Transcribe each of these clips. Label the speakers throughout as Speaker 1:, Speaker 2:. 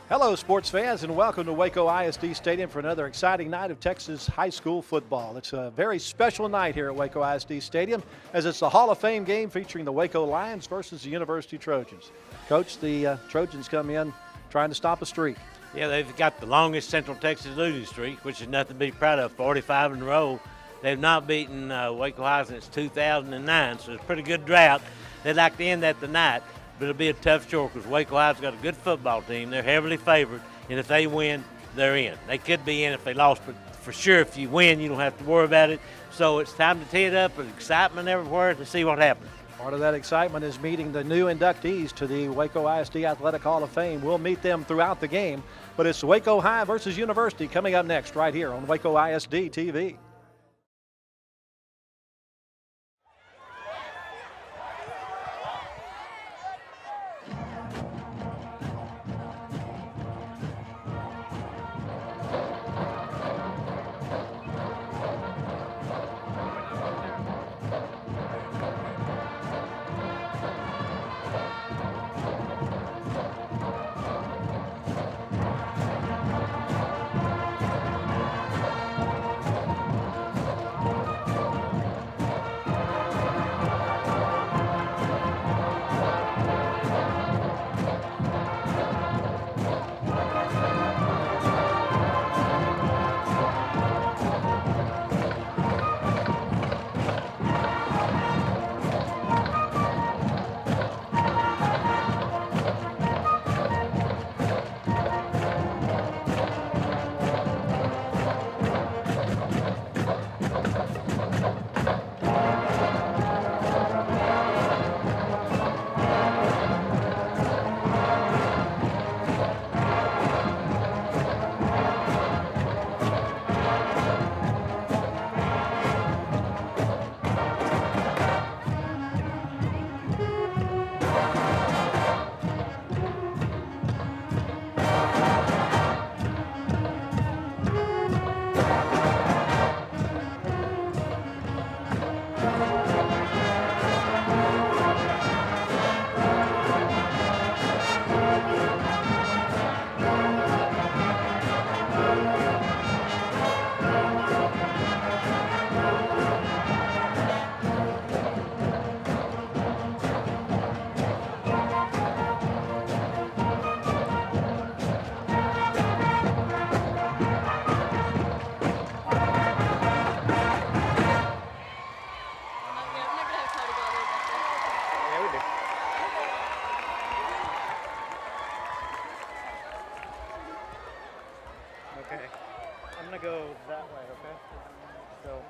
Speaker 1: Hello, sports fans, and welcome to Waco ISD Stadium for another exciting night of Texas high school football. It's a very special night here at Waco ISD Stadium, as it's the Hall of Fame game featuring the Waco Lions versus the University Trojans. Coach, the Trojans come in trying to stop a streak.
Speaker 2: Yeah, they've got the longest Central Texas losing streak, which is nothing to be proud of, 45 in a row. They've not beaten Waco High since 2009, so it's a pretty good drought. They'd like to end that tonight. But it'll be a tough chore because Waco High's got a good football team. They're heavily favored, and if they win, they're in. They could be in if they lost, but for sure if you win, you don't have to worry about it. So it's time to tee it up with excitement everywhere to see what happens.
Speaker 1: Part of that excitement is meeting the new inductees to the Waco ISD Athletic Hall of Fame. We'll meet them throughout the game, but it's Waco High versus University coming up next right here on Waco ISD TV.
Speaker 3: Okay. I'm going to go that way, okay? So.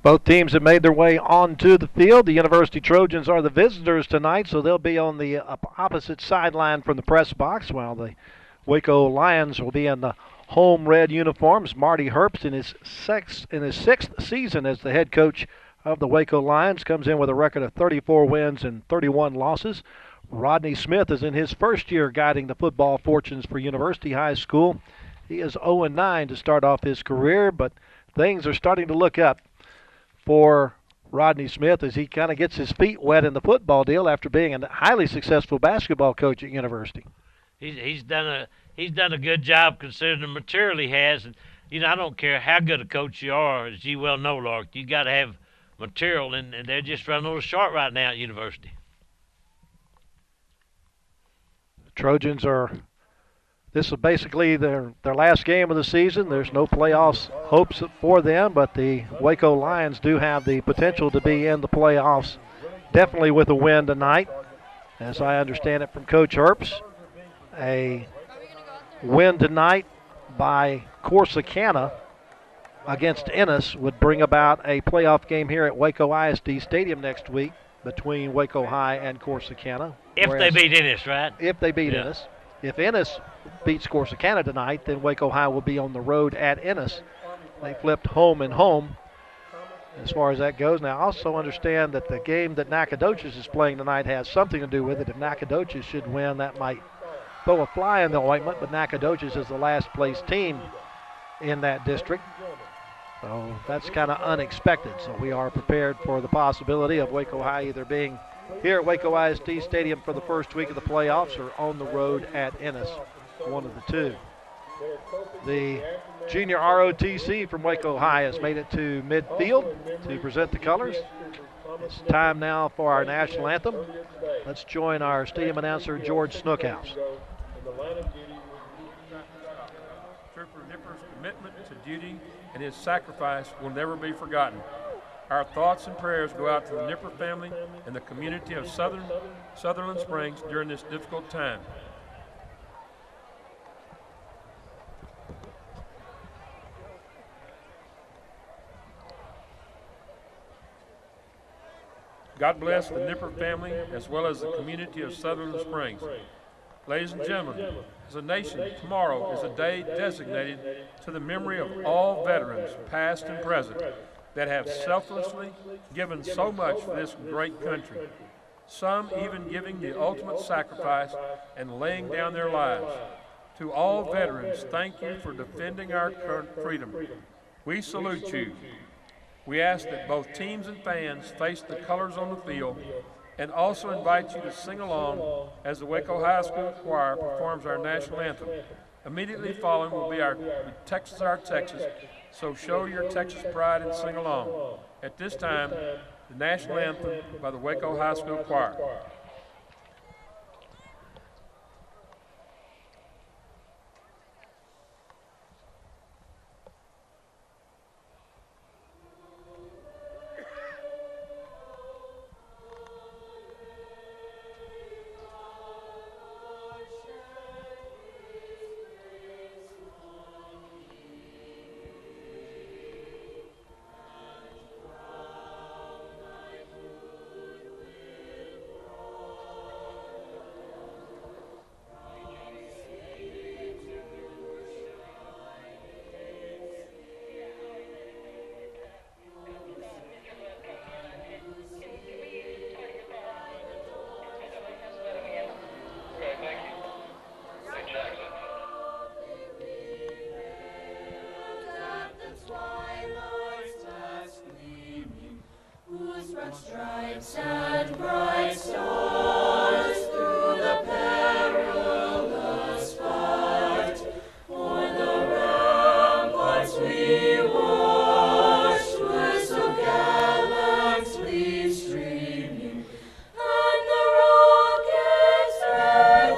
Speaker 1: Both teams have made their way onto the field. The University Trojans are the visitors tonight, so they'll be on the opposite sideline from the press box, while the Waco Lions will be in the home red uniforms. Marty Herbst in his sixth season as the head coach of the Waco Lions comes in with a record of 34 wins and 31 losses. Rodney Smith is in his first year guiding the football fortunes for University High School. He is 0-9 to start off his career, but things are starting to look up for Rodney Smith as he kind of gets his feet wet in the football deal after being a highly successful basketball coach at University.
Speaker 2: He's done a good job considering the material he has. And I don't care how good a coach you are, as you well know, Lark, you got to have material, and they're just running a little short right now at University.
Speaker 1: Trojans this is basically their last game of the season. There's no playoffs hopes for them, but the Waco Lions do have the potential to be in the playoffs, definitely with a win tonight, as I understand it from Coach Herbst. A win tonight by Corsicana against Ennis would bring about a playoff game here at Waco ISD Stadium next week between Waco High and Corsicana.
Speaker 2: If they beat Ennis, right?
Speaker 1: If they beat Ennis. If Ennis beats Corsicana tonight, then Waco High will be on the road at Ennis. They flipped home and home as far as that goes. Now, I also understand that the game that Nacogdoches is playing tonight has something to do with it. If Nacogdoches should win, that might throw a fly in the ointment, but Nacogdoches is the last place team in that district. So that's kind of unexpected. So we are prepared for the possibility of Waco High either being here at Waco ISD Stadium for the first week of the playoffs or on the road at Ennis, one of the two. The junior ROTC from Waco High has made it to midfield to present the colors. It's time now for our national anthem. Let's join our stadium announcer, George Snookhouse.
Speaker 4: Trooper Nipper's commitment to duty and his sacrifice will never be forgotten. Our thoughts and prayers go out to the Nipper family and the community of Sutherland Springs during this difficult time. God bless the Nipper family as well as the community of Sutherland Springs. Ladies and gentlemen, as a nation, tomorrow is a day designated to the memory of all veterans, past and present, that have selflessly given so much for this great country, some even giving the ultimate sacrifice and laying down their lives. To all veterans, thank you for defending our freedom. We salute you. We ask that both teams and fans face the colors on the field and also invite you to sing along as the Waco High School Choir performs our national anthem. Immediately following will be our Texas, Our Texas, so show your Texas pride and sing along. At this time, the national anthem by the Waco High School Choir.
Speaker 5: Stripes and bright stars through the perilous fight, o'er the ramparts we watched were so gallantly streaming, and the rockets'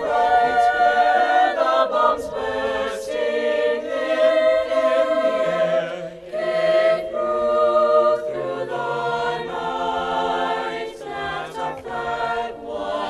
Speaker 5: red the bombs bursting in the air, gave proof through the night that our flag was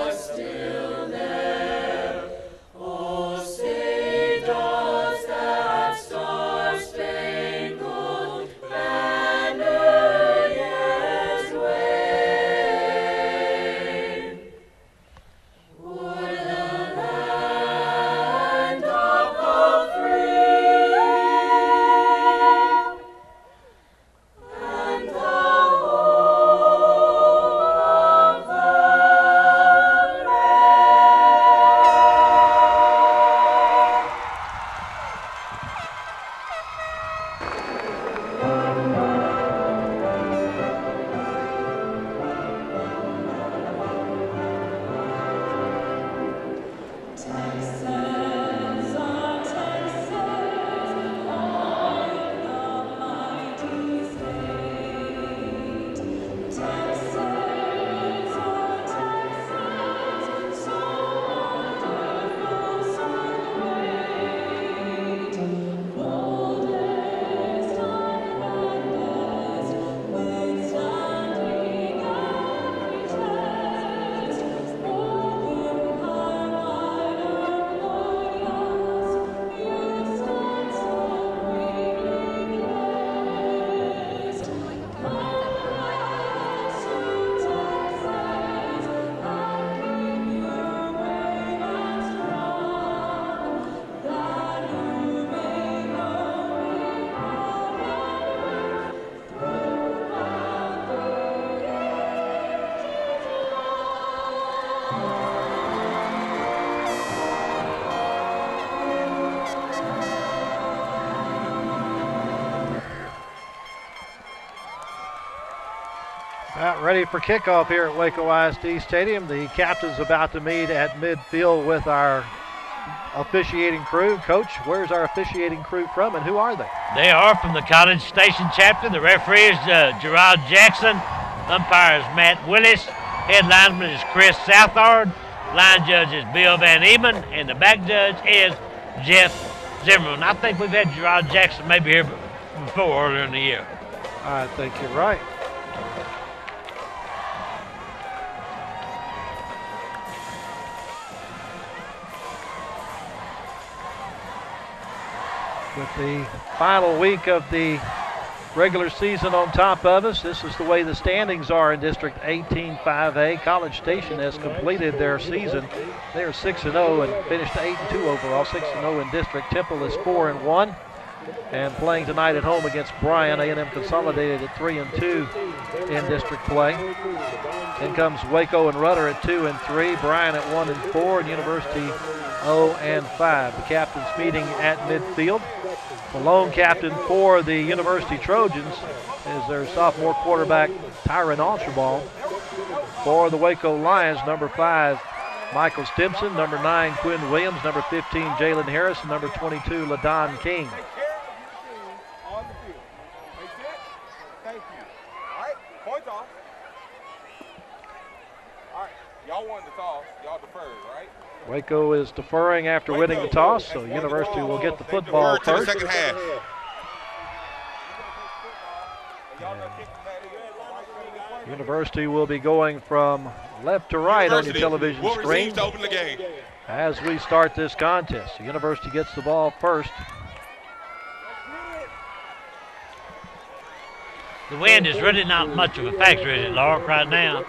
Speaker 1: Ready for kickoff here at Waco ISD Stadium. The captain's about to meet at midfield with our officiating crew. Coach, where's our officiating crew from and who are they?
Speaker 2: They are from the College Station chapter. The referee is Gerard Jackson. Umpire is Matt Willis. Head linesman is Chris Southard. Line judge is Bill Van Eman. And the back judge is Jeff Zimmerman. I think we've had Gerard Jackson maybe here before earlier in the year.
Speaker 1: I think you're right. With the final week of the regular season on top of us, this is the way the standings are in District 18-5A. College Station has completed their season. They are 6-0 and finished 8-2 overall, 6-0 in district. Temple is 4-1 and playing tonight at home against Bryan. A&M consolidated at 3-2 in district play. Then comes Waco and Rudder at 2-3, Bryan at 1-4, and University 0-5. The captains meeting at midfield. The lone captain for the University Trojans is their sophomore quarterback, Tyron Archibald. For the Waco Lions, number 5, Michael Stimson, number 9, Quinn Williams, number 15, Jaylen Harris, and number 22, LaDon King.
Speaker 6: Thank you. All right, point off. All right, y'all won the toss. Y'all deferred, right?
Speaker 1: Waco is deferring after winning the toss, so University will get the football first.
Speaker 6: Second half.
Speaker 1: University will be going from left to right on your television screen as we start this contest. So University gets the ball first.
Speaker 2: The wind is really not much of a factor, is it, Lark, right now?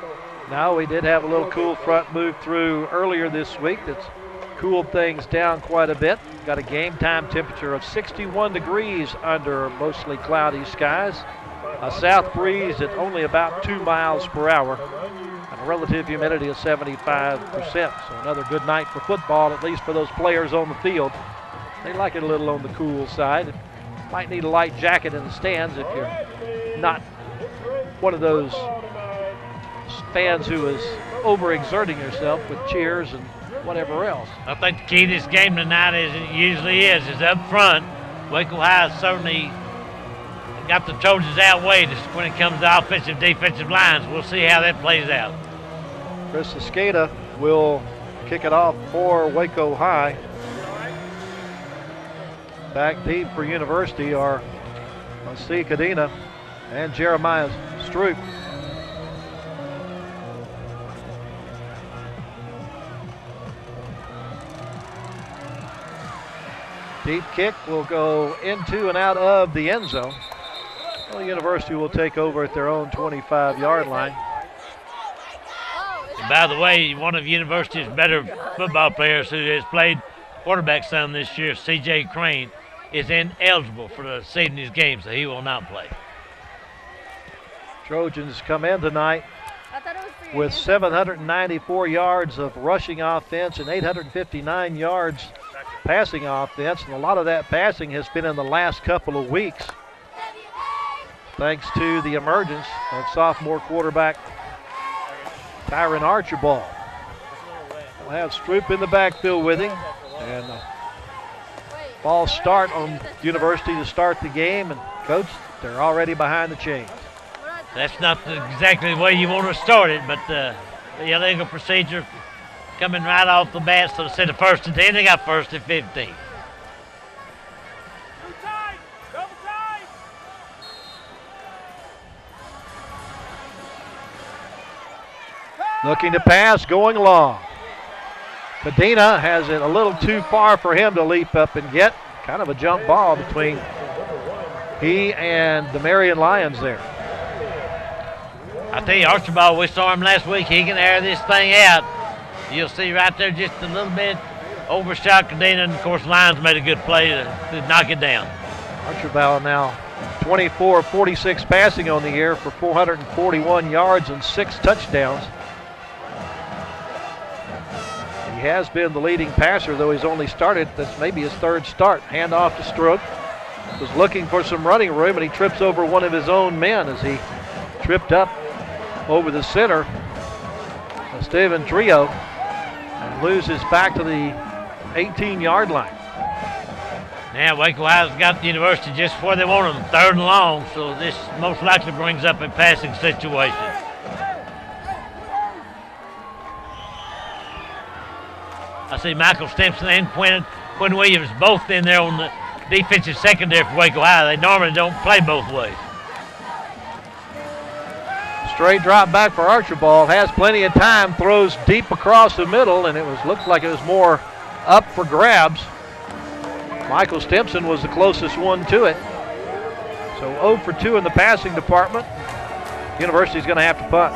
Speaker 1: Now, we did have a little cool front move through earlier this week that's cooled things down quite a bit. Got a game time temperature of 61 degrees under mostly cloudy skies. A south breeze at only about 2 miles per hour. And a relative humidity of 75%. So another good night for football, at least for those players on the field. They like it a little on the cool side. Might need a light jacket in the stands if you're not one of those fans who is overexerting yourself with cheers and whatever else.
Speaker 2: I think the key to this game tonight, as it usually is up front. Waco High has certainly got the Trojans outweighed when it comes to offensive, defensive lines. We'll see how that plays out.
Speaker 1: Chris Escada will kick it off for Waco High. Back deep for University are Steve Cadena and Jeremiah Stroop. Deep kick will go into and out of the end zone. Well, University will take over at their own 25-yard line.
Speaker 2: And by the way, one of University's better football players who has played quarterback some this year, C.J. Crane, is ineligible for the season of his game, so he will not play.
Speaker 1: Trojans come in tonight with 794 yards of rushing offense and 859 yards passing offense, and a lot of that passing has been in the last couple of weeks thanks to the emergence of sophomore quarterback Tyron Archibald. We'll have Stroop in the backfield with him, and ball start on University to start the game, and coach, they're already behind the chains.
Speaker 2: That's not exactly the way you want to start it, but the illegal procedure coming right off the bat, so instead of 1st and 10, they got 1st and 15.
Speaker 1: Looking to pass, going long. Cadena has it a little too far for him to leap up and get. Kind of a jump ball between he and the Marion Lions there.
Speaker 2: I tell you, Archibald, we saw him last week. He can air this thing out. You'll see right there just a little bit overshot Cadena, and of course Lions made a good play to knock it down.
Speaker 1: Archibald now 24 46 passing on the year for 441 yards and 6 touchdowns. He has been the leading passer, though he's only started, that's maybe his 3rd start. Handoff to Stroop. Was looking for some running room, and he trips over one of his own men as he tripped up over the center. Steven Trio, and loses back to the 18-yard line.
Speaker 2: Now Waco High's got the University just where they want them, 3rd and long, so this most likely brings up a passing situation. I see Michael Stimson and Quinn Williams both in there on the defensive secondary for Waco High. They normally don't play both ways.
Speaker 1: Straight drop back for Archibald, has plenty of time, throws deep across the middle, and looked like it was more up for grabs. Michael Stimson was the closest one to it. So 0 for 2 in the passing department. University's going to have to punt.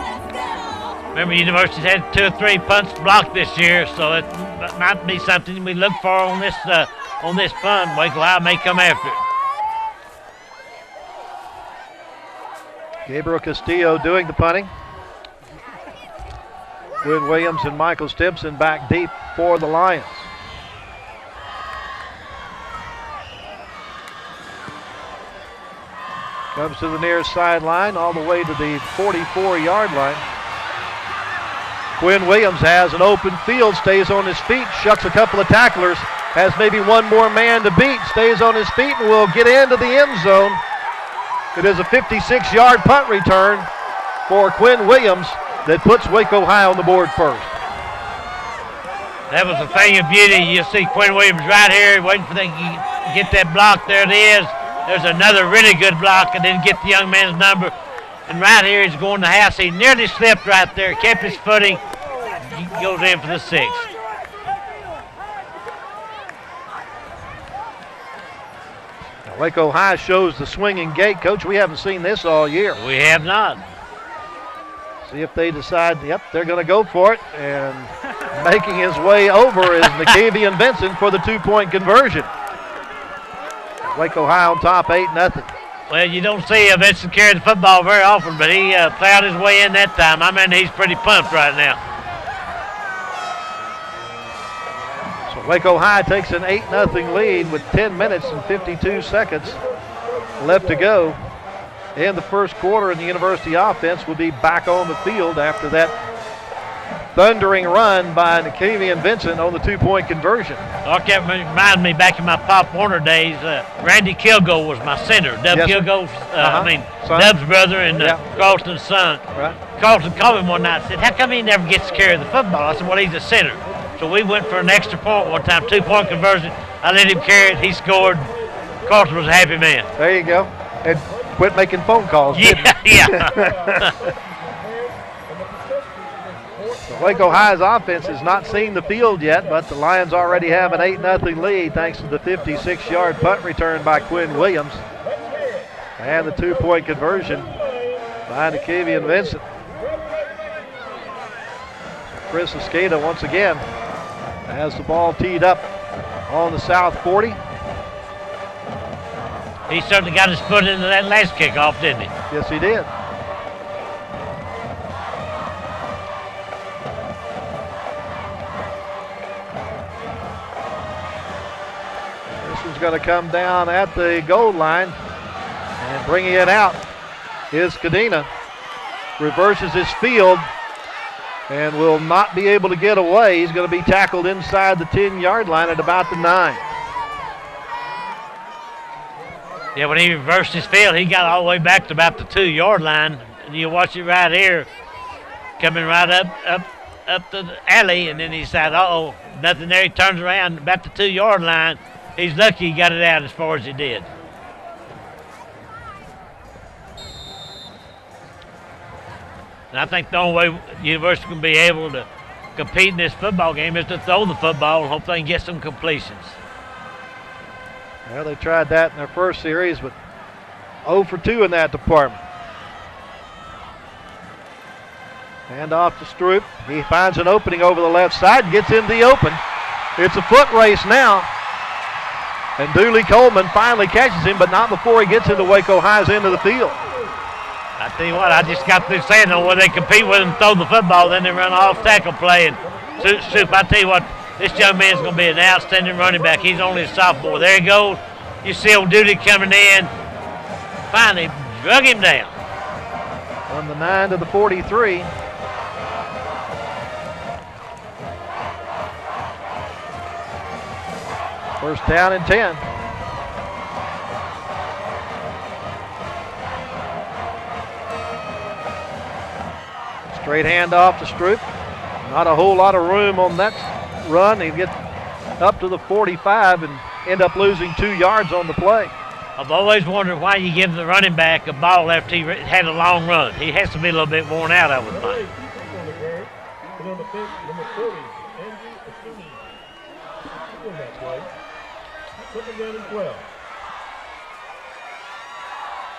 Speaker 2: Remember, University's had 2 or 3 punts blocked this year, so it might be something we look for on this punt. Waco High may come after it.
Speaker 1: Gabriel Castillo doing the punting. Quinn Williams and Michael Stimson back deep for the Lions. Comes to the near sideline, all the way to the 44-yard line. Quinn Williams has an open field, stays on his feet, shucks a couple of tacklers, has maybe one more man to beat, stays on his feet, and will get into the end zone. It is a 56-yard punt return for Quinn Williams that puts Waco High on the board first.
Speaker 2: That was a thing of beauty. You see Quinn Williams right here waiting for them to get that block. There it is. There's another really good block. I didn't get the young man's number. And right here he's going to house. He nearly slipped right there, kept his footing. He goes in for the 6.
Speaker 1: Now, Waco High shows the swinging gate. Coach, we haven't seen this all year.
Speaker 2: We have not.
Speaker 1: See if they decide, yep, they're going to go for it. And making his way over is Nicavian Vincent for the 2-point conversion. Waco High on top, 8-0.
Speaker 2: Well, you don't see Vincent carry the football very often, but he plowed his way in that time. I mean, he's pretty pumped right now.
Speaker 1: So Waco High takes an 8-0 lead with 10 minutes and 52 seconds left to go in the first quarter, and the University offense will be back on the field after that thundering run by Nicavian Vincent on the 2-point conversion.
Speaker 2: Oh, that reminds me back in my Pop Warner days, Randy Kilgore was my center. Dub Kilgore's, Dub's brother and Carlton's son.
Speaker 1: Right.
Speaker 2: Carlton called him one night and said, how come he never gets to carry the football? I said, well, he's a center. So we went for an extra point one time, 2-point conversion. I let him carry it. He scored. Carlton was a happy man.
Speaker 1: There you go. And quit making phone calls.
Speaker 2: Yeah.
Speaker 1: Waco High's offense has not seen the field yet, but the Lions already have an 8-0 lead thanks to the 56-yard punt return by Quinn Williams and the 2-point conversion by Nicavian Vincent. Chris Escada once again has the ball teed up on the south 40.
Speaker 2: He certainly got his foot into that last kickoff, didn't he?
Speaker 1: Yes, he did. Going to come down at the goal line, and bringing it out is Cadena. Reverses his field and will not be able to get away. He's going to be tackled inside the 10-yard line at about the 9.
Speaker 2: Yeah, when he reversed his field, he got all the way back to about the 2-yard line. And you watch it right here, coming right up the alley, and then he said, uh-oh, nothing there. He turns around about the 2-yard line. He's lucky he got it out as far as he did. And I think the only way the University can be able to compete in this football game is to throw the football and hope they can get some completions.
Speaker 1: Well, they tried that in their first series, but 0 for 2 in that department. Hand off to Stroop. He finds an opening over the left side and gets in the open. It's a foot race now. And Dooley Coleman finally catches him, but not before he gets into Waco High's end of the field.
Speaker 2: I tell you what, I just got through saying that when they compete with him, throw the football, then they run off tackle play. And Soup, I tell you what, this young man's going to be an outstanding running back. He's only a sophomore. There he goes. You see old Dooley coming in. Finally drug him down.
Speaker 1: From the 9 to the 43. First down and 10. Straight handoff to Stroop. Not a whole lot of room on that run. He gets up to the 45 and end up losing 2 yards on the play.
Speaker 2: I've always wondered why you give the running back a ball after he had a long run. He has to be a little bit worn out, I would think.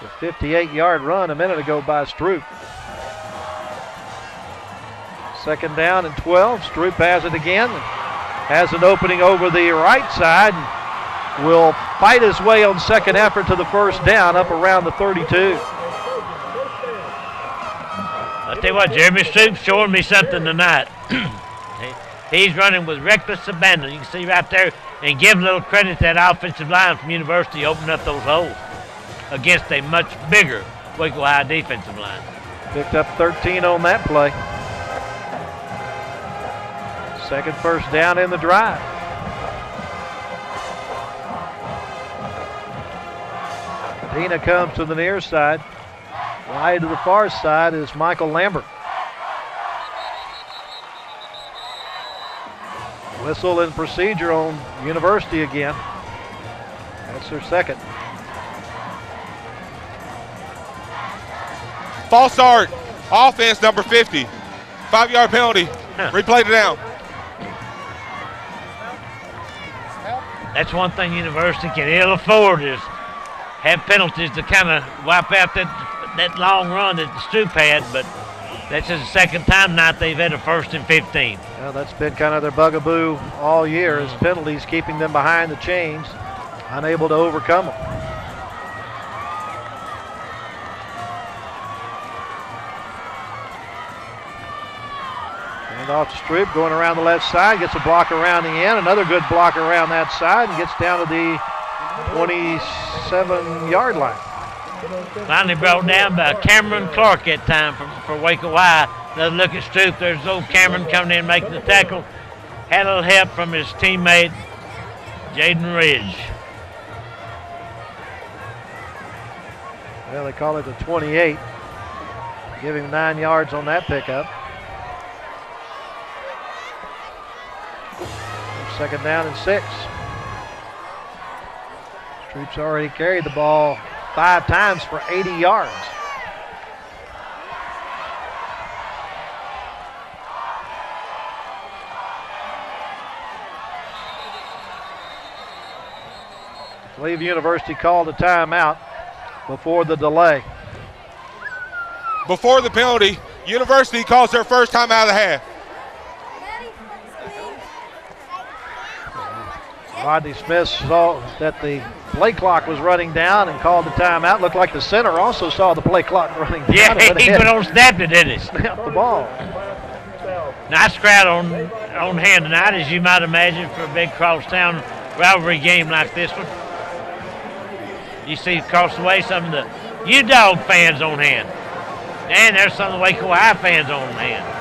Speaker 2: The 58-yard run a minute ago by Stroop. Second down and 12. Stroop has it again. Has an opening over the right side. Will fight his way on second effort to the first down up around the 32.
Speaker 7: I'll tell you what, Jeremy Stroop's showing me something tonight. He's running with reckless abandon. You can see right there, and give a little credit to that offensive line from University opening up those holes against a much bigger Waco High defensive line.
Speaker 1: Picked up 13 on that play. Second first down in the drive. Dina comes to the near side. Wide to the far side is Michael Lambert. Whistle and procedure on University again. That's their second.
Speaker 6: False start. Offense number 50. 5-yard penalty. Replay it down.
Speaker 7: That's one thing University can ill afford is have penalties to kind of wipe out that long run that Stroop had, but that's just the second time tonight they've had a 1st and 15.
Speaker 1: Well, that's been kind of their bugaboo all year is penalties, keeping them behind the chains, unable to overcome them. And off to Stroop, going around the left side, gets a block around the end, another good block around that side, and gets down to the 27-yard line.
Speaker 7: Finally brought down by Cameron Clark that time for Waco High. Another look at Stroop. There's old Cameron coming in making the tackle. Had a little help from his teammate, Jaden Ridge.
Speaker 1: Well, they call it the 28. Give him 9 yards on that pickup. Second down and 6. Stroop's already carried the ball 5 times for 80 yards. I believe University called a timeout before the delay.
Speaker 6: Before the penalty, University calls their first time out of the half.
Speaker 1: Rodney Smith saw that the play clock was running down and called the timeout. Looked like the center also saw the play clock running down.
Speaker 7: Yeah, he went on snapped it, didn't he?
Speaker 1: Snapped the ball.
Speaker 7: Nice crowd on hand tonight, as you might imagine, for a big crosstown rivalry game like this one. You see across the way some of the U-Dog fans on hand. And there's some of the Waco High fans on hand.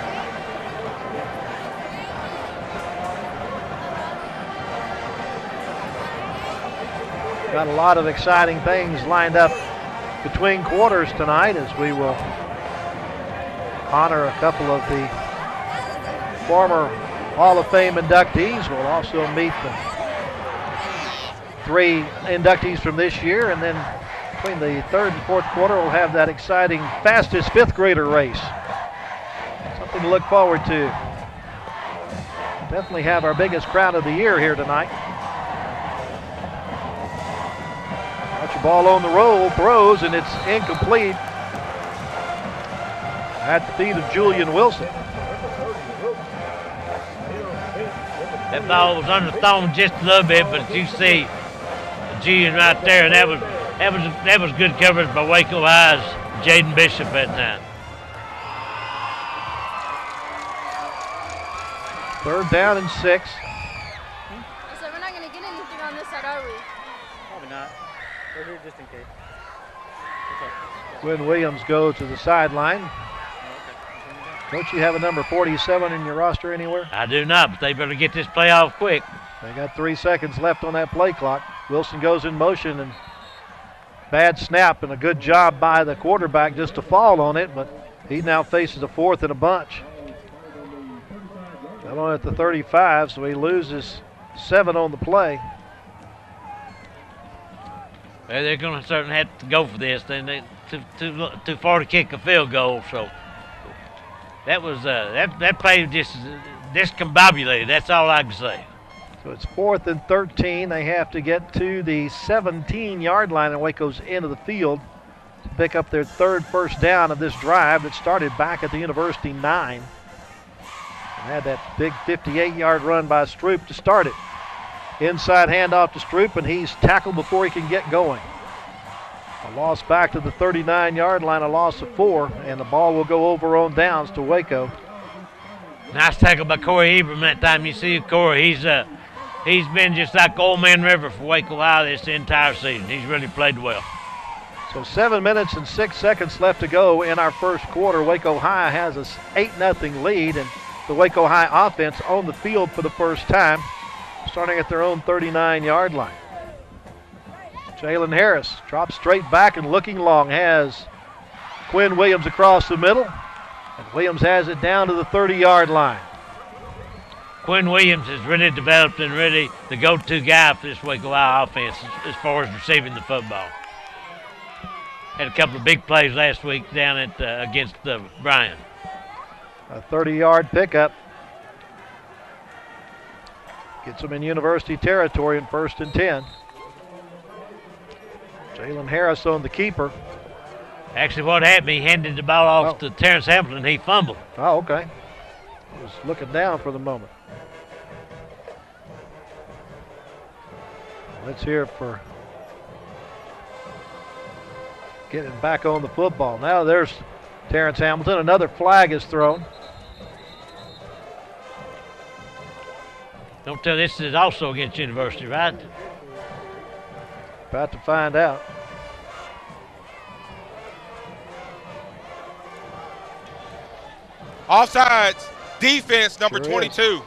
Speaker 1: Got a lot of exciting things lined up between quarters tonight as we will honor a couple of the former Hall of Fame inductees. We'll also meet the 3 inductees from this year, and then between the 3rd and 4th quarter we'll have that exciting fastest 5th grader race. Something to look forward to. Definitely have our biggest crowd of the year here tonight. Got your ball on the roll, throws, and it's incomplete at the feet of Julian Wilson.
Speaker 7: That ball was underthrown just a little bit, but you see Julian right there, and that was good coverage by Waco High's Jaden Bishop that time.
Speaker 1: 3rd down and 6.
Speaker 5: So we're not going to get anything on this side, are we?
Speaker 3: Probably not. We're here just in case.
Speaker 1: Quinn Williams goes to the sideline. Don't you have a number 47 in your roster anywhere?
Speaker 7: I do not, but they better get this play off quick.
Speaker 1: They got 3 seconds left on that play clock. Wilson goes in motion, and bad snap and a good job by the quarterback just to fall on it, but he now faces a 4th and a bunch. Got on at the 35, so he loses 7 on the play.
Speaker 7: Well, they're going to certainly have to go for this. They too far to kick a field goal, so that was that play just discombobulated. That's all I can say.
Speaker 1: So it's 4th and 13. They have to get to the 17-yard line in Waco's end of the field to pick up their 3rd first down of this drive that started back at the University 9. And had that big 58-yard run by Stroop to start it. Inside handoff to Stroop, and he's tackled before he can get going. A loss back to the 39-yard line, a loss of 4, and the ball will go over on downs to Waco.
Speaker 7: Nice tackle by Corey Hebron that time. You see Corey, he's been just like Old Man River for Waco High this entire season. He's really played well.
Speaker 1: So 7 minutes and 6 seconds left to go in our first quarter. Waco High has an 8-0 lead, and the Waco High offense on the field for the first time, starting at their own 39-yard line. Jaylen Harris drops straight back and looking long, has Quinn Williams across the middle, and Williams has it down to the 30-yard line.
Speaker 7: Quinn Williams has really developed and really the go-to guy for this Waco High offense as far as receiving the football. Had a couple of big plays last week down at against Bryan.
Speaker 1: A 30-yard pickup. Gets them in University territory in 1st and 10. Jaylen Harris on the keeper.
Speaker 7: Actually, what happened, he handed the ball off to Terrence Hamilton. He fumbled.
Speaker 1: Oh, okay. I was looking down for the moment. Let's hear it for getting back on the football. Now there's Terrence Hamilton. Another flag is thrown.
Speaker 7: Don't tell this is also against University, right?
Speaker 1: About to find out.
Speaker 6: Offsides, defense number
Speaker 1: Sure
Speaker 6: 22.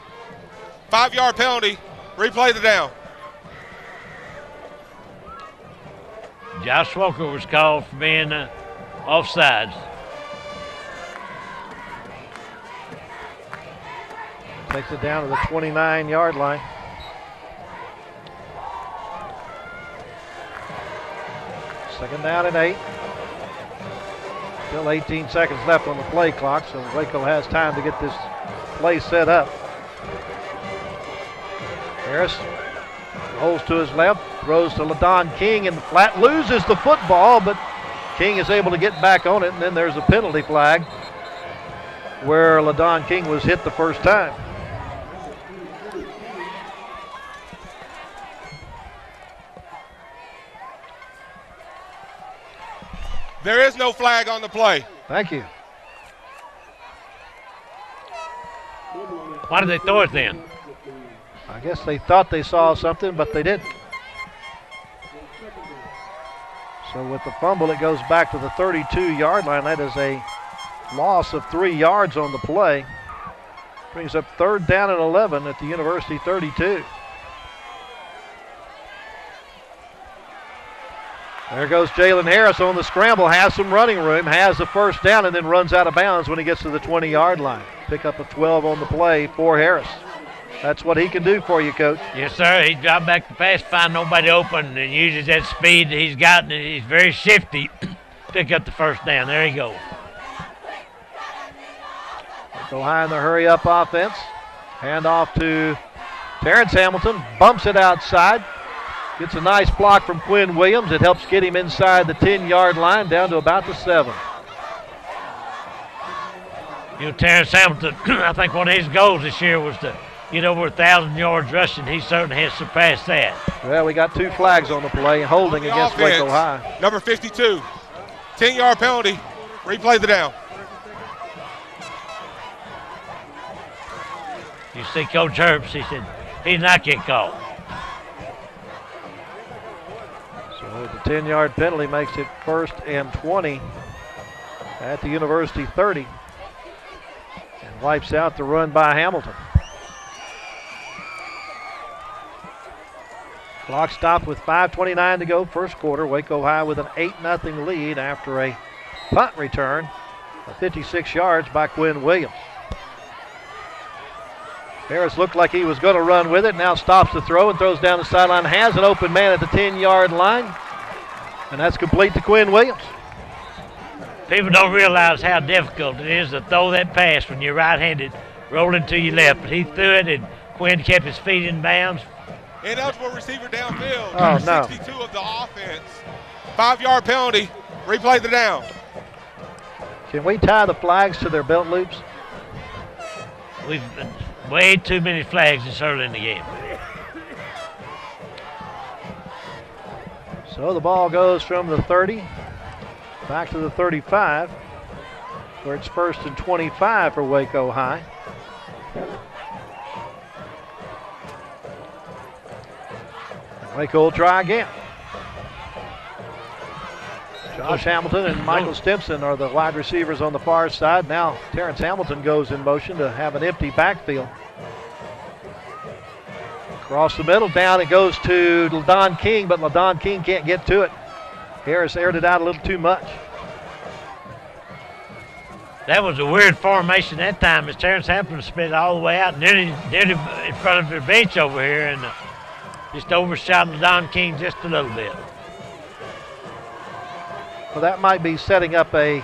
Speaker 6: 5-yard penalty, replay the down.
Speaker 7: Josh Walker was called for being offsides.
Speaker 1: Takes it down to the 29-yard line. Second down and 8. Still 18 seconds left on the play clock, so Waco has time to get this play set up. Harris rolls to his left, throws to LaDon King in the flat, loses the football, but King is able to get back on it, and then there's a penalty flag where LaDon King was hit the first time.
Speaker 6: There is no flag on the play.
Speaker 1: Thank you.
Speaker 7: Why did they throw it then?
Speaker 1: I guess they thought they saw something, but they didn't. So with the fumble, it goes back to the 32-yard line. That is a loss of 3 yards on the play. Brings up 3rd down and 11 at the University 32. There goes Jaylen Harris on the scramble, has some running room, has the first down, and then runs out of bounds when he gets to the 20-yard line. Pick up a 12 on the play for Harris. That's what he can do for you, Coach.
Speaker 7: Yes, sir. He dropped back the pass, find nobody open, and uses that speed that he's got, and he's very shifty. Pick up the first down. There he goes.
Speaker 1: Go high in the hurry-up offense. Hand off to Terrence Hamilton. Bumps it outside. Gets a nice block from Quinn Williams. It helps get him inside the 10-yard line down to about the 7.
Speaker 7: You know, Terrence Hamilton, I think one of his goals this year was to get over 1,000 yards rushing. He certainly has surpassed that.
Speaker 1: Well, we got 2 flags on the play, holding
Speaker 6: The
Speaker 1: against
Speaker 6: offense,
Speaker 1: Waco High.
Speaker 6: Number 52, 10-yard penalty, replay the down.
Speaker 7: You see Coach Herbst, he said, he's not getting called.
Speaker 1: So So the 10-yard penalty makes it 1st and 20 at the University 30 and wipes out the run by Hamilton. Clock stopped with 5:29 to go, first quarter. Waco High with an 8-0 lead after a punt return of 56 yards by Quinn Williams. Harris looked like he was going to run with it, now stops the throw and throws down the sideline. Has an open man at the 10-yard line, and that's complete to Quinn Williams.
Speaker 7: People don't realize how difficult it is to throw that pass when you're right-handed, rolling to your left. But he threw it, and Quinn kept his feet in bounds.
Speaker 6: Ineligible receiver downfield.
Speaker 1: Oh,
Speaker 6: Number
Speaker 1: no.
Speaker 6: 62 of the offense. 5-yard penalty. Replay the down.
Speaker 1: Can we tie the flags to their belt loops?
Speaker 7: We've way too many flags this early in the game.
Speaker 1: So the ball goes from the 30 back to the 35, where it's 1st and 25 for Waco High. Waco will try again. Josh Hamilton and Michael Stimson are the wide receivers on the far side. Now Terrence Hamilton goes in motion to have an empty backfield. Across the middle, down it goes to LaDon King, but LaDon King can't get to it. Harris aired it out a little too much.
Speaker 7: That was a weird formation that time as Terrence Hamilton split all the way out and nearly in front of the bench over here and just overshot LaDon King just a little bit.
Speaker 1: Well, that might be setting up a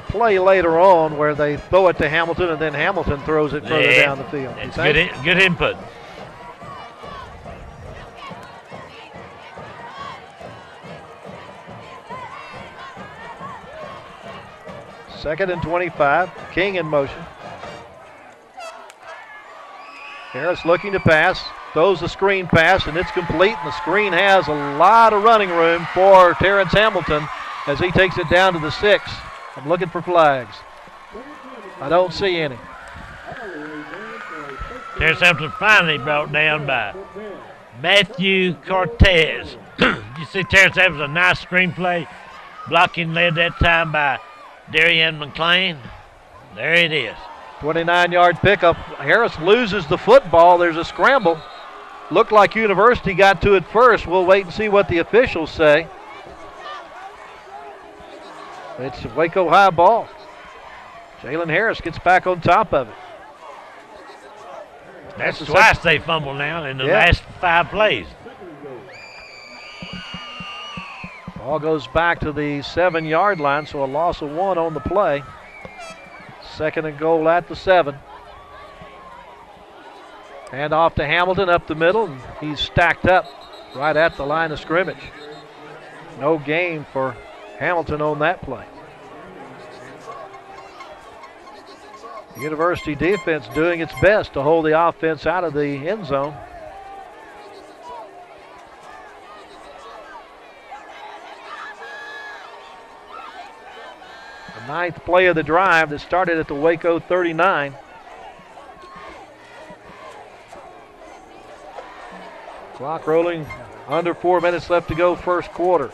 Speaker 1: play later on where they throw it to Hamilton and then Hamilton throws it further down the field.
Speaker 7: That's good input.
Speaker 1: Second and 25. King in motion. Harris looking to pass. Throws the screen pass, and it's complete. And the screen has a lot of running room for Terrence Hamilton as he takes it down to the 6. I'm looking for flags. I don't see any.
Speaker 7: Terrence Hamilton finally brought down by Matthew Cortez. You see Terrence Hamilton, a nice screenplay. Blocking led that time by Darian McLean. There it is.
Speaker 1: 29-yard pickup. Harris loses the football. There's a scramble. Looked like University got to it first. We'll wait and see what the officials say. It's a Waco High ball. Jaylen Harris gets back on top of it.
Speaker 7: That's twice they fumbled now in the last 5 plays.
Speaker 1: Ball goes back to the 7-yard line, so a loss of 1 on the play. 2nd and goal at the 7. Hand off to Hamilton up the middle, and he's stacked up right at the line of scrimmage. No gain for Hamilton on that play. The University defense doing its best to hold the offense out of the end zone. The 9th play of the drive that started at the Waco 39. Clock rolling, under 4 minutes left to go, first quarter.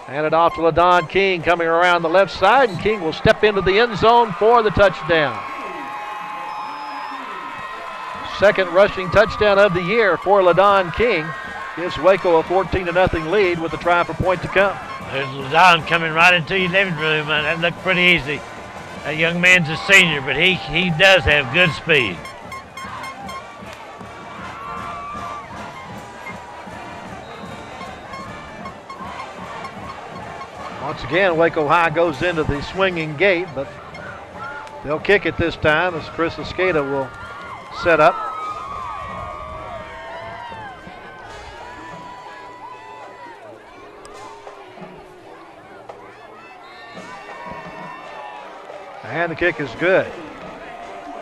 Speaker 1: Handed off to LaDon King coming around the left side, and King will step into the end zone for the touchdown. Second rushing touchdown of the year for LaDon King. Gives Waco a 14-0 lead with a try for point to come.
Speaker 7: There's LaDon coming right into your living room. That looked pretty easy. That young man's a senior, but he does have good speed.
Speaker 1: Once again, Waco High goes into the swinging gate, but they'll kick it this time as Chris Escada will set up. And the kick is good.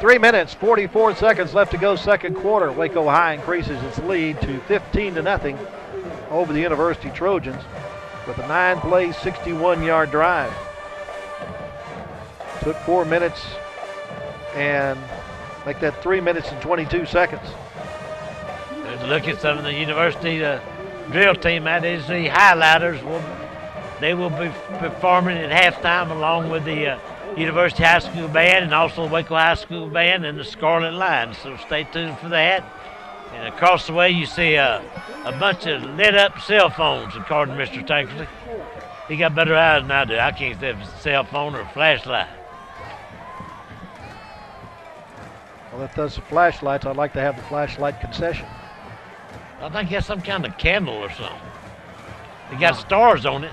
Speaker 1: 3 minutes, 44 seconds left to go, second quarter. Waco High increases its lead to 15-0 over the University Trojans with a 9-play, 61-yard drive. Took 4 minutes and make that 3 minutes and 22 seconds.
Speaker 7: There's a look at some of the University drill team, that is the highlighters, they will be performing at halftime along with the University High School Band and also the Waco High School Band and the Scarlet Lions. So stay tuned for that. And across the way you see a bunch of lit up cell phones, according to Mr. Tankersley. He got better eyes than I do. I can't say if it's a cell phone or a flashlight.
Speaker 1: Well, if those are flashlights, I'd like to have the flashlight concession.
Speaker 7: I think that's some kind of candle or something. They got stars on it.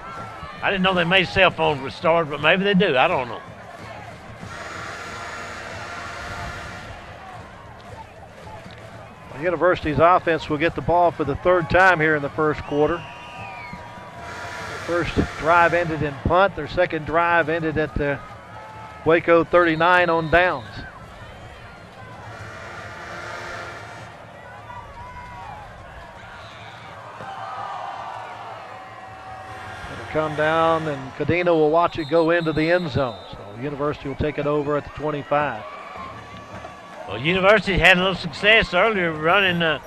Speaker 7: I didn't know they made cell phones with stars, but maybe they do. I don't know.
Speaker 1: The University's offense will get the ball for the third time here in the first quarter. First drive ended in punt. Their second drive ended at the Waco 39 on downs. It'll come down, and Cadena will watch it go into the end zone. So the University will take it over at the 25.
Speaker 7: Well, University had a little success earlier running the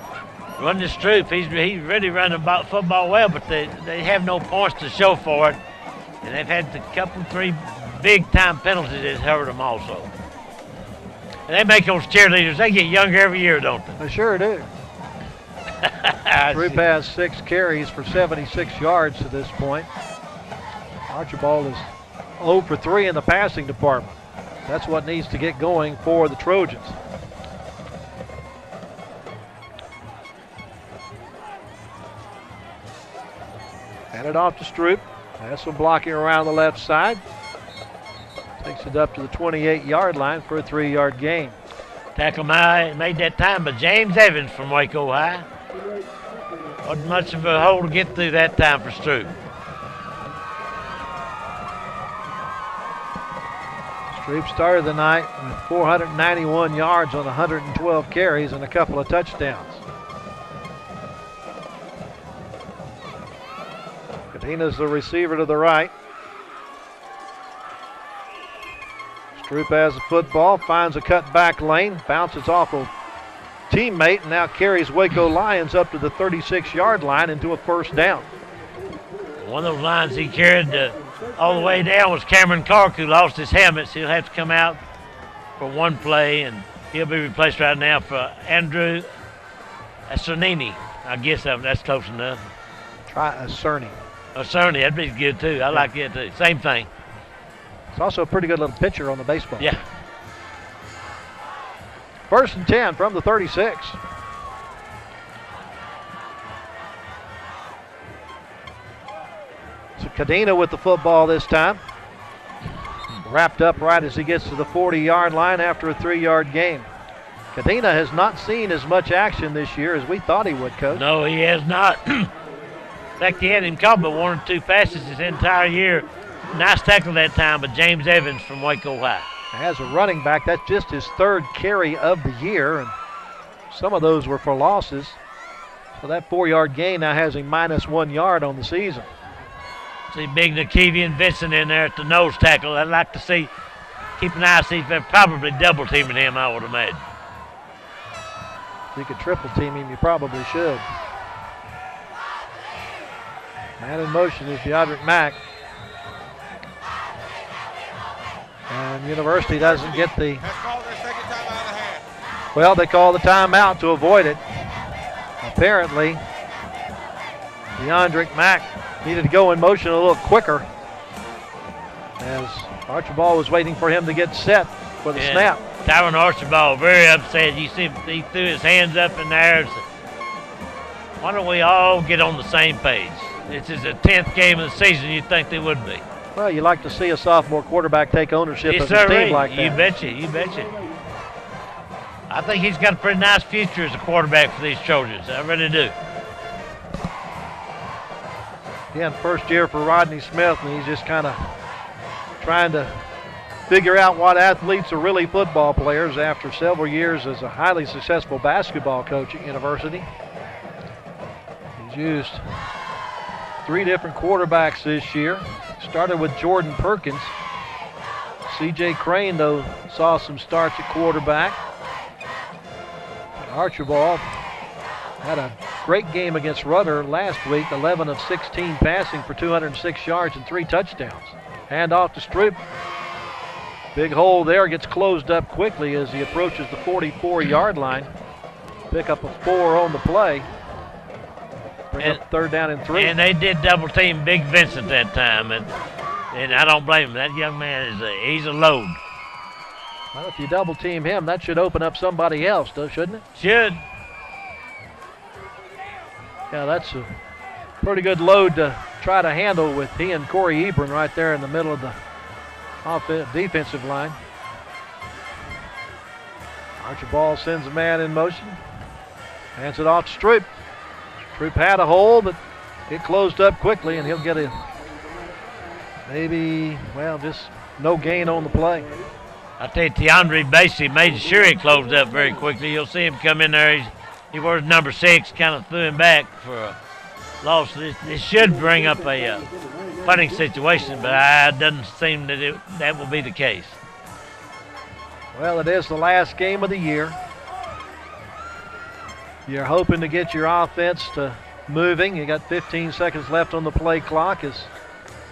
Speaker 7: Stroop. He's really running about football well, but they have no points to show for it. And they've had a couple, 3 big-time penalties that hurt them also. And they make those cheerleaders, they get younger every year, don't they?
Speaker 1: They sure do. Stroop has 6 carries for 76 yards to this point. Archibald is 0 for 3 in the passing department. That's what needs to get going for the Trojans. Hand it off to Stroop. Has some blocking around the left side. Takes it up to the 28-yard line for a 3-yard gain.
Speaker 7: Tackle made that time, but James Evans from Waco High. Wasn't much of a hole to get through that time for Stroop.
Speaker 1: Stroop started the night with 491 yards on 112 carries and a couple of touchdowns. Cadena's the receiver to the right. Stroop has the football, finds a cut back lane, bounces off a teammate, and now carries Waco Lions up to the 36-yard line into a first down.
Speaker 7: One of those lines he carried all the way down was Cameron Clark, who lost his helmet, so he'll have to come out for one play, and he'll be replaced right now for Andrew Cernini. I guess that's close enough.
Speaker 1: Try Cerny.
Speaker 7: Cerny, that'd be good too. I like that too. Same thing.
Speaker 1: It's also a pretty good little pitcher on the baseball.
Speaker 7: Yeah.
Speaker 1: First and 10 from the 36. So Cadena with the football this time. Wrapped up right as he gets to the 40-yard line after a 3-yard gain. Cadena has not seen as much action this year as we thought he would, Coach.
Speaker 7: No, he has not. In fact, he had him caught but 1 or 2 passes his entire year. Nice tackle that time, but James Evans from Waco High.
Speaker 1: As a running back, that's just his 3rd carry of the year, and some of those were for losses. So that 4-yard gain now has him minus 1 yard on the season.
Speaker 7: See big Nakevian Vincent in there at the nose tackle. I'd like to keep an eye, see if they're probably double teaming him, I would imagine.
Speaker 1: If you could triple team him, you probably should. Man in motion is Deodric Mack. And University doesn't get the... Well, they call the timeout to avoid it. Apparently, Deodric Mack needed to go in motion a little quicker as Archibald was waiting for him to get set for the snap.
Speaker 7: Tyron Archibald very upset. You see he threw his hands up in there. Why don't we all get on the same page? This is the 10th game of the season. You'd think they would be.
Speaker 1: Well, you like to see a sophomore quarterback take ownership of his team like that.
Speaker 7: You betcha, you betcha. I think he's got a pretty nice future as a quarterback for these Trojans. I really do.
Speaker 1: Again, first year for Rodney Smith, and he's just kind of trying to figure out what athletes are really football players after several years as a highly successful basketball coach at University. He's used 3 different quarterbacks this year. Started with Jordan Perkins. C.J. Crane, though, saw some starts at quarterback. Archibald had a great game against Rudder last week, 11 of 16 passing for 206 yards and 3 touchdowns. Hand off to Stroop. Big hole there, gets closed up quickly as he approaches the 44-yard line. Pick up a 4 on the play. Bring up 3rd down and 3.
Speaker 7: And they did double team Big Vincent that time, and I don't blame him. That young man he's a load.
Speaker 1: Well, if you double team him, that should open up somebody else, shouldn't it?
Speaker 7: Should.
Speaker 1: Yeah, that's a pretty good load to try to handle with he and Corey Ebron right there in the middle of the defensive line. Archibald sends a man in motion. Hands it off to Stroop. Stroop had a hole, but it closed up quickly, and he'll get a just no gain on the play.
Speaker 7: I tell you, DeAndre Basie made sure he closed up very quickly. You'll see him come in there. He was number 6, kind of threw him back for a loss. This should bring up a punting situation, but it doesn't seem that that will be the case.
Speaker 1: Well, it is the last game of the year. You're hoping to get your offense to moving. You got 15 seconds left on the play clock as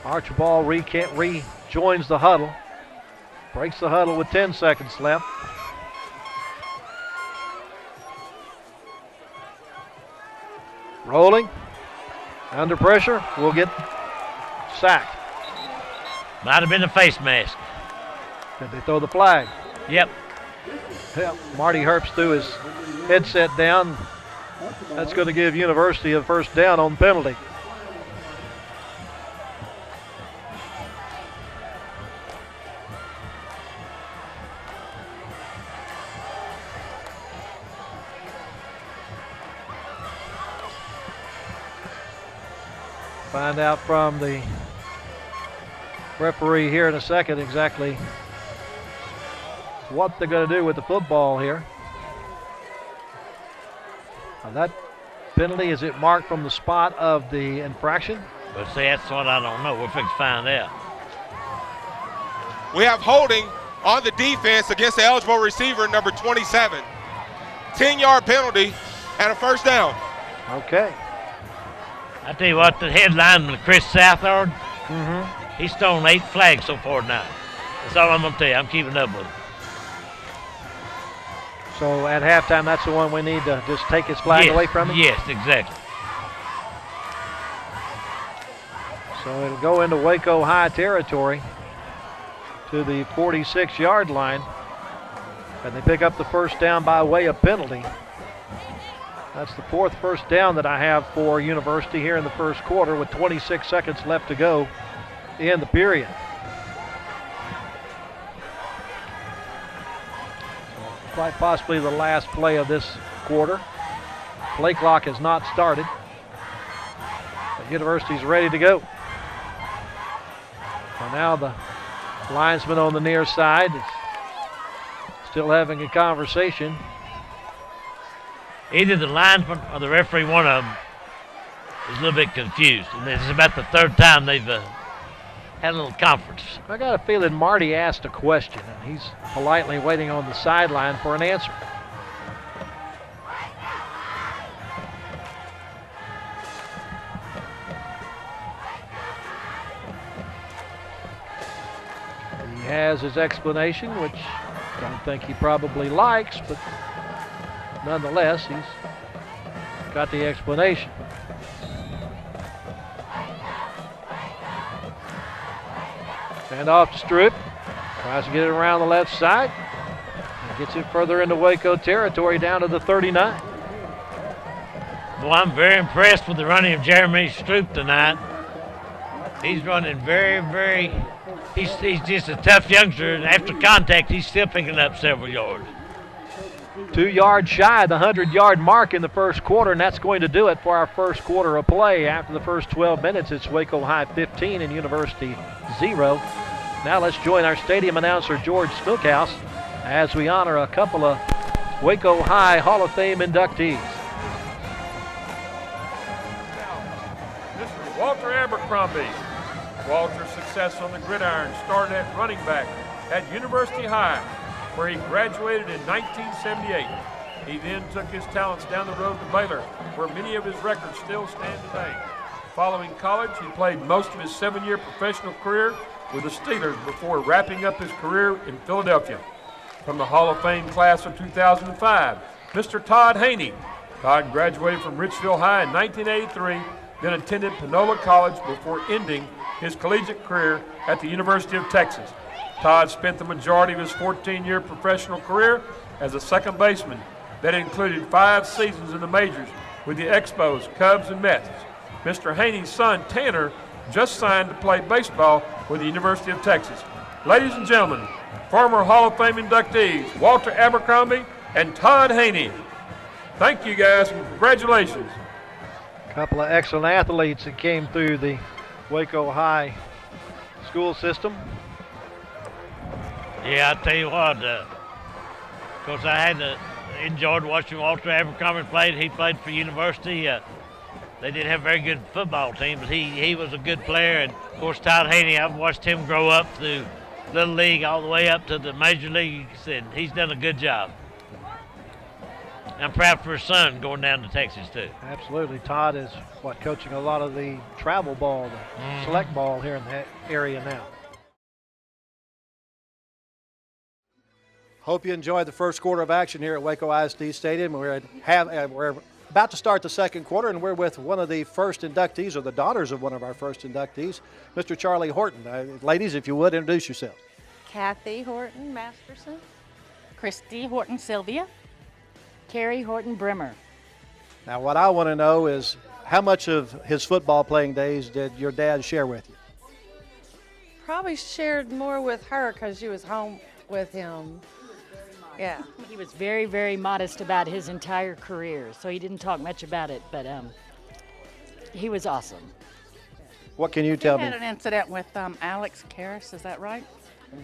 Speaker 1: Archibald rejoins the huddle. Breaks the huddle with 10 seconds left. Rolling. Under pressure. Will get sacked.
Speaker 7: Might have been a face mask.
Speaker 1: Did they throw the flag?
Speaker 7: Yep.
Speaker 1: Yeah, Marty Herbst threw his headset down. That's going to give University a 1st down on penalty. Find out from the referee here in a second exactly what they're going to do with the football here. Now that penalty, is it marked from the spot of the infraction?
Speaker 7: But see, that's what I don't know. We'll fix to find out.
Speaker 6: We have holding on the defense against the eligible receiver, number 27. 10-yard penalty and a 1st down.
Speaker 1: Okay.
Speaker 7: I tell you what, the head lineman, Chris Southard, he's thrown 8 flags so far tonight. That's all I'm going to tell you. I'm keeping up with him.
Speaker 1: So at halftime, that's the one we need to just take his flag away from him?
Speaker 7: Yes, exactly.
Speaker 1: So it'll go into Waco High territory to the 46-yard line. And they pick up the 1st down by way of penalty. That's the 4th 1st down that I have for University here in the 1st quarter with 26 seconds left to go in the period. Quite possibly the last play of this quarter. Play clock has not started. But University's ready to go. So now the linesman on the near side is still having a conversation.
Speaker 7: Either the linesman or the referee, one of them, is a little bit confused. And this is about the 3rd time they've had a little conference.
Speaker 1: I got a feeling Marty asked a question, and he's politely waiting on the sideline for an answer. He has his explanation, which I don't think he probably likes, but nonetheless, he's got the explanation. Hand off to Stroop. Tries to get it around the left side. And gets it further into Waco territory down to the 39.
Speaker 7: Well, I'm very impressed with the running of Jeremy Stroop tonight. He's running very, he's just a tough youngster, and after contact, he's still picking up several yards.
Speaker 1: 2 yards shy of the 100-yard mark in the 1st quarter, and that's going to do it for our 1st quarter of play. After the first 12 minutes, it's Waco High 15 and University 0. Now let's join our stadium announcer, George Smookhouse, as we honor a couple of Waco High Hall of Fame inductees.
Speaker 4: Mr. Walter Abercrombie. Walter's success on the gridiron started at running back at University High, where he graduated in 1978. He then took his talents down the road to Baylor, where many of his records still stand today. Following college, he played most of his 7-year professional career with the Steelers before wrapping up his career in Philadelphia. From the Hall of Fame class of 2005, Mr. Todd Haney. Todd graduated from Richfield High in 1983, then attended Panola College before ending his collegiate career at the University of Texas. Todd spent the majority of his 14-year professional career as a second baseman that included 5 seasons in the majors with the Expos, Cubs, and Mets. Mr. Haney's son, Tanner, just signed to play baseball with the University of Texas. Ladies and gentlemen, former Hall of Fame inductees Walter Abercrombie and Todd Haney. Thank you guys and congratulations.
Speaker 1: A couple of excellent athletes that came through the Waco High School system.
Speaker 7: Yeah, I tell you what, of course I enjoyed watching Walter Abercrombie play. He played for University. They didn't have a very good football team, but he was a good player. And of course Todd Haney, I've watched him grow up through Little League all the way up to the Major Leagues, and he's done a good job. I'm proud for his son going down to Texas too.
Speaker 1: Absolutely. Todd is coaching a lot of the travel ball, the select ball here in that area now. Hope you enjoyed the first quarter of action here at Waco ISD Stadium. We're about to start the second quarter, and we're with one of the first inductees, or the daughters of one of our first inductees, Mr. Charlie Horton. Ladies, if you would, introduce yourself.
Speaker 8: Kathy Horton Masterson.
Speaker 9: Christy Horton Sylvia. Carrie Horton Brimmer.
Speaker 1: Now, what I want to know is how much of his football playing days did your dad share with you?
Speaker 8: Probably shared more with her because she was home with him. Yeah.
Speaker 9: He was very, very modest about his entire career, so he didn't talk much about it, but he was awesome.
Speaker 1: What can you tell me?
Speaker 10: He had an incident with Alex Karras, is that right?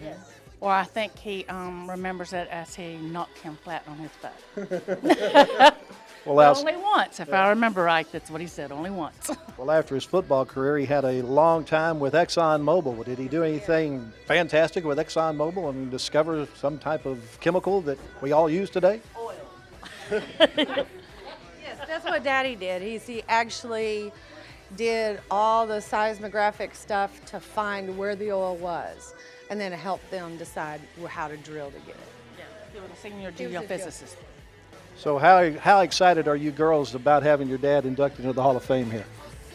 Speaker 10: Yes. Well, I think he remembers it as he knocked him flat on his butt.
Speaker 1: Well,
Speaker 10: only once, if I remember right. That's what he said, only once.
Speaker 1: Well, after his football career, he had a long time with ExxonMobil. Did he do anything fantastic with ExxonMobil and discover some type of chemical that we all use today?
Speaker 8: Oil. Yes, that's what Daddy did. He actually did all the seismographic stuff to find where the oil was, and then help them decide how to drill to get it.
Speaker 10: Yeah, he was a senior geophysicist.
Speaker 1: So how excited are you girls about having your dad inducted into the Hall of Fame here?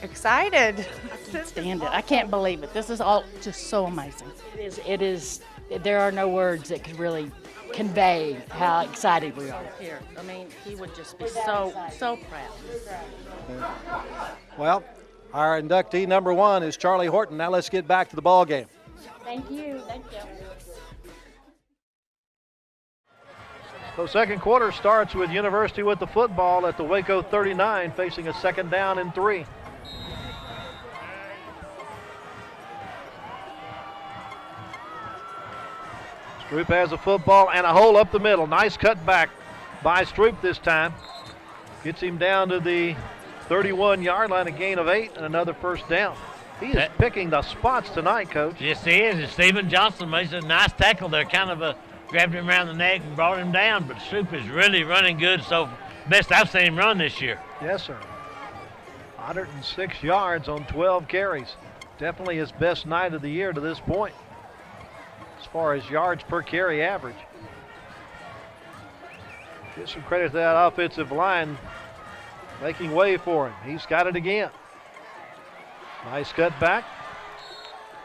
Speaker 10: Excited. I can't stand it. I can't believe it. This is all just so amazing.
Speaker 9: It is. There are no words that could really convey how excited we are.
Speaker 10: Here, I mean, he would just be so proud.
Speaker 1: Well, our inductee number 1 is Charlie Horton. Now let's get back to the ball game.
Speaker 9: Thank you. Thank you.
Speaker 1: So second quarter starts with University with the football at the Waco 39, facing a second down and 3. Stroop has the football and a hole up the middle. Nice cut back by Stroop this time. Gets him down to the 31-yard line, a gain of 8 and another first down. He is picking the spots tonight, Coach.
Speaker 7: Yes, he is. And Stephen Johnson makes a nice tackle there, kind of grabbed him around the neck and brought him down. But Stroop is really running good, so best I've seen him run this year.
Speaker 1: Yes, sir. 106 yards on 12 carries. Definitely his best night of the year to this point, as far as yards per carry average. Get some credit to that offensive line making way for him. He's got it again. Nice cut back.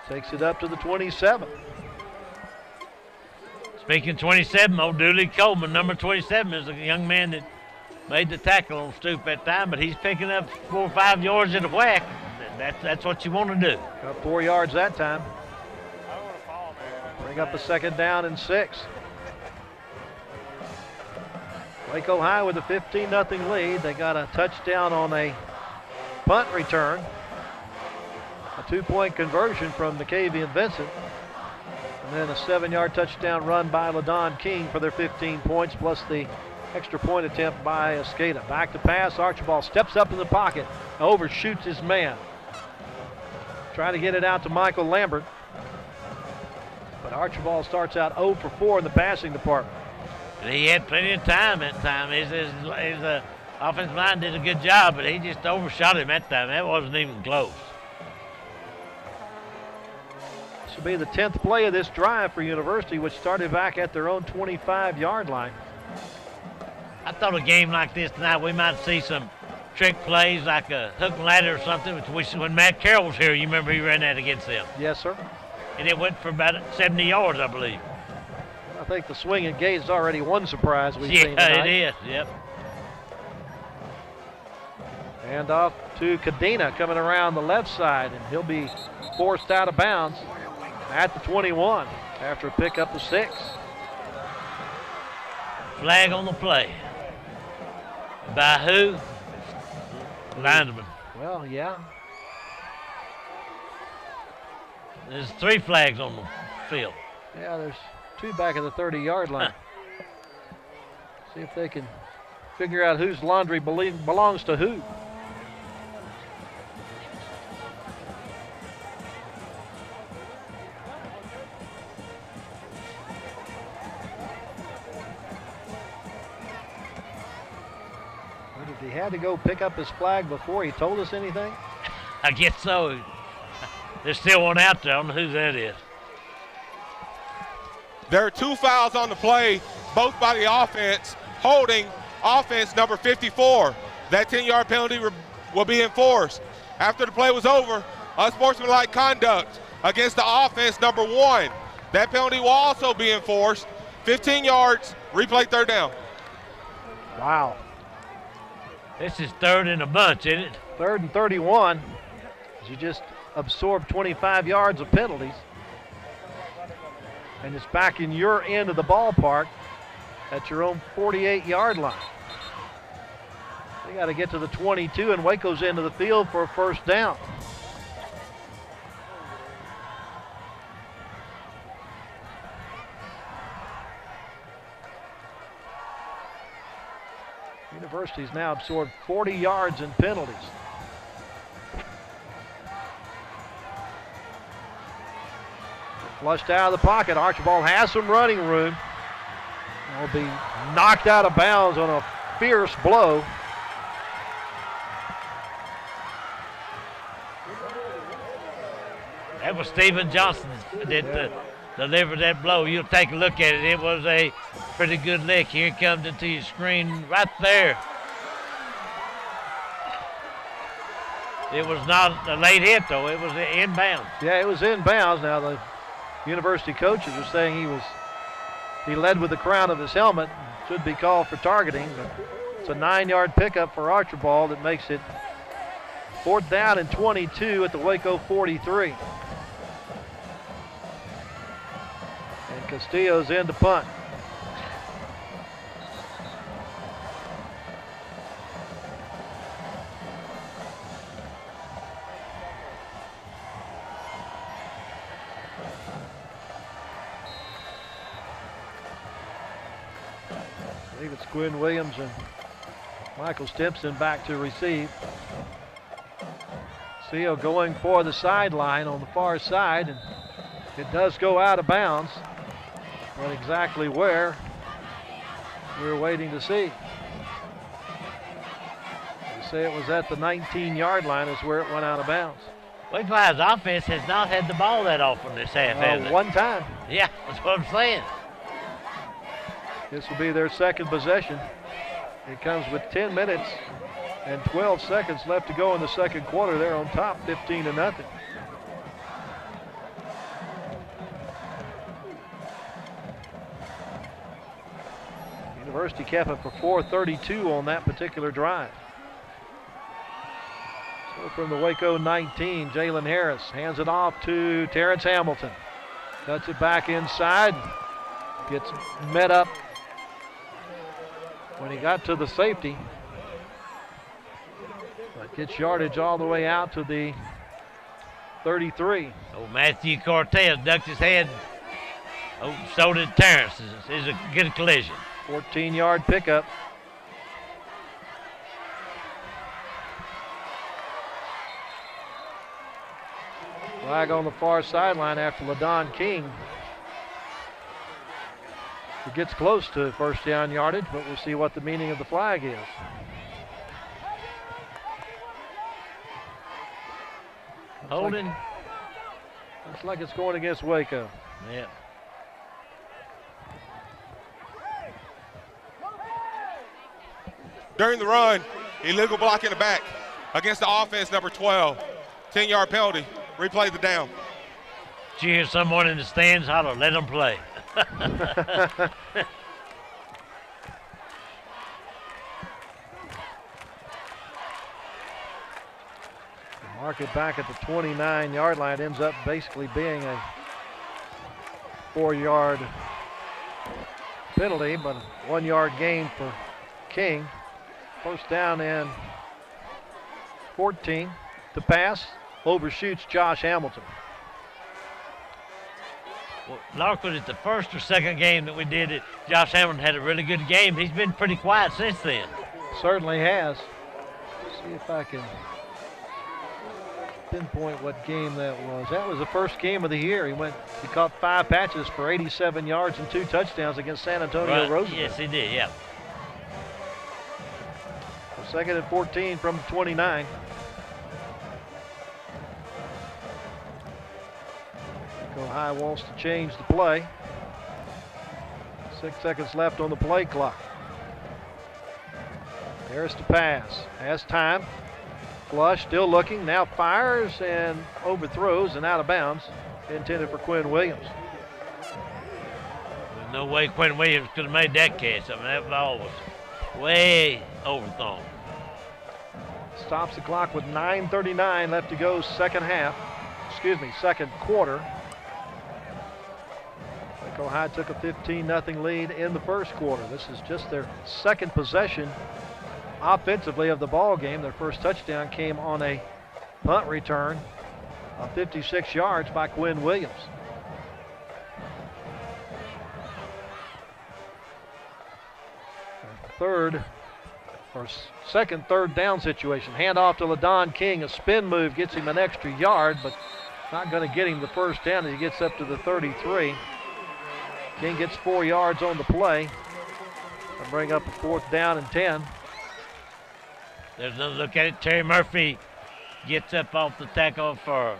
Speaker 1: Takes it up to the 27.
Speaker 7: Speaking of 27, old Dooley Coleman, number 27, is a young man that made the tackle on Stroop that time, but he's picking up 4 or 5 yards at a whack. That's what you want to do.
Speaker 1: Got 4 yards that time. Bring up a second down and 6. Waco High with a 15-0 lead. They got a touchdown on a punt return. A 2-point conversion from Nicavian Vincent. And then a 7-yard touchdown run by LaDon King for their 15 points, plus the extra point attempt by Escada. Back to pass. Archibald steps up in the pocket, overshoots his man. Trying to get it out to Michael Lambert. But Archibald starts out 0 for 4 in the passing department.
Speaker 7: And he had plenty of time that time. His offensive line did a good job, but he just overshot him that time. That wasn't even close.
Speaker 1: This will be the 10th play of this drive for University, which started back at their own 25-yard line.
Speaker 7: I thought a game like this tonight, we might see some trick plays like a hook and ladder or something, which when Matt Carroll was here, you remember he ran that against them.
Speaker 1: Yes, sir.
Speaker 7: And it went for about 70 yards, I believe.
Speaker 1: I think the swing and gate is already one surprise we've seen tonight.
Speaker 7: Yeah, it is, yep.
Speaker 1: And off to Cadena coming around the left side, and he'll be forced out of bounds at the 21 after a pickup of 6.
Speaker 7: Flag on the play. By who? Lineman.
Speaker 1: Well, yeah.
Speaker 7: There's 3 flags on the field.
Speaker 1: Yeah, there's 2 back at the 30-yard line. See if they can figure out whose laundry belongs to who. He had to go pick up his flag before he told us anything?
Speaker 7: I guess so. There's still one out there. I don't know who that is.
Speaker 6: There are 2 fouls on the play, both by the offense, holding offense number 54. That 10-yard penalty will be enforced. After the play was over, unsportsmanlike conduct against the offense number 1. That penalty will also be enforced. 15 yards, replay 3rd down.
Speaker 1: Wow.
Speaker 7: This is 3rd and a bunch, isn't it?
Speaker 1: 3rd and 31. You just absorbed 25 yards of penalties. And it's back in your end of the ballpark at your own 48-yard line. They got to get to the 22, and Waco's into the field for a 1st down. University's now absorbed 40 yards in penalties. Flushed out of the pocket. Archibald has some running room. Will be knocked out of bounds on a fierce blow.
Speaker 7: That was Stephen Johnson that delivered that blow. You'll take a look at it. It was a pretty good lick. Here it comes into your screen right there. It was not a late hit, though. It was inbounds.
Speaker 1: Yeah, it was inbounds. Now, the University coaches are saying he led with the crown of his helmet. Should be called for targeting. But it's a 9-yard pickup for Archibald that makes it 4th down and 22 at the Waco 43. And Castillo's in to punt. I believe it's Quinn Williams and Michael Stimpson back to receive. Castillo going for the sideline on the far side, and it does go out of bounds. But exactly where, we're waiting to see. They say it was at the 19-yard line is where it went out of bounds.
Speaker 7: Waco High's offense has not had the ball that often this half, has it?
Speaker 1: One time.
Speaker 7: Yeah, that's what I'm saying.
Speaker 1: This will be their 2nd possession. It comes with 10 minutes and 12 seconds left to go in the 2nd quarter. They're on top 15-0. University kept it for 4:32 on that particular drive. So from the Waco 19, Jaylen Harris hands it off to Terrence Hamilton. Cuts it back inside. Gets met up when he got to the safety. But gets yardage all the way out to the 33.
Speaker 7: Oh, Matthew Cortez ducked his head. Oh, so did Terrence. It's a good collision.
Speaker 1: 14-yard pickup. Flag on the far sideline after LaDon King It gets close to first down yardage, but we'll see what the meaning of the flag is.
Speaker 7: Holding.
Speaker 1: Looks like it's going against Waco.
Speaker 7: Yeah.
Speaker 6: During the run, illegal block in the back against the offense, number 12. 10-yard penalty. Replay the down.
Speaker 7: Did you hear someone in the stands holler, let them play?
Speaker 1: Mark it back at the 29-yard line. Ends up basically being a 4-yard penalty, but a 1-yard gain for King. First down and 14. The pass overshoots Josh Hamilton.
Speaker 7: Well, Lark, was it the first or second game that we did it? Josh Hamilton had a really good game. He's been pretty quiet since then.
Speaker 1: Certainly has. Let's see if I can pinpoint what game that was. That was the first game of the year. He caught 5 patches for 87 yards and 2 touchdowns against San Antonio Roosevelt.
Speaker 7: Yes, he did, yeah.
Speaker 1: Second and 14 from the 29. Waco High wants to change the play. 6 seconds left on the play clock. Harris to pass. Has time. Flush, still looking. Now fires and overthrows and out of bounds. Intended for Quinn Williams.
Speaker 7: There's no way Quinn Williams could have made that catch. I mean, that ball was way overthrown.
Speaker 1: Stops the clock with 9:39 left to go, second quarter. Waco High took a 15-0 lead in the first quarter. This is just their second possession offensively of the ball game. Their first touchdown came on a punt return of 56 yards by Quinn Williams. Second third down situation. Handoff to LaDon King. A spin move gets him an extra yard, but not going to get him the first down as he gets up to the 33. King gets 4 yards on the play. And bring up a 4th down and 10.
Speaker 7: There's another look at it. Terry Murphy gets up off the tackle for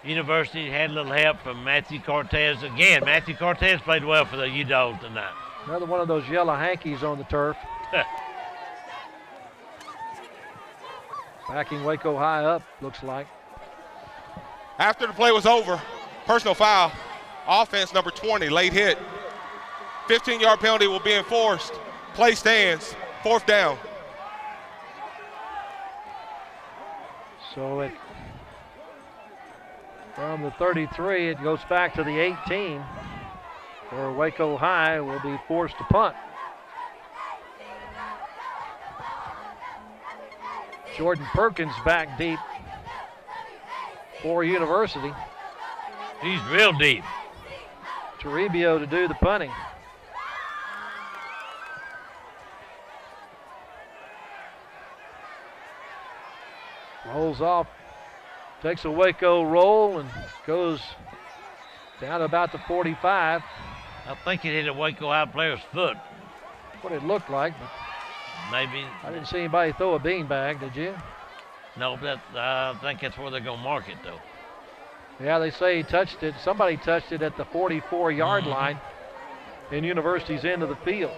Speaker 7: University. Had a little help from Matthew Cortez. Again, Matthew Cortez played well for the U-Dogs tonight.
Speaker 1: Another one of those yellow hankies on the turf. Backing Waco High up, looks like.
Speaker 6: After the play was over, personal foul. Offense number 20, late hit. 15-yard penalty will be enforced. Play stands, 4th down.
Speaker 1: So from the 33, it goes back to the 18, where Waco High will be forced to punt. Jordan Perkins back deep for University.
Speaker 7: He's real deep.
Speaker 1: Toribio to do the punting. Rolls off, takes a Waco roll and goes down to about the 45.
Speaker 7: I think it hit a Waco High player's foot.
Speaker 1: What it looked like, but
Speaker 7: maybe.
Speaker 1: I didn't see anybody throw a beanbag, did you?
Speaker 7: No, I think that's where they're going to mark it, though.
Speaker 1: Yeah, they say he touched it. Somebody touched it at the 44-yard line in University's end of the field.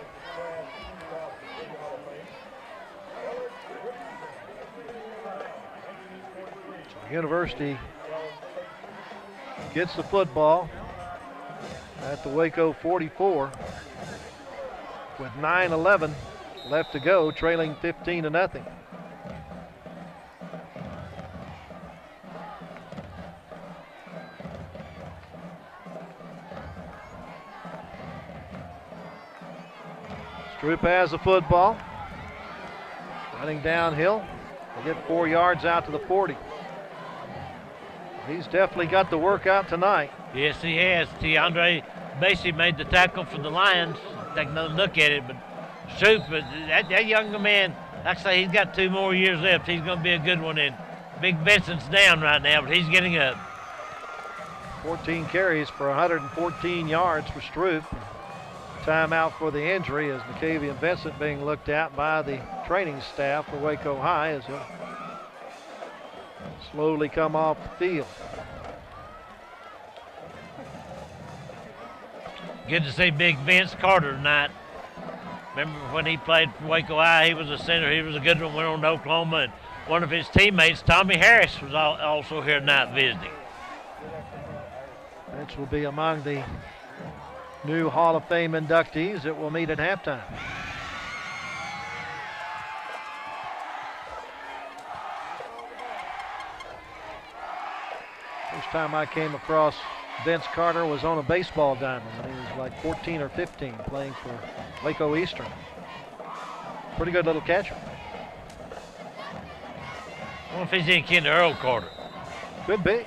Speaker 1: So University gets the football at the Waco 44 with 9:11 left to go, trailing 15-0. Stroop has the football. Running downhill. They get 4 yards out to the 40. He's definitely got the workout tonight.
Speaker 7: Yes, he has. Tiandre basically made the tackle for the Lions. Take another look at it, but Stroop, that younger man, like I say, he's got 2 more years left. He's going to be a good one. And Big Benson's down right now, but he's getting up.
Speaker 1: 14 carries for 114 yards for Stroop. timeout for the injury as McCavian Vincent being looked at by the training staff for Waco High as he'll slowly come off the field.
Speaker 7: Good to see Big Vince Carter tonight. Remember when he played for Waco High, he was a center. He was a good one, went on to Oklahoma. And one of his teammates, Tommy Harris, was also here tonight visiting.
Speaker 1: Vince will be among the new Hall of Fame inductees that will meet at halftime. First time I came across Vince Carter was on a baseball diamond when he was like 14 or 15 playing for Waco Eastern. Pretty good little catcher.
Speaker 7: I wonder if he's any kin to Earl Carter.
Speaker 1: Could be.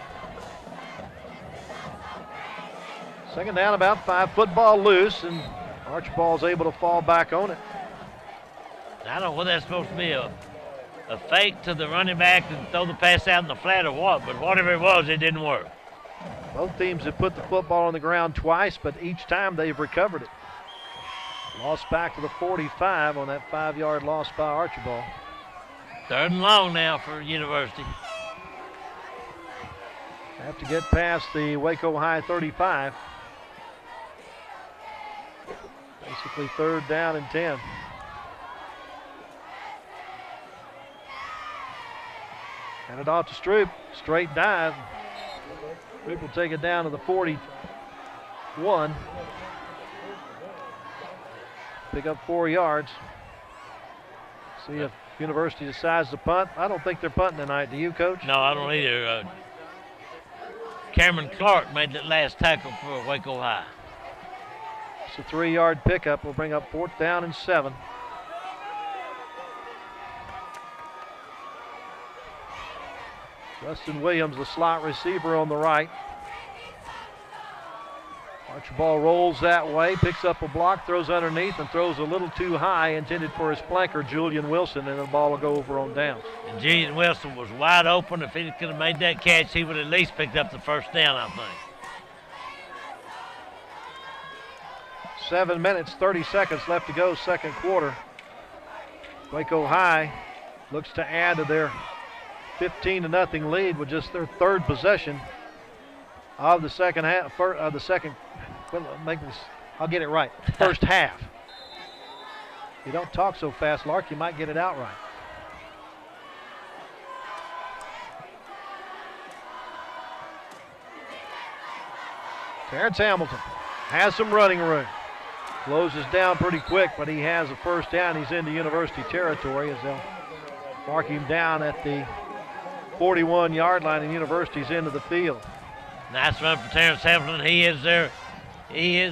Speaker 1: Second down, about 5. Football loose, and Archibald's able to fall back on it.
Speaker 7: I don't know whether that's supposed to be a fake to the running back and throw the pass out in the flat or what, but whatever it was, it didn't work.
Speaker 1: Both teams have put the football on the ground twice, but each time they've recovered it. Lost back to the 45 on that 5-yard loss by Archibald.
Speaker 7: 3rd and long now for University.
Speaker 1: Have to get past the Waco High 35. Basically 3rd down and 10. Hand it off to Stroop. Straight dive. Stroop will take it down to the 41. Pick up 4 yards. See if University decides to punt. I don't think they're punting tonight. Do you, Coach?
Speaker 7: No, I don't either. Cameron Clark made that last tackle for Waco High.
Speaker 1: It's a 3-yard pickup. Will bring up 4th down and 7. Justin Williams, the slot receiver on the right. Archibald rolls that way, picks up a block, throws underneath, and throws a little too high, intended for his flanker, Julian Wilson, and the ball will go over on down.
Speaker 7: And Julian Wilson was wide open. If he could have made that catch, he would have at least picked up the 1st down, I think.
Speaker 1: 7 minutes, 30 seconds left to go, second quarter. Waco High looks to add to their 15-0 lead with just their 3rd possession of the second half. I'll get it right. First half. You don't talk so fast, Lark. You might get it out right. Terrence Hamilton has some running room. Closes down pretty quick, but he has a 1st down. He's into University territory as they'll mark him down at the 41-yard line, and University's into the field.
Speaker 7: Nice run for Terrence Hamilton. He is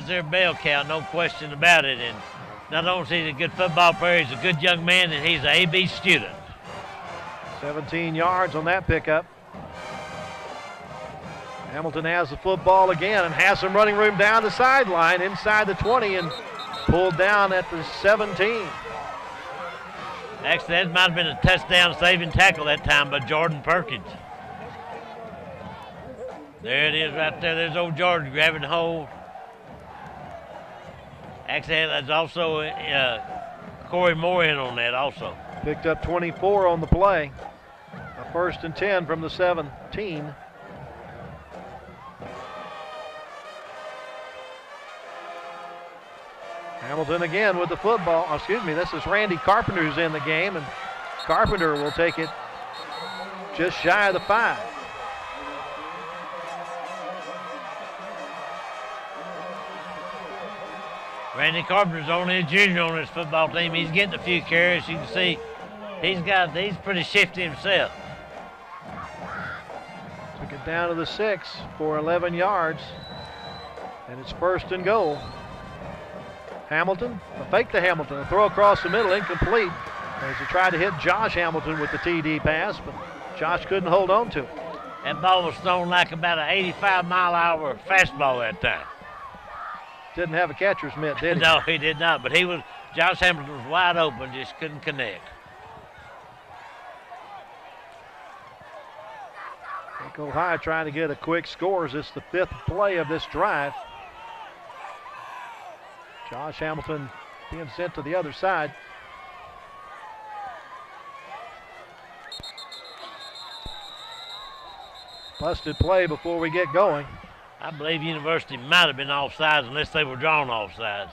Speaker 7: their bell cow, no question about it. And not only is he a good football player, he's a good young man, and he's an AB student.
Speaker 1: 17 yards on that pickup. Hamilton has the football again and has some running room down the sideline inside the 20 and pulled down at the 17.
Speaker 7: Actually, that might have been a touchdown saving tackle that time by Jordan Perkins. There it is right there. There's old Jordan grabbing hold. Actually, there's also Corey Moore in on that also.
Speaker 1: Picked up 24 on the play. A 1st and 10 from the 17. Hamilton again with the football. This is Randy Carpenter who's in the game, and Carpenter will take it just shy of the 5.
Speaker 7: Randy Carpenter's only a junior on this football team. He's getting a few carries. You can see he's pretty shifty himself.
Speaker 1: Took it down to the 6 for 11 yards, and it's 1st and goal. Hamilton, a fake to Hamilton, a throw across the middle, incomplete. As he tried to hit Josh Hamilton with the TD pass, but Josh couldn't hold on to it.
Speaker 7: That ball was thrown like about an 85-mile-an-hour fastball that time.
Speaker 1: Didn't have a catcher's mitt, did he?
Speaker 7: No, he did not, but Josh Hamilton was wide open, just couldn't connect.
Speaker 1: Waco High trying to get a quick score as it's the 5th play of this drive. Josh Hamilton being sent to the other side. Busted play before we get going.
Speaker 7: I believe University might have been offsides unless they were drawn offsides.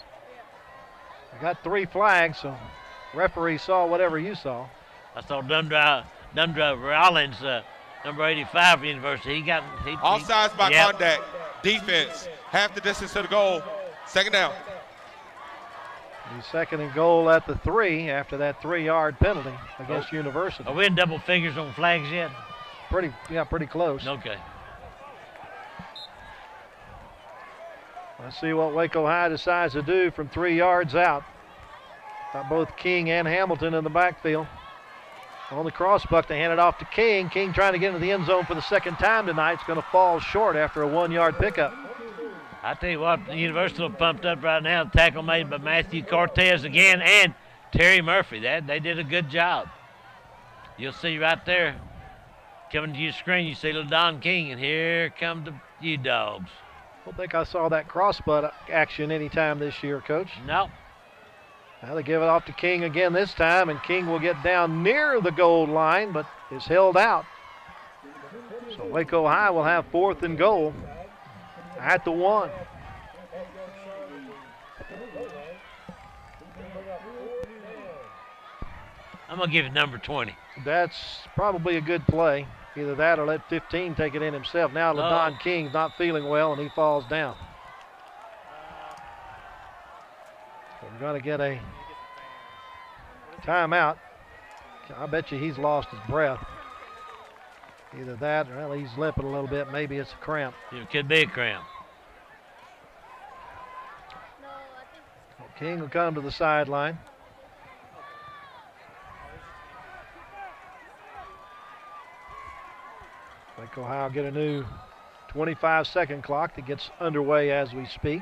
Speaker 1: I got 3 flags, so referee saw whatever you saw.
Speaker 7: I saw Dundra Rollins, number 85 for University.
Speaker 6: Offsides by contact. Defense. Half the distance to the goal. Second down.
Speaker 1: The second and goal at the 3 after that 3-yard penalty against University.
Speaker 7: Are we in double figures on flags yet?
Speaker 1: Pretty close.
Speaker 7: Okay.
Speaker 1: Let's see what Waco High decides to do from 3 yards out. Got both King and Hamilton in the backfield. On the crossbuck, they hand it off to King. King trying to get into the end zone for the second time tonight. It's going to fall short after a 1-yard pickup.
Speaker 7: I tell you what, the University are pumped up right now. The tackle made by Matthew Cortez again and Terry Murphy. They did a good job. You'll see right there, coming to your screen, you see little Don King, and here come the U-Dogs.
Speaker 1: I don't think I saw that crossbutt action anytime this year, Coach.
Speaker 7: No.
Speaker 1: Now they give it off to King again this time, and King will get down near the goal line, but is held out. So Waco High will have 4th and goal at the 1.
Speaker 7: I'm going to give it number 20.
Speaker 1: That's probably a good play. Either that or let 15 take it in himself. Now LaDon King's not feeling well, and he falls down. So we're going to get a timeout. I bet you he's lost his breath. Either that or, well, he's limping a little bit. Maybe it's a cramp.
Speaker 7: It could be a cramp.
Speaker 1: King will come to the sideline. Waco High will get a new 25-second clock that gets underway as we speak.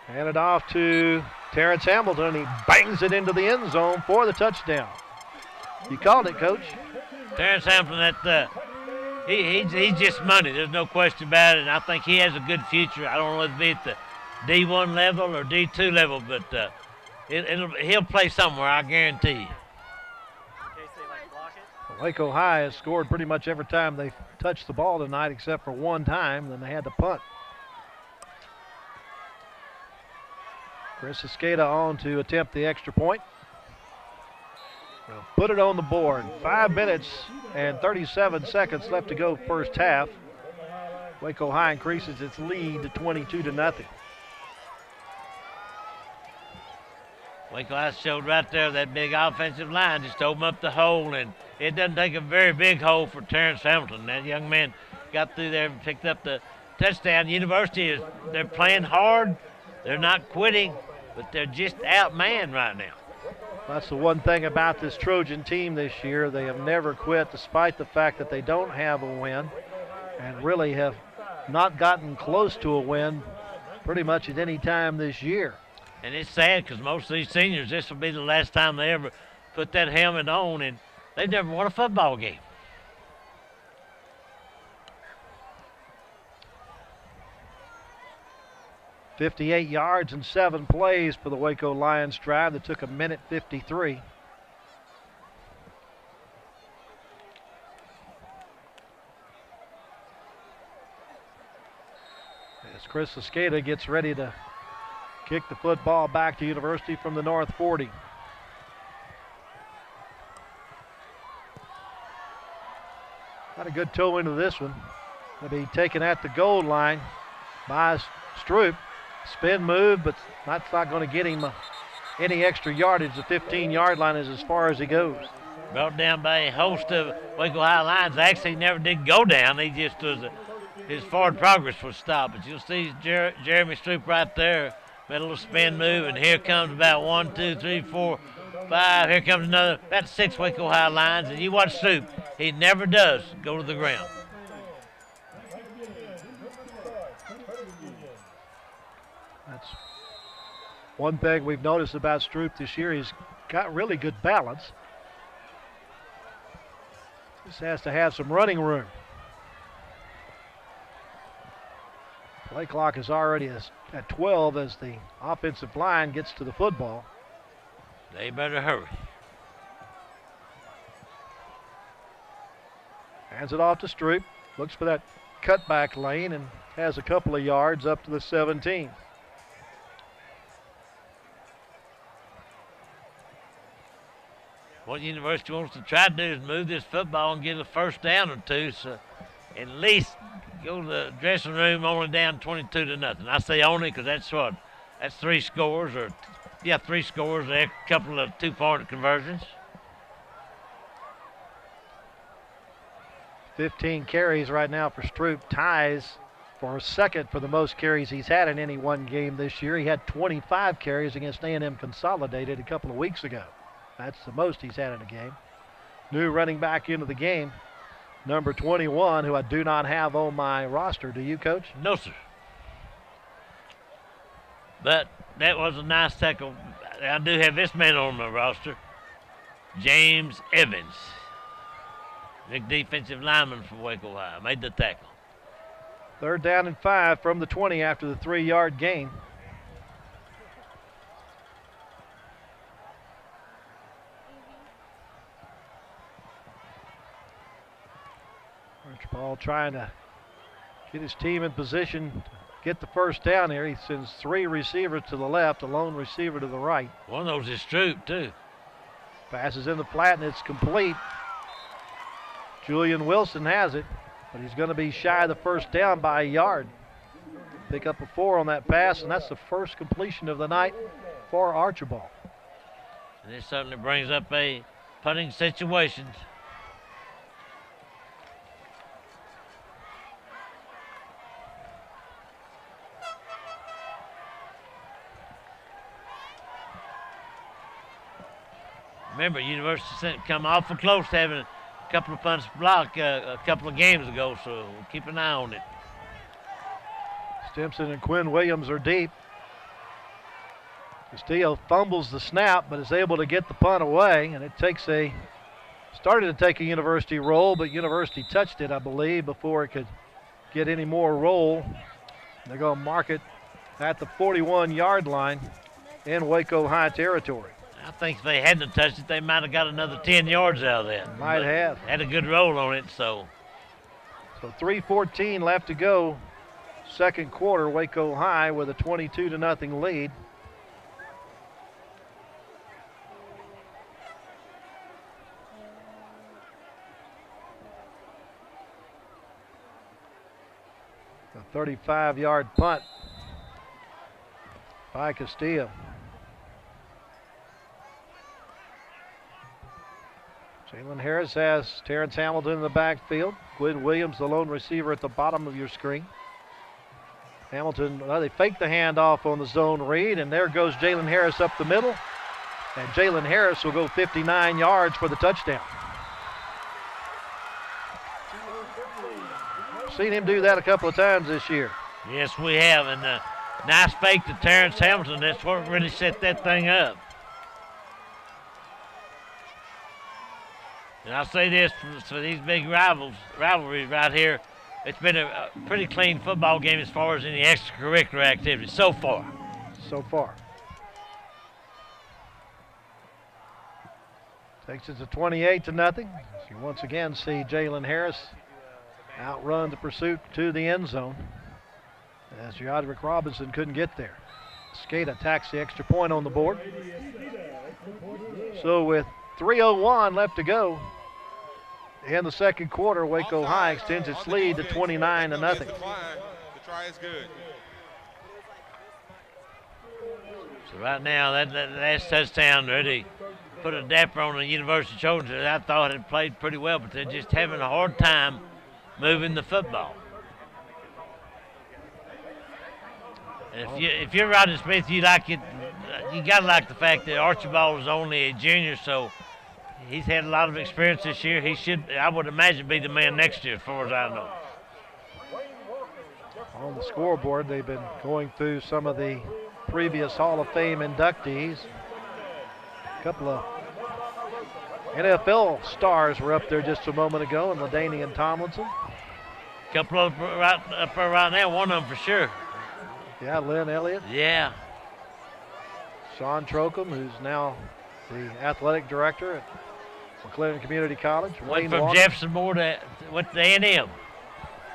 Speaker 1: Hand it off to Terrence Hamilton. He bangs it into the end zone for the touchdown. You called it, Coach.
Speaker 7: Terrence Hamilton, he's just money. There's no question about it. And I think he has a good future. I don't know whether it be at the D1 level or D2 level, but he'll play somewhere, I guarantee you.
Speaker 1: Waco High has scored pretty much every time they've touched the ball tonight except for one time. Then they had to punt. Chris Escada on to attempt the extra point. We'll put it on the board. 5 minutes and 37 seconds left to go first half. Waco High increases its lead to 22-0.
Speaker 7: Waco High showed right there that big offensive line just opened up the hole, and it doesn't take a very big hole for Terrence Hamilton. That young man got through there and picked up the touchdown. University they're playing hard. They're not quitting, but they're just outmanned right now.
Speaker 1: That's the one thing about this Trojan team this year. They have never quit despite the fact that they don't have a win and really have not gotten close to a win pretty much at any time this year.
Speaker 7: And it's sad because most of these seniors, this will be the last time they ever put that helmet on, and they've never won a football game.
Speaker 1: .58 yards and 7 plays for the Waco Lions drive that took 1:53. As Chris Escada gets ready to kick the football back to University from the North 40. Got a good toe into this one. Going to be taken at the goal line by Stroop. Spin move, but that's not going to get him any extra yardage. The 15-yard line is as far as he goes.
Speaker 7: Brought down by a host of Waco High Lions. Actually, he never did go down. He just was, his forward progress was stopped. But you'll see Jeremy Stroop right there. Made a little spin move, and here comes about 1, 2, 3, 4, 5. Here comes another. That's 6 Waco High Lions. And you watch Stroop. He never does go to the ground.
Speaker 1: That's one thing we've noticed about Stroop this year. He's got really good balance. Just has to have some running room. Play clock is already at 12 as the offensive line gets to the football.
Speaker 7: They better hurry.
Speaker 1: Hands it off to Stroop. Looks for that cutback lane and has a couple of yards up to the 17.
Speaker 7: What University wants to try to do is move this football and get a first down or two, so at least go to the dressing room only down 22-0. I say only because that's 3 scores, three scores, a couple of 2-point conversions.
Speaker 1: 15 carries right now for Stroop, ties for second for the most carries he's had in any one game this year. He had 25 carries against A&M Consolidated a couple of weeks ago. That's the most he's had in a game. New running back into the game, number 21, who I do not have on my roster. Do you, Coach?
Speaker 7: No, sir. But that was a nice tackle. I do have this man on my roster, James Evans. Big defensive lineman for Waco High. Made the tackle.
Speaker 1: 3rd down and 5 from the 20 after the 3-yard gain. Archibald trying to get his team in position to get the first down here. He sends 3 receivers to the left, a lone receiver to the right.
Speaker 7: One of those is Stroop, too.
Speaker 1: Passes in the flat, and it's complete. Julian Wilson has it, but he's going to be shy of the first down by a yard. Pick up a 4 on that pass, and that's the first completion of the night for Archibald.
Speaker 7: And this certainly brings up a punting situation. Remember, University come awful close to having a couple of punts blocked a couple of games ago, so keep an eye on it.
Speaker 1: Stimson and Quinn Williams are deep. Castillo fumbles the snap, but is able to get the punt away, and it started to take a University roll, but University touched it, I believe, before it could get any more roll. They're going to mark it at the 41-yard line in Waco High territory.
Speaker 7: I think if they hadn't touched it, they might have got another 10 yards out of that.
Speaker 1: Might have.
Speaker 7: Had a good roll on it, so.
Speaker 1: So 3:14 left to go. Second quarter, Waco High with a 22-0 lead. A 35-yard punt by Castillo. Jaylen Harris has Terrence Hamilton in the backfield. Quinn Williams, the lone receiver, at the bottom of your screen. Hamilton, they fake the handoff on the zone read, and there goes Jaylen Harris up the middle. And Jaylen Harris will go 59 yards for the touchdown. Seen him do that a couple of times this year.
Speaker 7: Yes, we have, and nice fake to Terrence Hamilton. That's what really set that thing up. And I'll say this for these big rivalries right here, it's been a pretty clean football game as far as any extracurricular activity so far.
Speaker 1: So far. Takes it to 28-0. You once again see Jaylen Harris outrun the pursuit to the end zone as Jodrick Robinson couldn't get there. Skata attacks the extra point on the board. So with 3:01 left to go in the second quarter, Waco High extends its lead to 29-0.
Speaker 6: The try is good.
Speaker 7: So right now, that last touchdown really put a dapper on the University Trojans that I thought had played pretty well, but they're just having a hard time moving the football. And if you're Rodney Smith, you like it. You gotta like the fact that Archibald is only a junior, so he's had a lot of experience this year. He should, I would imagine, be the man next year, as far as I know.
Speaker 1: On the scoreboard, they've been going through some of the previous Hall of Fame inductees. A couple of NFL stars were up there just a moment ago, and LaDainian Tomlinson.
Speaker 7: A couple of up there right now, one of them for sure.
Speaker 1: Yeah, Lynn Elliott.
Speaker 7: Yeah.
Speaker 1: Sean Trocum, who's now the athletic director at McLennan Community College.
Speaker 7: Went
Speaker 1: Wayne
Speaker 7: from
Speaker 1: Walker.
Speaker 7: Jefferson Moore to went to A&M.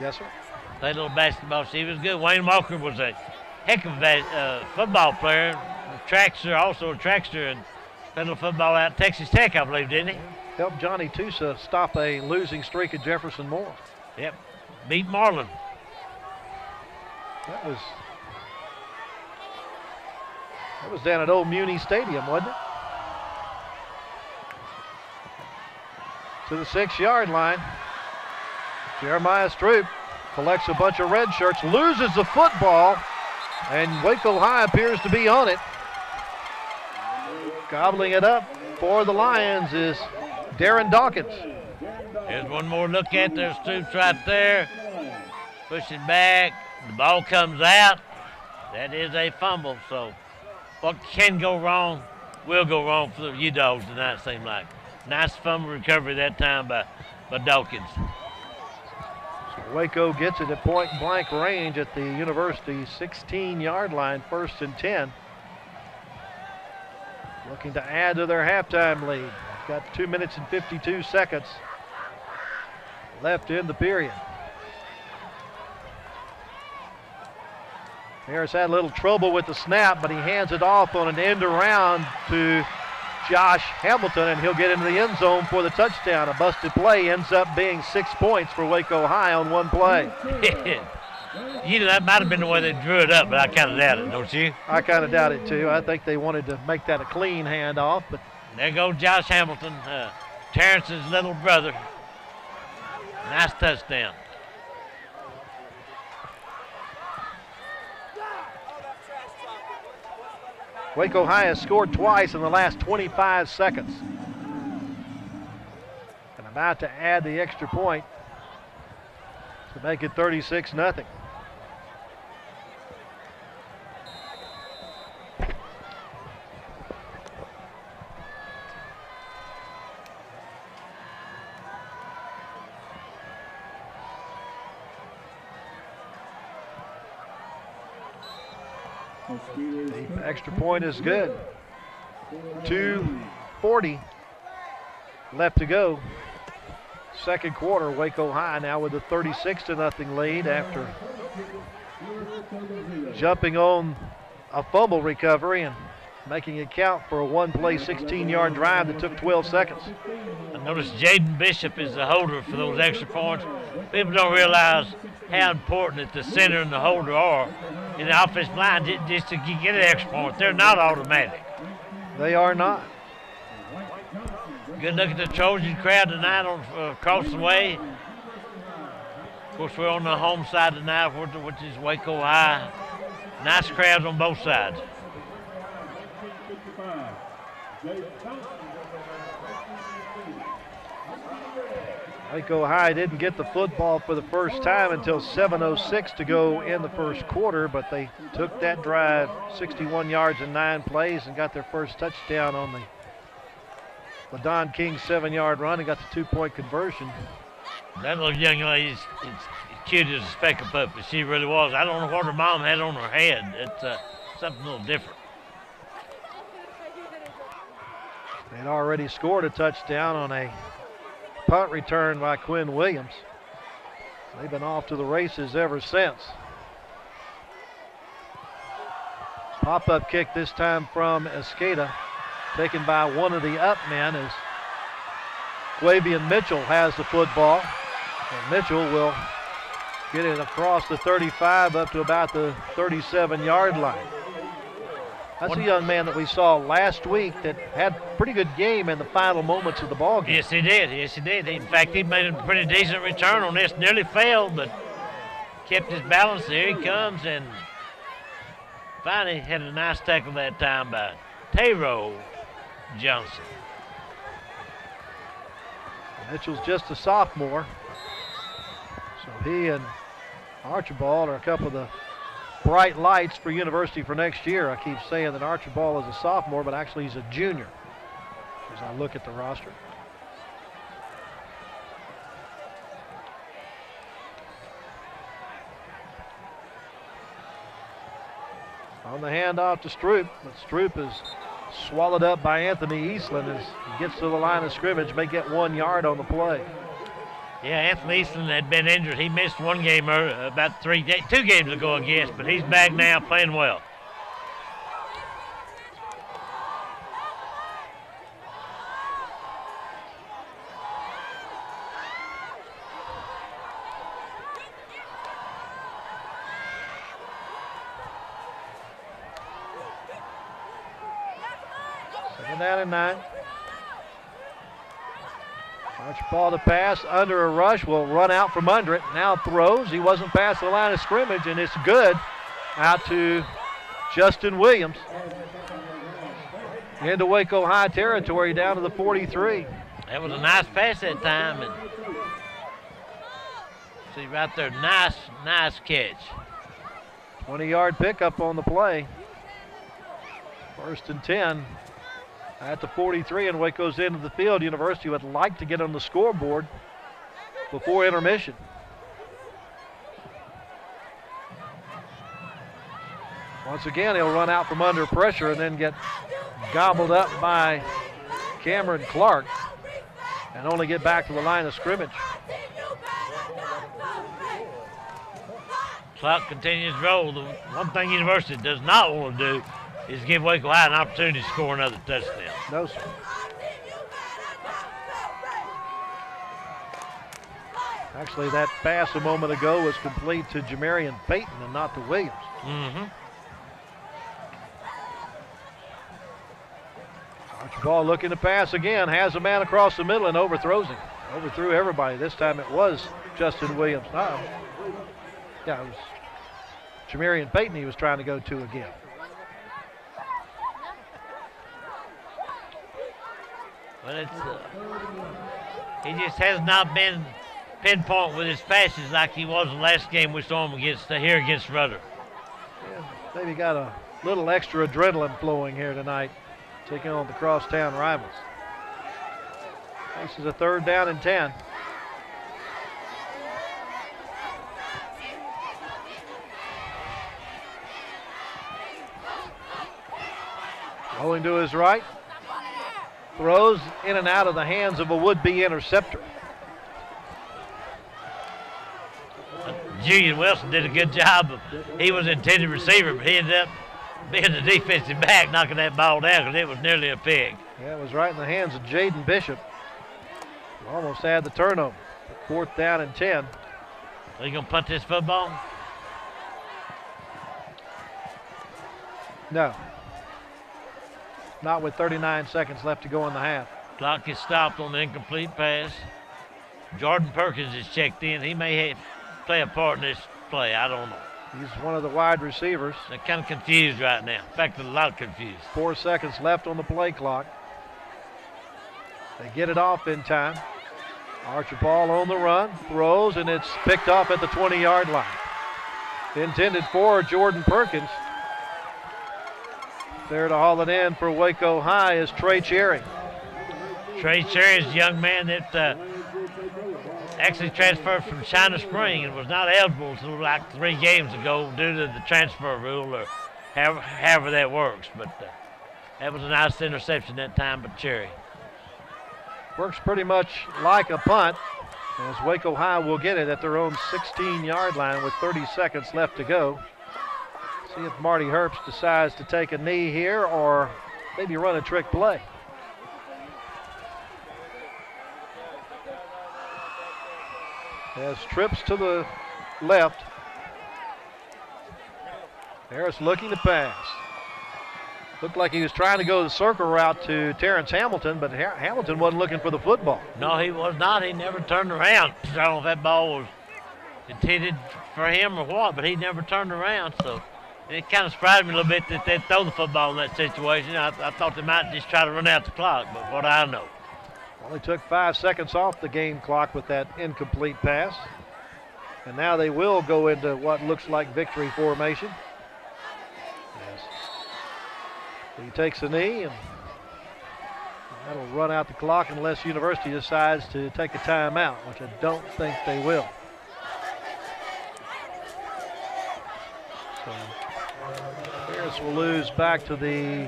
Speaker 1: Yes, sir.
Speaker 7: Played a little basketball. He was good. Wayne Walker was a heck of a football player. Also a trackster, and played a little football out at Texas Tech, I believe, didn't he?
Speaker 1: Helped Johnny Tusa stop a losing streak at Jefferson Moore.
Speaker 7: Yep. Beat Marlin.
Speaker 1: That was down at Old Muni Stadium, wasn't it? To the 6-yard line. Jeremiah Stroop collects a bunch of red shirts, loses the football, and Waco High appears to be on it. Gobbling it up for the Lions is Darren Dawkins.
Speaker 7: Here's one more look at their Stoops right there. Push it back. The ball comes out. That is a fumble. So what can go wrong will go wrong for the U-Dogs tonight, it seems like. Nice fumble recovery that time by Dawkins.
Speaker 1: So Waco gets it at point-blank range at the University 16-yard line, 1st and 10. Looking to add to their halftime lead. Got 2 minutes and 52 seconds left in the period. Harris had a little trouble with the snap, but he hands it off on an end around to Josh Hamilton, and he'll get into the end zone for the touchdown. A busted play ends up being 6 points for Waco High on one play.
Speaker 7: That might have been the way they drew it up, but I kind of doubt it, don't you?
Speaker 1: I kind of doubt it, too. I think they wanted to make that a clean handoff, but
Speaker 7: there goes Josh Hamilton, Terrence's little brother. Nice touchdown.
Speaker 1: Waco High has scored twice in the last 25 seconds. And about to add the extra point to make it 36-0. The extra point is good. 2:40 left to go. Second quarter, Waco High now with a 36-0 lead after jumping on a fumble recovery and making it count for a one-play 16-yard drive that took 12 seconds.
Speaker 7: I noticed Jaden Bishop is the holder for those extra points. People don't realize how important that the center and the holder are in the offensive line just to get an extra point. They're not automatic.
Speaker 1: They are not.
Speaker 7: Good look at the Trojan crowd tonight across the way. Of course, we're on the home side tonight, which is Waco High. Nice crowds on both sides.
Speaker 1: Waco High didn't get the football for the first time until 7:06 to go in the first quarter, but they took that drive 61 yards in 9 plays and got their first touchdown on the LaDon King 7-yard run and got the 2-point conversion.
Speaker 7: That little young lady's cute as a speck of puppet. She really was. I don't know what her mom had on her head. It's something a little different.
Speaker 1: They'd already scored a touchdown on a punt return by Quinn Williams. They've been off to the races ever since. Pop-up kick this time from Escada, taken by one of the up men as Quavian Mitchell has the football. And Mitchell will get it across the 35 up to about the 37-yard line. That's a young man that we saw last week that had a pretty good game in the final moments of the ball game.
Speaker 7: Yes, he did. Yes, he did. In fact, he made a pretty decent return on this. Nearly failed, but kept his balance. There he comes, and finally had a nice tackle that time by Tayro Johnson.
Speaker 1: Mitchell's just a sophomore, so he and Archibald are a couple of the bright lights for University for next year. I keep saying that Archibald is a sophomore, but actually he's a junior as I look at the roster. On the handoff to Stroop, but Stroop is swallowed up by Anthony Eastland as he gets to the line of scrimmage, may get 1 yard on the play.
Speaker 7: Yeah, Anthony Eastland had been injured. He missed one game about 2 games ago, I guess, but he's back now playing well.
Speaker 1: Down and 9. Archibald to pass under a rush, will run out from under it. Now throws. He wasn't past the line of scrimmage, and it's good. Out to Justin Williams. Into Waco High territory, down to the 43.
Speaker 7: That was a nice pass that time. And see right there, nice catch.
Speaker 1: 20-yard pickup on the play. 1st and 10. At the 43, and Waco's into the field. University would like to get on the scoreboard before intermission. Once again, he'll run out from under pressure and then get gobbled up by Cameron Clark and only get back to the line of scrimmage.
Speaker 7: Clock continues to roll. The one thing University does not want to do is give Waco High an opportunity to score another touchdown.
Speaker 1: No, sir. Actually, that pass a moment ago was complete to Jamarian Payton and not to Williams.
Speaker 7: Mm-hmm.
Speaker 1: Archibald looking to pass again, has a man across the middle and overthrows him. Overthrew everybody. This time it was Justin Williams. Yeah, it was Jamarian Payton he was trying to go to again.
Speaker 7: Well, he just has not been pinpoint with his passes like he was the last game we saw him here against Rudder.
Speaker 1: Yeah, maybe got a little extra adrenaline flowing here tonight, taking on the crosstown rivals. This is a 3rd down and 10. Going to his right. Throws in and out of the hands of a would-be interceptor.
Speaker 7: Julian Wilson did a good job. He was intended receiver, but he ended up being the defensive back, knocking that ball down because it was nearly a pig.
Speaker 1: Yeah, it was right in the hands of Jaden Bishop. Almost had the turnover. 4th down and 10.
Speaker 7: Are you going to punt this football?
Speaker 1: No. Not with 39 seconds left to go in the half.
Speaker 7: Clock is stopped on the incomplete pass. Jordan Perkins is checked in. He may play a part in this play. I don't know.
Speaker 1: He's one of the wide receivers.
Speaker 7: They're kind of confused right now. In fact, they're a lot confused.
Speaker 1: 4 seconds left on the play clock. They get it off in time. Archibald on the run, throws, and it's picked off at the 20-yard line. Intended for Jordan Perkins. There to haul it in for Waco High is Trey Cherry.
Speaker 7: Trey Cherry is a young man that actually transferred from China Spring and was not eligible until like 3 games ago due to the transfer rule or however that works. But that was a nice interception that time by Cherry.
Speaker 1: Works pretty much like a punt as Waco High will get it at their own 16-yard line with 30 seconds left to go. See if Marty Herbst decides to take a knee here or maybe run a trick play. Has trips to the left. Harris looking to pass. Looked like he was trying to go the circle route to Terrence Hamilton, but Hamilton wasn't looking for the football.
Speaker 7: No, he was not. He never turned around. I don't know if that ball was intended for him or what, but he never turned around, so it kind of surprised me a little bit that they'd throw the football in that situation. I thought they might just try to run out the clock, but what I know.
Speaker 1: Only took 5 seconds off the game clock with that incomplete pass. And now they will go into what looks like victory formation. Yes. He takes a knee, and that'll run out the clock unless University decides to take a timeout, which I don't think they will. So Harris Vince will lose back to the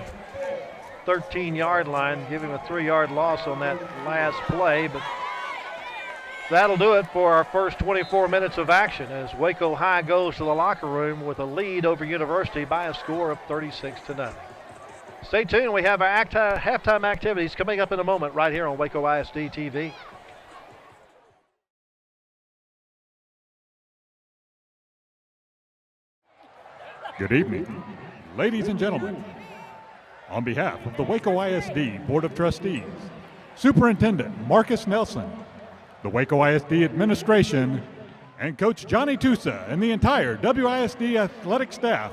Speaker 1: 13-yard line, give him a 3-yard loss on that last play, but that'll do it for our first 24 minutes of action as Waco High goes to the locker room with a lead over University by a score of 36-0. Stay tuned. We have our halftime activities coming up in a moment right here on Waco ISD TV.
Speaker 11: Good evening, ladies and gentlemen. On behalf of the Waco ISD Board of Trustees, Superintendent Marcus Nelson, the Waco ISD administration, and Coach Johnny Tusa and the entire WISD athletic staff,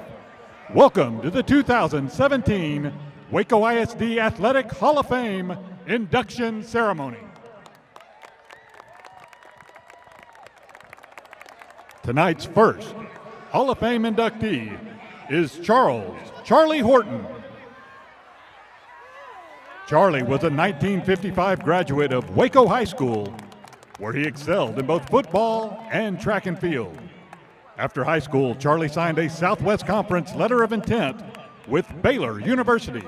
Speaker 11: welcome to the 2017 Waco ISD Athletic Hall of Fame induction ceremony. Tonight's first Hall of Fame inductee is Charlie Horton. Charlie was a 1955 graduate of Waco High School, where he excelled in both football and track and field. After high school, Charlie signed a Southwest Conference letter of intent with Baylor University.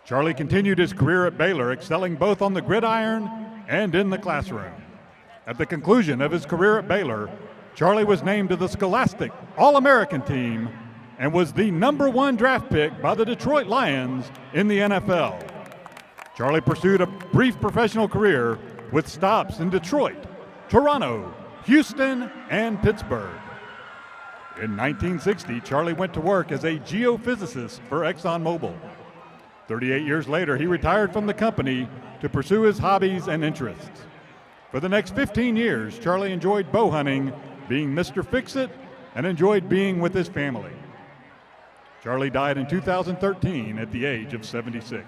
Speaker 11: Charlie continued his career at Baylor, excelling both on the gridiron and in the classroom. At the conclusion of his career at Baylor, Charlie was named to the Scholastic All-American team and was the #1 draft pick by the Detroit Lions in the NFL. Charlie pursued a brief professional career with stops in Detroit, Toronto, Houston, and Pittsburgh. In 1960, Charlie went to work as a geophysicist for ExxonMobil. 38 years later, he retired from the company to pursue his hobbies and interests. For the next 15 years, Charlie enjoyed bow hunting, being Mr. Fix-It, and enjoyed being with his family. Charlie died in 2013 at the age of 76.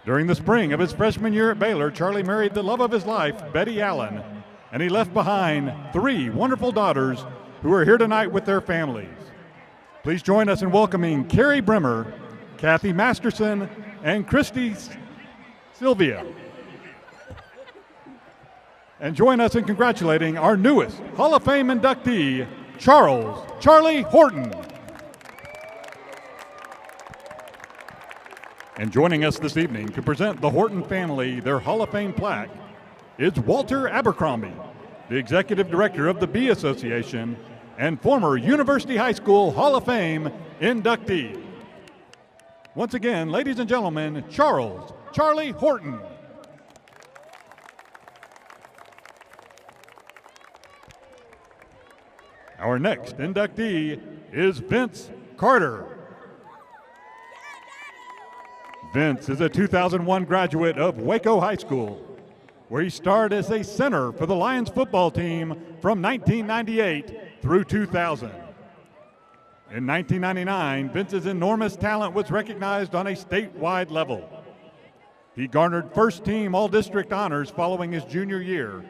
Speaker 11: During the spring of his freshman year at Baylor, Charlie married the love of his life, Betty Allen, and he left behind 3 wonderful daughters who are here tonight with their families. Please join us in welcoming Carrie Brimmer, Kathy Masterson, and Christy Sylvia. And join us in congratulating our newest Hall of Fame inductee, Charlie Horton. And joining us this evening to present the Horton family their Hall of Fame plaque is Walter Abercrombie, the Executive Director of the Bee Association and former University High School Hall of Fame inductee. Once again, ladies and gentlemen, Charlie Horton. Our next inductee is Vince Carter. Vince is a 2001 graduate of Waco High School, where he starred as a center for the Lions football team from 1998 through 2000. In 1999, Vince's enormous talent was recognized on a statewide level. He garnered first-team All-District honors following his junior year,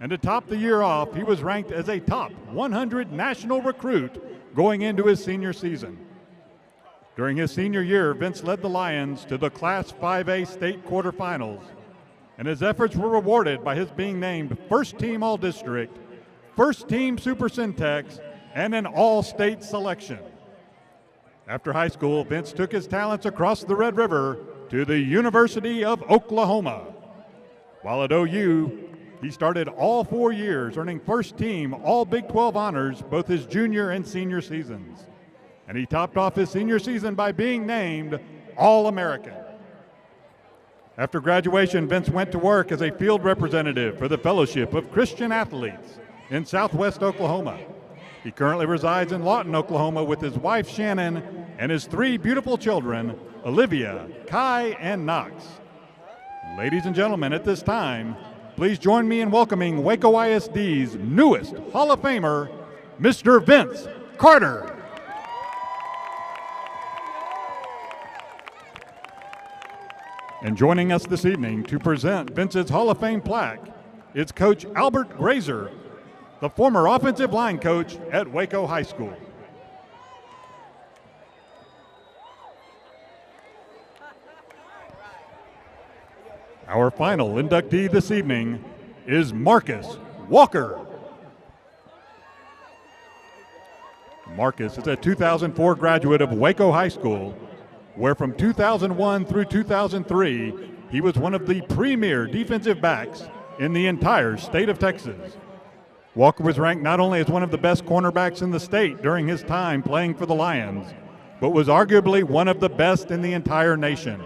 Speaker 11: and to top the year off, he was ranked as a top 100 national recruit going into his senior season. During his senior year, Vince led the Lions to the Class 5A state quarterfinals, and his efforts were rewarded by his being named first-team All-District, first-team Super Syntax, and an all-state selection. After high school, Vince took his talents across the Red River to the University of Oklahoma. While at OU, he started all 4 years, earning first-team All Big 12 honors both his junior and senior seasons. And he topped off his senior season by being named All-American. After graduation, Vince went to work as a field representative for the Fellowship of Christian Athletes in Southwest Oklahoma. He currently resides in Lawton, Oklahoma with his wife Shannon and his 3 beautiful children, Olivia, Kai, and Knox. Ladies and gentlemen, at this time, please join me in welcoming Waco ISD's newest Hall of Famer, Mr. Vince Carter. And joining us this evening to present Vince's Hall of Fame plaque is Coach Albert Grazer, the former offensive line coach at Waco High School. Our final inductee this evening is Marcus Walker. Marcus is a 2004 graduate of Waco High School, where from 2001 through 2003, he was one of the premier defensive backs in the entire state of Texas. Walker was ranked not only as one of the best cornerbacks in the state during his time playing for the Lions, but was arguably one of the best in the entire nation.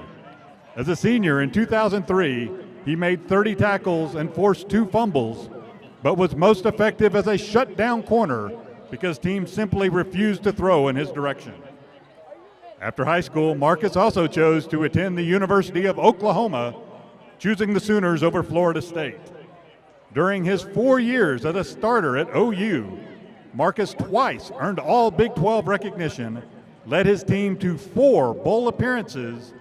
Speaker 11: As a senior in 2003, he made 30 tackles and forced 2 fumbles, but was most effective as a shutdown corner because teams simply refused to throw in his direction. After high school, Marcus also chose to attend the University of Oklahoma, choosing the Sooners over Florida State. During his 4 years as a starter at OU, Marcus twice earned all Big 12 recognition, led his team to 4 bowl appearances,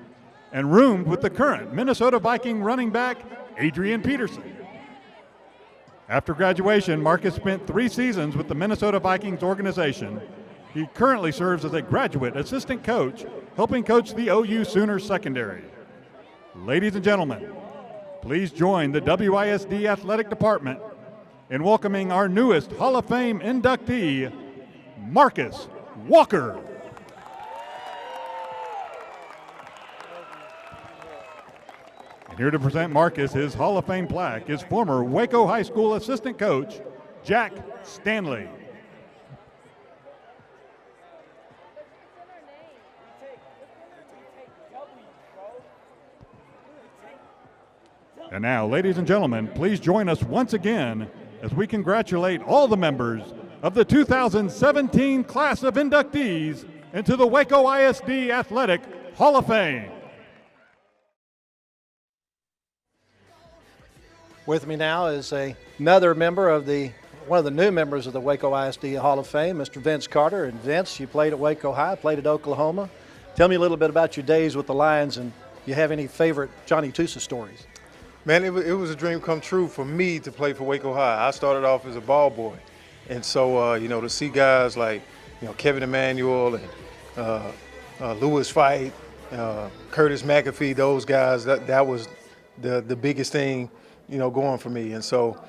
Speaker 11: and roomed with the current Minnesota Viking running back, Adrian Peterson. After graduation, Marcus spent 3 seasons with the Minnesota Vikings organization. He currently serves as a graduate assistant coach, helping coach the OU Sooners secondary. Ladies and gentlemen, please join the WISD Athletic Department in welcoming our newest Hall of Fame inductee, Marcus Walker. And here to present Marcus his Hall of Fame plaque is former Waco High School assistant coach, Jack Stanley. And now, ladies and gentlemen, please join us once again as we congratulate all the members of the 2017 class of inductees into the Waco ISD Athletic Hall of Fame.
Speaker 1: With me now is another member of one of the new members of the Waco ISD Hall of Fame, Mr. Vince Carter. And Vince, you played at Waco High, played at Oklahoma. Tell me a little bit about your days with the Lions, and do you have any favorite Johnny Tusa stories?
Speaker 12: Man, it was a dream come true for me to play for Waco High. I started off as a ball boy. And so, to see guys like, Kevin Emanuel and Lewis Fight, Curtis McAfee, those guys, that was the biggest thing, going for me. And so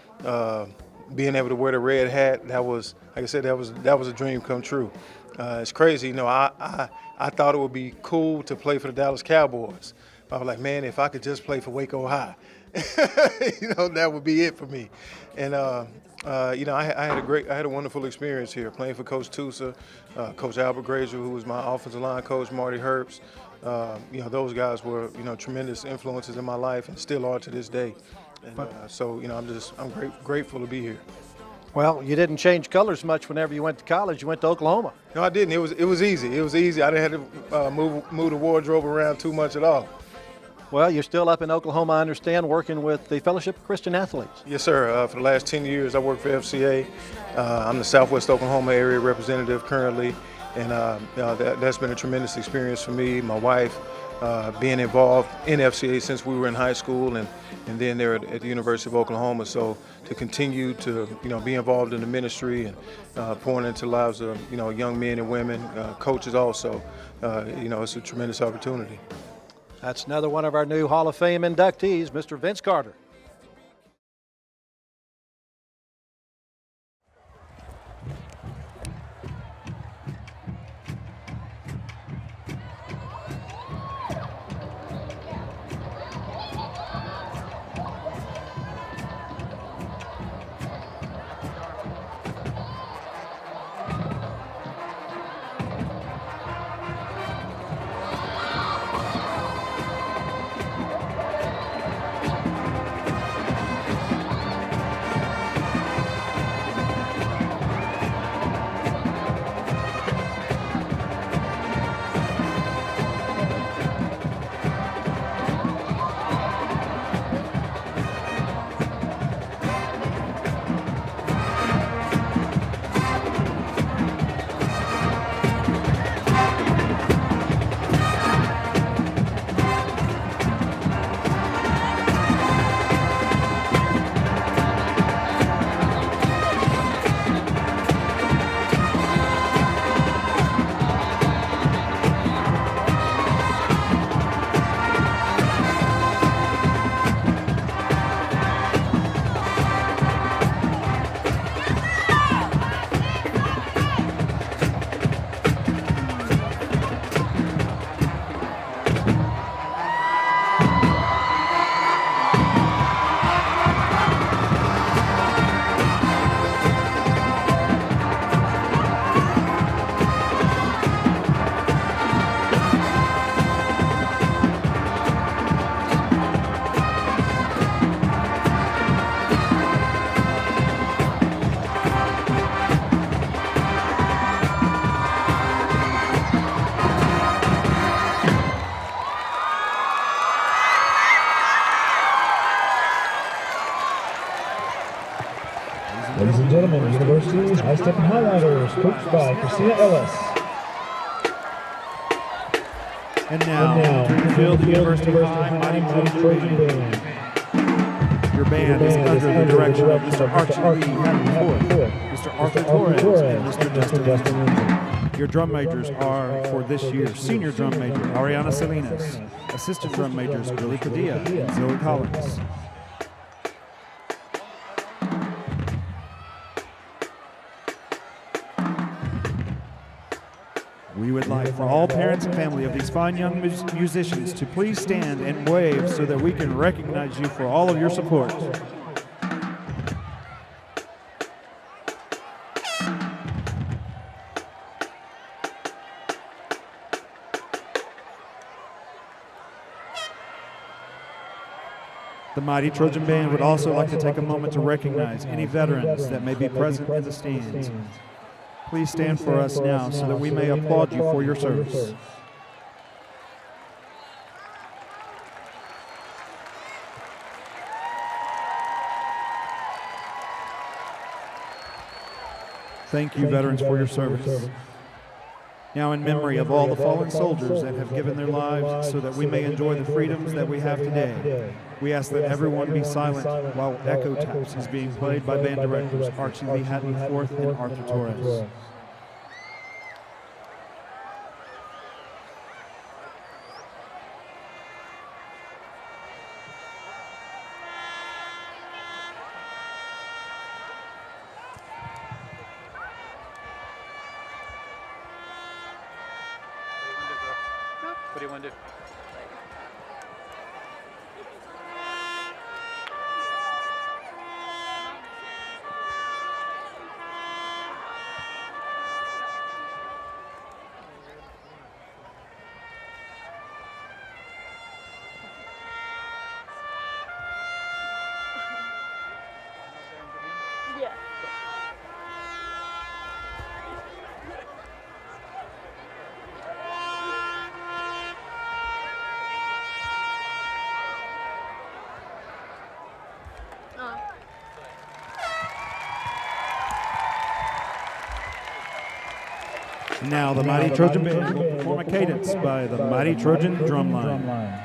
Speaker 12: being able to wear the red hat, that was, like I said, that was a dream come true. It's crazy, I thought it would be cool to play for the Dallas Cowboys. I was like, man, if I could just play for Waco High, that would be it for me. And I had a wonderful experience here playing for Coach Tusa, Coach Albert Grazer, who was my offensive line coach, Marty Herbst. Those guys were tremendous influences in my life and still are to this day. And I'm grateful to be here.
Speaker 1: Well, you didn't change colors much whenever you went to college. You went to Oklahoma.
Speaker 12: No, I didn't. It was easy. It was easy. I didn't have to move the wardrobe around too much at all.
Speaker 1: Well, you're still up in Oklahoma, I understand, working with the Fellowship of Christian Athletes.
Speaker 12: Yes, sir. For the last 10 years, I work for FCA. I'm the Southwest Oklahoma area representative currently, and that's been a tremendous experience for me, my wife, being involved in FCA since we were in high school and then there at the University of Oklahoma. So to continue to, be involved in the ministry and pouring into the lives of, young men and women, coaches also, it's a tremendous opportunity.
Speaker 1: That's another one of our new Hall of Fame inductees, Mr. Vince Carter.
Speaker 13: Ladies and gentlemen, University High Step Highlighters, coached by Christina Ellis.
Speaker 11: And now, entering the field, the University High Mighty Trojan Band. Your band is under the direction of Mr. Archie Lee Hatton, Mr. Arthur Torres, and Mr. Justin Lindsay. Your drum majors are, for this year, Senior Drum Major Ariana Salinas, Assistant Drum Majors Billy Padilla and Zoe Collins. We would like for all parents and family of these fine young musicians to please stand and wave so that we can recognize you for all of your support. The Mighty Trojan Band would also like to take a moment to recognize any veterans that may be present in the stands. Please stand for us now so that we may applaud you for your service. Thank you, veterans, for your service. Now, in memory of all the fallen soldiers that have given their lives so that we may enjoy the freedoms that we have today, we ask that everyone be silent while Echo Taps is being played by band directors Archie Lee Hatton IV and Arthur Torres.
Speaker 3: What do you want to do?
Speaker 5: Yeah.
Speaker 11: Now the Mighty Trojan Band will perform a cadence by the Mighty Trojan Drumline.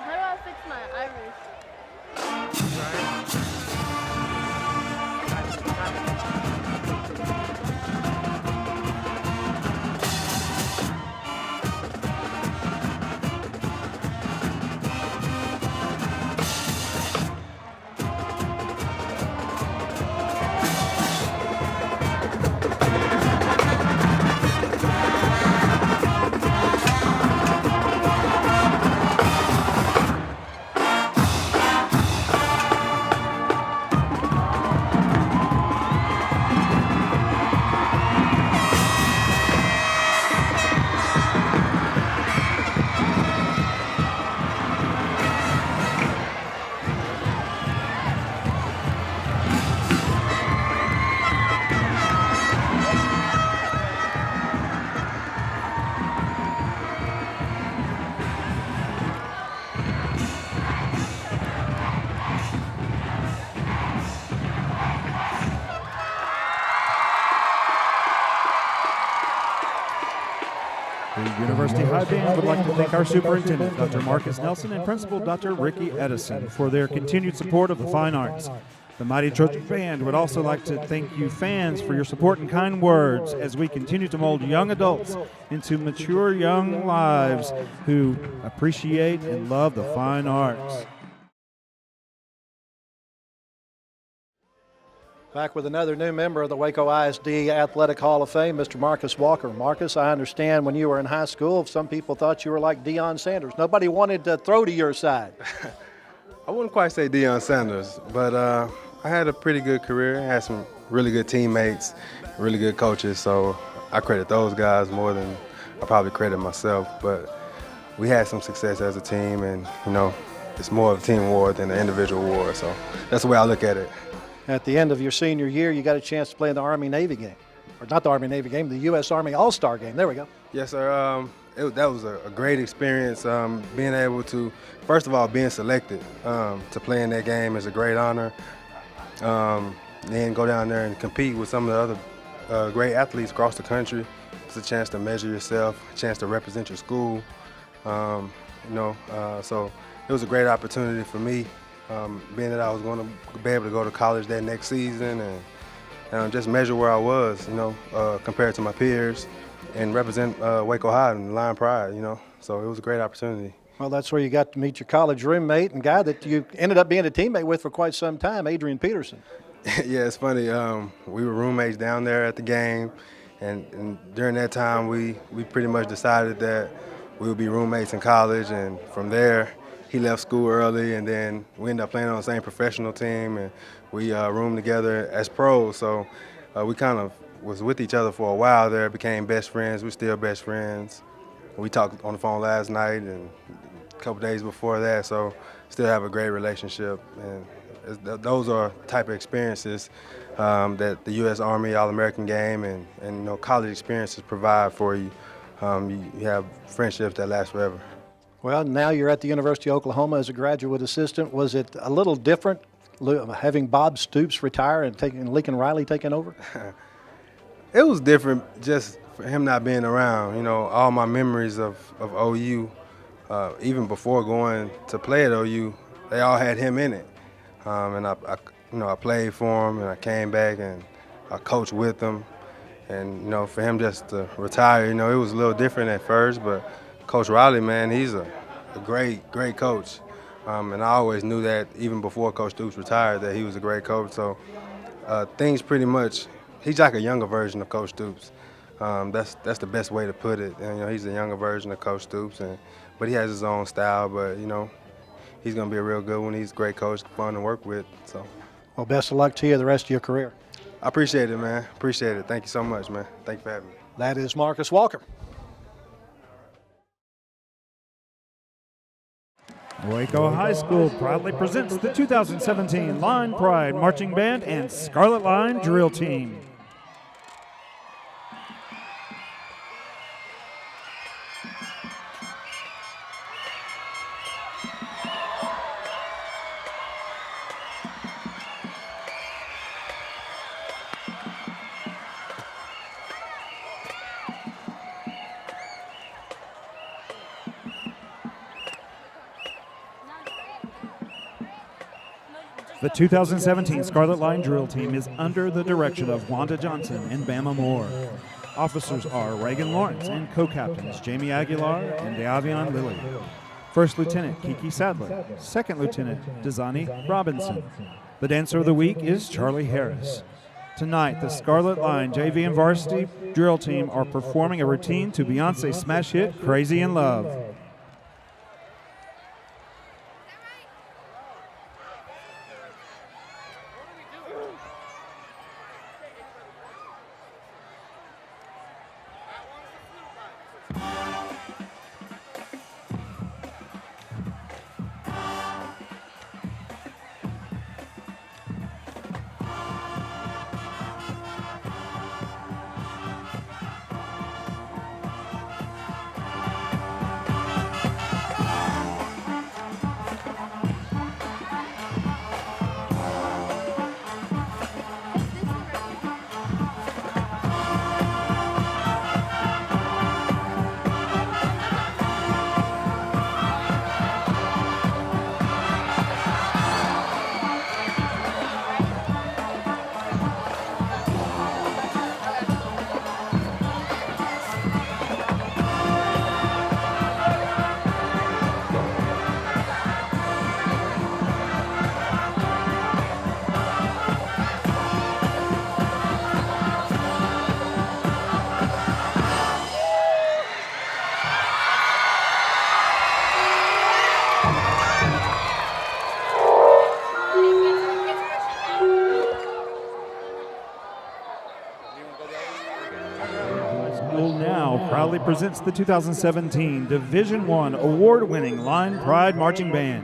Speaker 5: How do I fix my iris?
Speaker 11: University High Band would like to thank our superintendent, Dr. Marcus Nelson, and principal, Dr. Ricky Edison, for their continued support of the fine arts. The Mighty Trojan Band would also like to thank you fans for your support and kind words as we continue to mold young adults into mature young lives who appreciate and love the fine arts.
Speaker 1: Back with another new member of the Waco ISD Athletic Hall of Fame, Mr. Marcus Walker. Marcus, I understand when you were in high school, some people thought you were like Deion Sanders. Nobody wanted to throw to your side.
Speaker 14: I wouldn't quite say Deion Sanders, but I had a pretty good career. I had some really good teammates, really good coaches, so I credit those guys more than I probably credit myself. But we had some success as a team, and, you know, it's more of a team award than an individual award, so that's the way I look at it.
Speaker 1: At the end of your senior year, you got a chance to play in the Army-Navy game. Or not the Army-Navy game, the U.S. Army All-Star game. There we go.
Speaker 14: Yes, sir. That was a great experience. Being able to, first of all, being selected to play in that game is a great honor. Then go down there and compete with some of the other great athletes across the country. It's a chance to measure yourself, a chance to represent your school. So it was a great opportunity for me. Being that I was going to be able to go to college that next season and just measure where I was, compared to my peers and represent Waco High and Lion Pride, So it was a great opportunity.
Speaker 1: Well, that's where you got to meet your college roommate and guy that you ended up being a teammate with for quite some time, Adrian Peterson.
Speaker 14: Yeah, it's funny. We were roommates down there at the game, and during that time we pretty much decided that we would be roommates in college, and from there, he left school early, and then we ended up playing on the same professional team, and we roomed together as pros. So we kind of was with each other for a while there, became best friends. We're still best friends. We talked on the phone last night and a couple days before that, so still have a great relationship. And those are type of experiences that the U.S. Army All-American game and college experiences provide for you. You have friendships that last forever.
Speaker 1: Well, now you're at the University of Oklahoma as a graduate assistant. Was it a little different having Bob Stoops retire and Lincoln Riley taking over?
Speaker 14: It was different just for him not being around. All my memories of OU, even before going to play at OU, they all had him in it. And I played for him, and I came back and I coached with him. And, for him just to retire, it was a little different at first, but Coach Riley, man, he's a great, great coach. And I always knew that even before Coach Stoops retired that he was a great coach. So things pretty much, he's like a younger version of Coach Stoops. That's the best way to put it. And, he's a younger version of Coach Stoops, but he has his own style. But, he's going to be a real good one. He's a great coach, fun to work with. So,
Speaker 1: well, best of luck to you the rest of your career.
Speaker 14: I appreciate it, man. Appreciate it. Thank you so much, man. Thank you for having me.
Speaker 1: That is Marcus Walker.
Speaker 11: Waco High School proudly presents the 2017 Line Pride Marching Band and Scarlet Line Drill Team. The 2017 Scarlet Line Drill Team is under the direction of Wanda Johnson and Bama Moore. Officers are Reagan Lawrence and co-captains Jamie Aguilar and Davion Lilly. First Lieutenant Kiki Sadler. Second Lieutenant Dezani Robinson. The dancer of the week is Charlie Harris. Tonight, the Scarlet Line JV and Varsity Drill Team are performing a routine to Beyonce's smash hit Crazy in Love. proudly presents the 2017 Division I award-winning Line Pride Marching Band.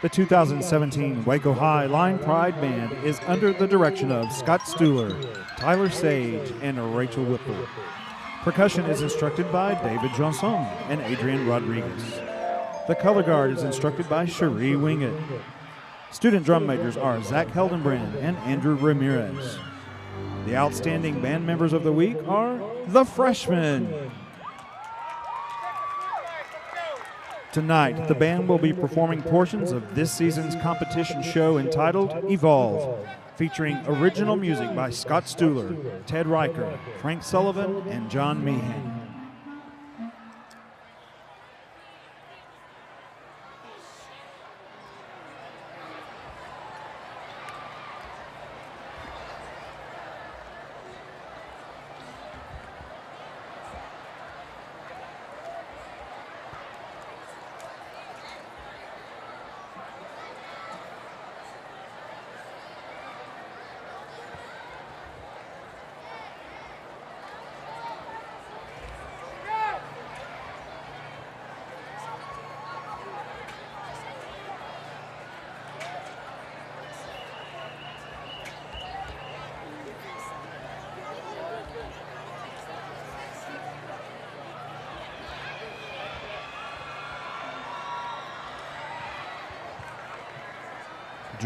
Speaker 11: The 2017 Waco High Line Pride Band is under the direction of Scott Stuhler, Tyler Sage, and Rachel Whipple. Percussion is instructed by David Johnson and Adrian Rodriguez. The color guard is instructed by Cherie Wingett. Student drum majors are Zach Heldenbrand and Andrew Ramirez. The outstanding band members of the week are the Freshmen. Tonight, the band will be performing portions of this season's competition show entitled Evolve, featuring original music by Scott Stuhler, Ted Riker, Frank Sullivan, and John Meehan.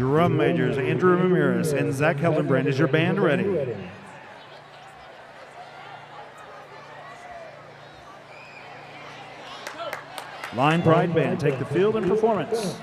Speaker 11: Drum majors Andrew Ramirez and Zach Heldenbrand. Is your band ready? Line Pride Band, take the field in performance.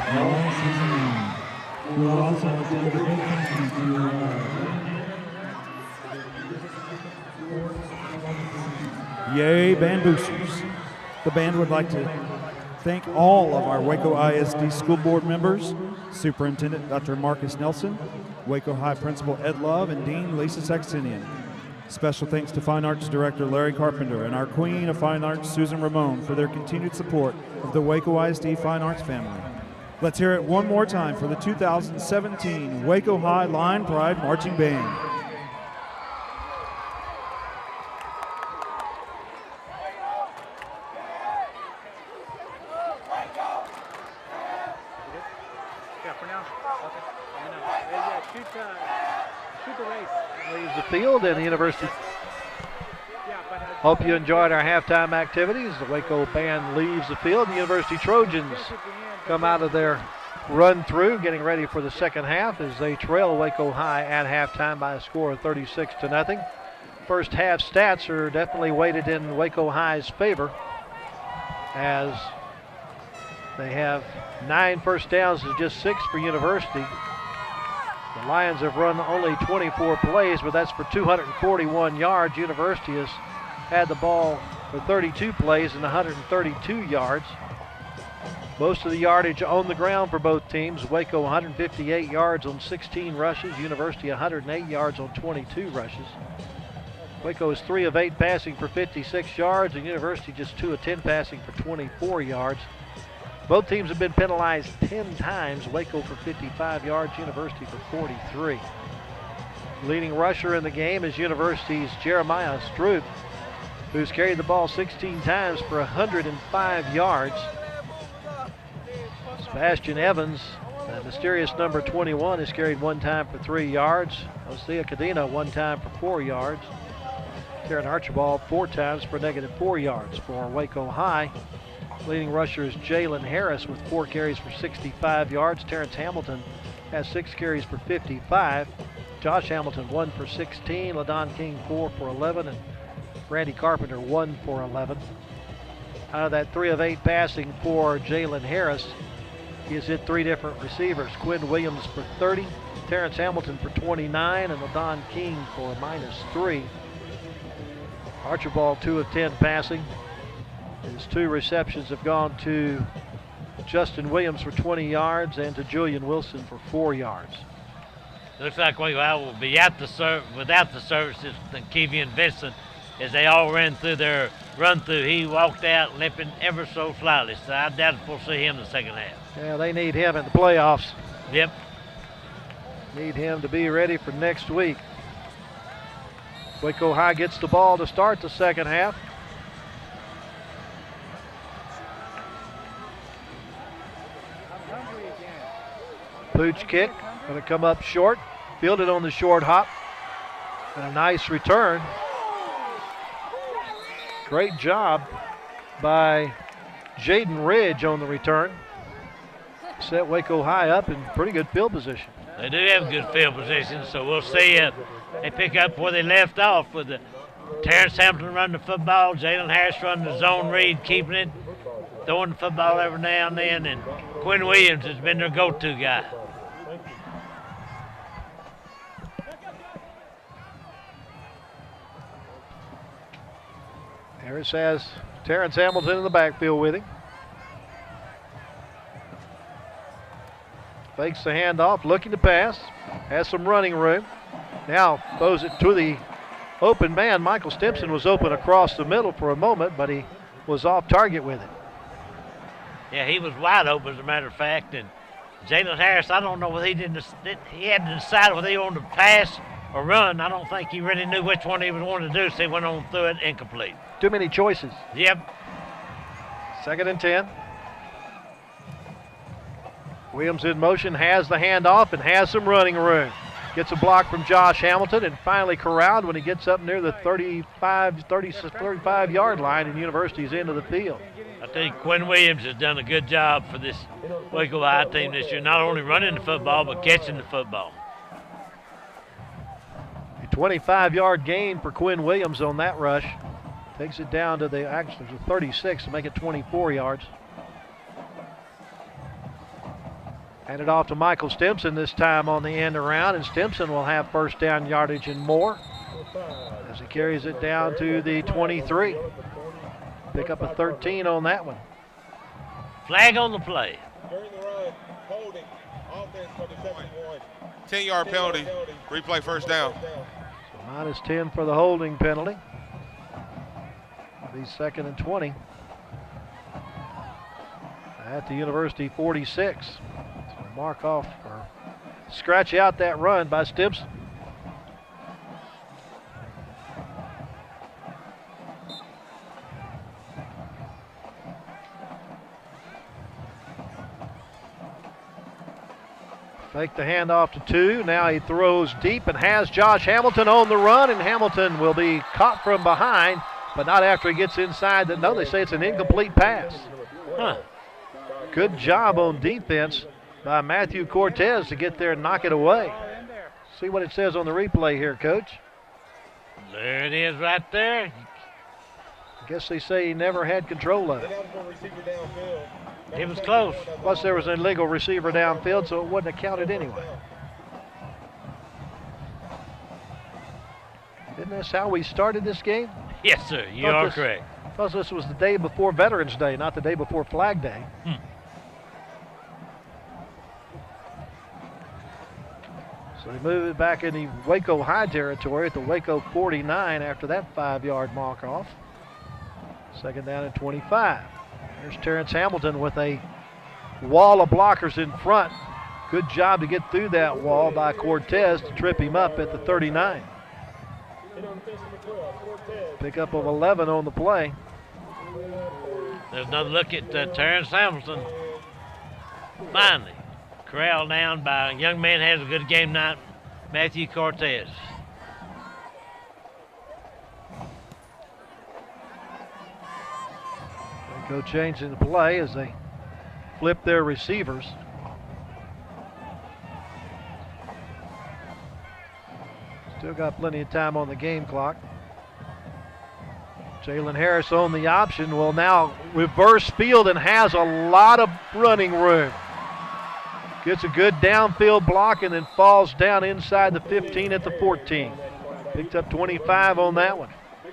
Speaker 13: all season long. We will also send a big thank you to
Speaker 15: Yay, band boosters. The band would like to thank all of our Waco ISD school board members, Superintendent Dr. Marcus Nelson, Waco High Principal Ed Love, and Dean Lisa Saxenian. Special thanks to Fine Arts Director Larry Carpenter and our Queen of Fine Arts, Susan Ramon, for their continued support of the Waco ISD Fine Arts family. Let's hear it one more time for the 2017 Waco High Line Pride Marching Band.
Speaker 1: Leaves the field, and the University. Hope you enjoyed our halftime activities. The Waco band leaves the field. The University Trojans come out of their run through, getting ready for the second half as they trail Waco High at halftime by a score of 36-0. First half stats are definitely weighted in Waco High's favor, as they have 9 first downs to just 6 for University. The Lions have run only 24 plays, but that's for 241 yards. University has had the ball for 32 plays and 132 yards. Most of the yardage on the ground for both teams. Waco 158 yards on 16 rushes. University 108 yards on 22 rushes. Waco is 3 of 8 passing for 56 yards, and University just 2 of 10 passing for 24 yards. Both teams have been penalized 10 times. Waco for 55 yards, University for 43. Leading rusher in the game is University's Jeremiah Stroop, who's carried the ball 16 times for 105 yards. Sebastian Evans, the mysterious number 21, has carried 1 time for 3 yards. Osea Cadena 1 time for 4 yards. Karen Archibald 4 times for -4 yards for Waco High. Leading rusher is Jaylen Harris with 4 carries for 65 yards. Terrence Hamilton has 6 carries for 55. Josh Hamilton 1 for 16. LaDon King 4 for 11. And Randy Carpenter 1 for 11. Out of that 3 of 8 passing for Jaylen Harris, he has hit 3 different receivers. Quinn Williams for 30. Terrence Hamilton for 29. And LaDon King for -3. Archibald 2 of 10 passing. His 2 receptions have gone to Justin Williams for 20 yards and to Julian Wilson for 4 yards.
Speaker 7: Looks like Waco High will be without the services than Kevian Vincent as they all ran through their run through. He walked out limping ever so slightly, so I doubt we'll see him in the second half.
Speaker 1: Yeah, they need him in the playoffs.
Speaker 7: Yep.
Speaker 1: Need him to be ready for next week. Waco High gets the ball to start the second half. Pooch kick, going to come up short, fielded on the short hop, and a nice return. Great job by Jaden Ridge on the return. Set Waco High up in pretty good field position.
Speaker 7: They do have good field position, so we'll see if they pick up where they left off with the Terrence Hamilton running the football, Jaylen Harris running the zone read, keeping it, throwing the football every now and then, and Quinn Williams has been their go-to guy.
Speaker 1: Harris has Terrence Hamilton in the backfield with him. Fakes the handoff, looking to pass, has some running room. Now throws it to the open man. Michael Stimson was open across the middle for a moment, but he was off target with it.
Speaker 7: Yeah, he was wide open, as a matter of fact. And Jaylen Harris, I don't know whether he had to decide whether he wanted to pass or run. I don't think he really knew which one he was wanting to do, so he went on through it incomplete.
Speaker 1: Too many choices.
Speaker 7: Yep.
Speaker 1: 2nd and 10. Williams in motion, has the handoff and has some running room. Gets a block from Josh Hamilton and finally corralled when he gets up near the 35-yard line and University's into the field.
Speaker 7: I think Quinn Williams has done a good job for this Waco High team this year, not only running the football but catching the football.
Speaker 1: A 25-yard gain for Quinn Williams on that rush. Takes it down to the 36 to make it 24 yards. Hand it off to Michael Stimson this time on the end around, and Stimson will have first down yardage and more as he carries it down to the 23. Pick up a 13 on that one.
Speaker 7: Flag on the play.
Speaker 6: During the run, holding, offense for the 71. 10-yard penalty, replay first down.
Speaker 1: So minus 10 for the holding penalty. It'll be 2nd and 20 at the University 46. So mark off or scratch out that run by Stimson. Fake the handoff to 2. Now he throws deep and has Josh Hamilton on the run, and Hamilton will be caught from behind, but not after he gets inside. No, they say it's an incomplete pass.
Speaker 7: Huh.
Speaker 1: Good job on defense by Matthew Cortez to get there and knock it away. See what it says on the replay here, Coach.
Speaker 7: There it is right there.
Speaker 1: I guess they say he never had control of it.
Speaker 7: It was close.
Speaker 1: Plus there was an illegal receiver downfield, so it wouldn't have counted anyway. Isn't this how we started this game?
Speaker 7: Yes, sir. You are correct.
Speaker 1: Because this was the day before Veterans Day, not the day before Flag Day. So they move it back in the Waco High territory at the Waco 49 after that 5-yard mark off. 2nd down and 25. There's Terrence Hamilton with a wall of blockers in front. Good job to get through that wall by Cortez to trip him up at the 39. Pickup of 11 on the play.
Speaker 7: There's another look at Terrence Hamilton. Finally, corralled down by a young man has a good game night, Matthew Cortez.
Speaker 1: Waco changing the play as they flip their receivers. Still got plenty of time on the game clock. Jaylen Harris on the option will now reverse field and has a lot of running room. Gets a good downfield block and then falls down inside the 15 at the 14. Picked up 25 on that one,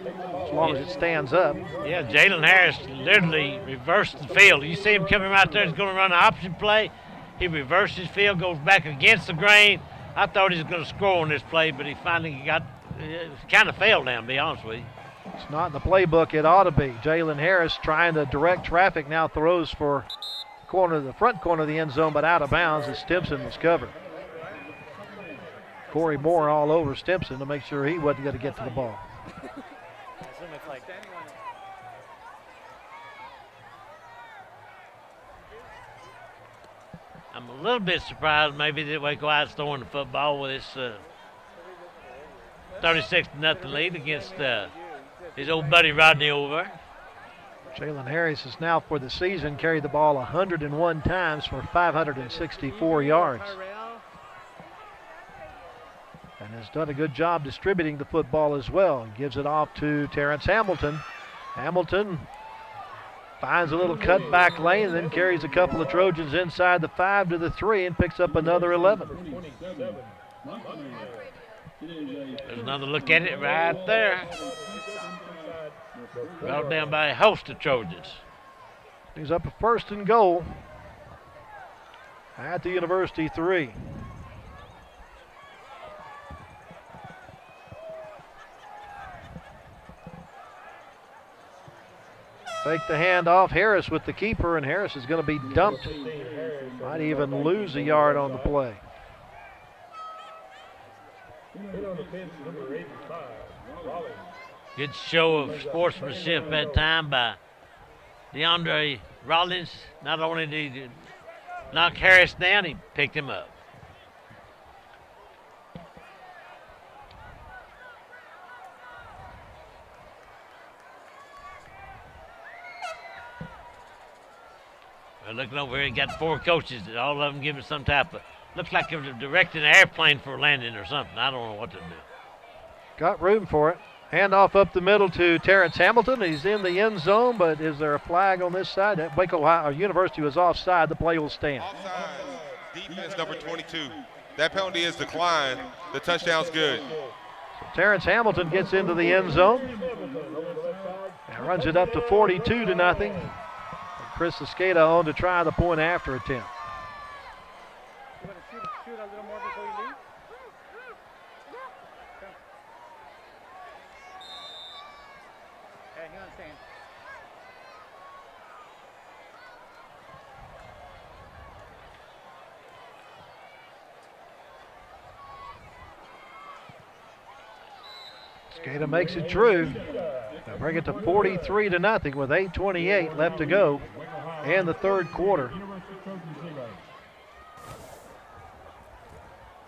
Speaker 1: as long as it stands up.
Speaker 7: Yeah, Jaylen Harris literally reversed the field. You see him coming right there. He's going to run an option play. He reversed his field, goes back against the grain. I thought he was going to score on this play, but he finally kind of failed now, to be honest with you.
Speaker 1: It's not in the playbook. It ought to be. Jaylen Harris trying to direct traffic, now throws for the front corner of the end zone, but out of bounds as Stimson was covered. Corey Moore all over Stimson to make sure he wasn't going to get to the ball.
Speaker 7: I'm a little bit surprised maybe that Waco High is throwing the football with this 36-0 lead against his old buddy Rodney over.
Speaker 1: Jaylen Harris has now for the season carried the ball 101 times for 564 yards. And has done a good job distributing the football as well. He gives it off to Terrence Hamilton. Hamilton finds a little cutback lane and then carries a couple of Trojans inside the 5 to the 3 and picks up another 11.
Speaker 7: There's another look at it right there. Brought down by a host of Trojans.
Speaker 1: He's up a 1st and goal at the University 3. Fake the handoff. Harris with the keeper, and Harris is going to be dumped. Might even lose a yard on the play.
Speaker 7: Good show of sportsmanship that time by DeAndre Rollins. Not only did he knock Harris down, he picked him up. Well, looking over here, he got 4 coaches, all of them giving some type of, looks like they were directing an airplane for landing or something. I don't know what to do.
Speaker 1: Got room for it. Handoff up the middle to Terrence Hamilton. He's in the end zone, but is there a flag on this side? That Waco High, University was offside. The play will stand.
Speaker 6: Defense number 22. That penalty is declined. The touchdown's good.
Speaker 1: So Terrence Hamilton gets into the end zone and runs it up to 42-0. Chris Escada on to try the point after attempt.
Speaker 3: Shoot a little more before you leave. Hey, hang on a second.
Speaker 1: Escada makes it true. They'll bring it to 43-0 with 8:28 left to go in the third quarter.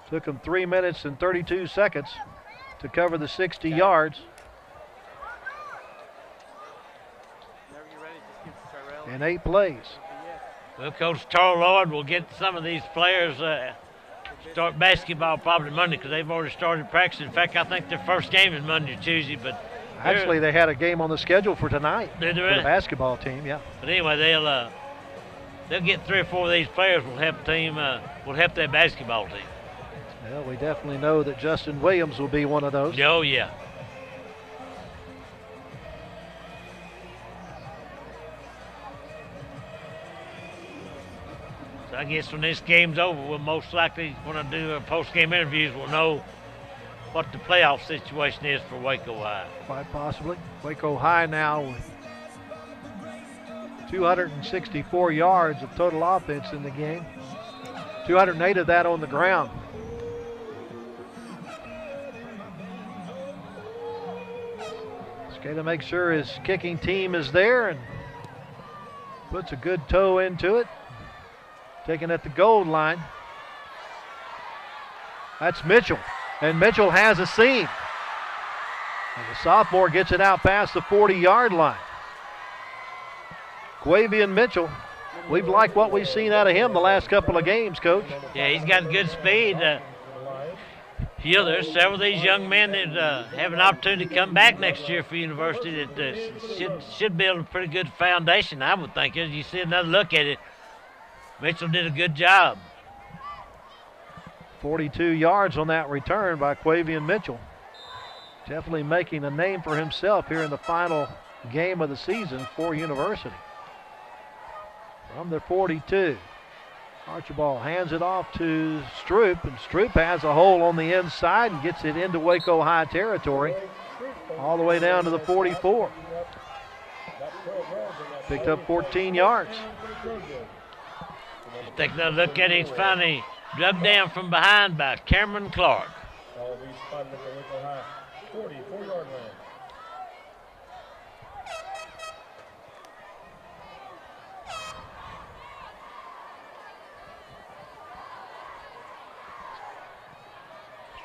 Speaker 1: Took them 3 minutes and 32 seconds to cover the 60 yards. In 8 plays.
Speaker 7: Well, Coach Tarl Lloyd will get some of these players start basketball probably Monday because they've already started practicing. In fact, I think their first game is Monday or Tuesday. But
Speaker 1: actually, they had a game on the schedule for tonight for
Speaker 7: really?
Speaker 1: the basketball team. Yeah.
Speaker 7: But anyway, they'll get 3 or 4 of these players will help their basketball team.
Speaker 1: Well, we definitely know that Justin Williams will be one of those.
Speaker 7: Oh yeah. So I guess when this game's over, we'll most likely, when I do post-game interviews, we'll know what the playoff situation is for Waco High.
Speaker 1: Quite possibly. Waco High now with 264 yards of total offense in the game. 208 of that on the ground. Escada makes sure his kicking team is there and puts a good toe into it. Taking at the goal line. That's Mitchell. And Mitchell has a seam. And the sophomore gets it out past the 40-yard line. Quavian Mitchell, we've liked what we've seen out of him the last couple of games, Coach.
Speaker 7: Yeah, he's got good speed. There's several of these young men that have an opportunity to come back next year for university that should build a pretty good foundation, I would think. As you see another look at it, Mitchell did a good job.
Speaker 1: 42 yards on that return by Quavian Mitchell. Definitely making a name for himself here in the final game of the season for University. From the 42. Archibald hands it off to Stroop, and Stroop has a hole on the inside and gets it into Waco High territory all the way down to the 44. Picked up 14 yards.
Speaker 7: Let's take another look at it. He's finally drugged down from behind by Cameron Clark.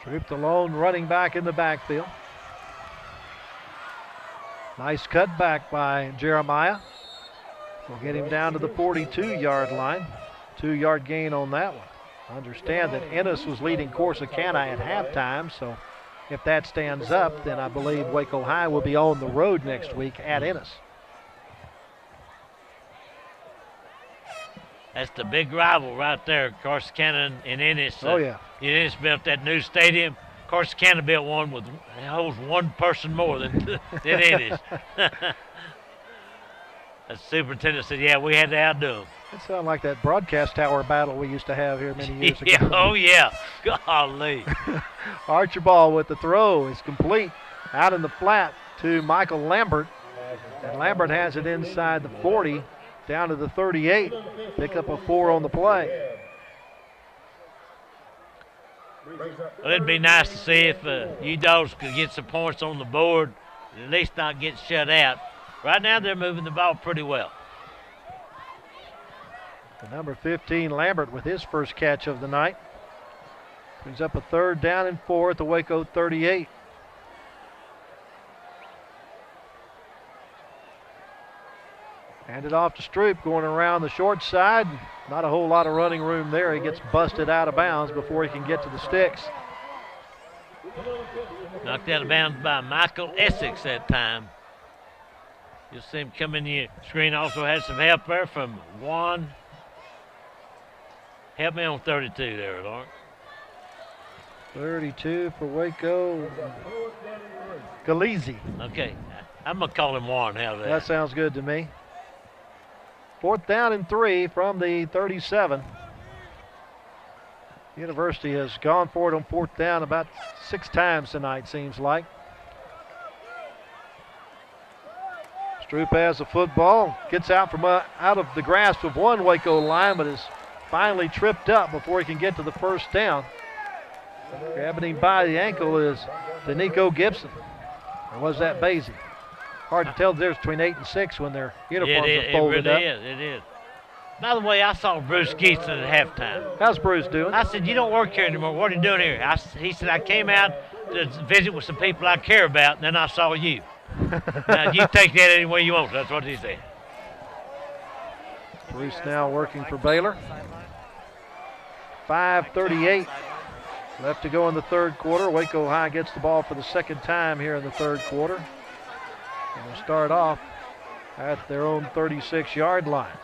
Speaker 1: Stroop, the lone running back in the backfield. Nice cut back by Jeremiah. We'll get him down to the 42-yard line. 2-yard gain on that one. Understand that Ennis was leading Corsicana at halftime, so if that stands up, then I believe Waco High will be on the road next week at Ennis.
Speaker 7: That's the big rival right there, Corsicana and Ennis.
Speaker 1: Oh, yeah.
Speaker 7: Ennis built that new stadium. Corsicana built one with holds one person more than Ennis. The superintendent said, yeah, we had to outdo them.
Speaker 1: It sounded like that broadcast tower battle we used to have here many years ago.
Speaker 7: Yeah, oh, yeah. Golly.
Speaker 1: Archibald with the throw is complete. Out in the flat to Michael Lambert. And Lambert has it inside the 40, down to the 38. Pick up a 4 on the play.
Speaker 7: Well, it'd be nice to see if U-Dogs could get some points on the board and at least not get shut out. Right now, they're moving the ball pretty well.
Speaker 1: The number 15, Lambert, with his first catch of the night. Brings up a 3rd down and 4 at the Waco 38. Handed off to Stroop, going around the short side. Not a whole lot of running room there. He gets busted out of bounds before he can get to the sticks.
Speaker 7: Knocked out of bounds by Michael Essex that time. You'll see him come in the screen. Also had some help there from Juan Help me on 32 there, Lauren.
Speaker 1: 32 for Waco. Galeazzi.
Speaker 7: Okay. I'm going to call him Warren. How's
Speaker 1: That
Speaker 7: that?
Speaker 1: sounds good to me. 4th down and 3 from the 37. University has gone for it on 4th down about 6 times tonight, seems like. Stroop has the football, gets out from out of the grasp of one Waco line, but is finally tripped up before he can get to the first down. Grabbing him by the ankle is Danico Gibson. Or was that Basie? Hard to tell the difference between 8 and 6 when their uniforms are folded up.
Speaker 7: It is. By the way, I saw Bruce Geeson at halftime.
Speaker 1: How's Bruce doing?
Speaker 7: I said, you don't work here anymore. What are you doing here? He said, I came out to visit with some people I care about, and then I saw you. Now, you take that any way you want. That's what he said.
Speaker 1: Bruce now working for Baylor. 5:38 left to go in the third quarter. Waco High gets the ball for the second time here in the third quarter. And they'll start off at their own 36-yard line.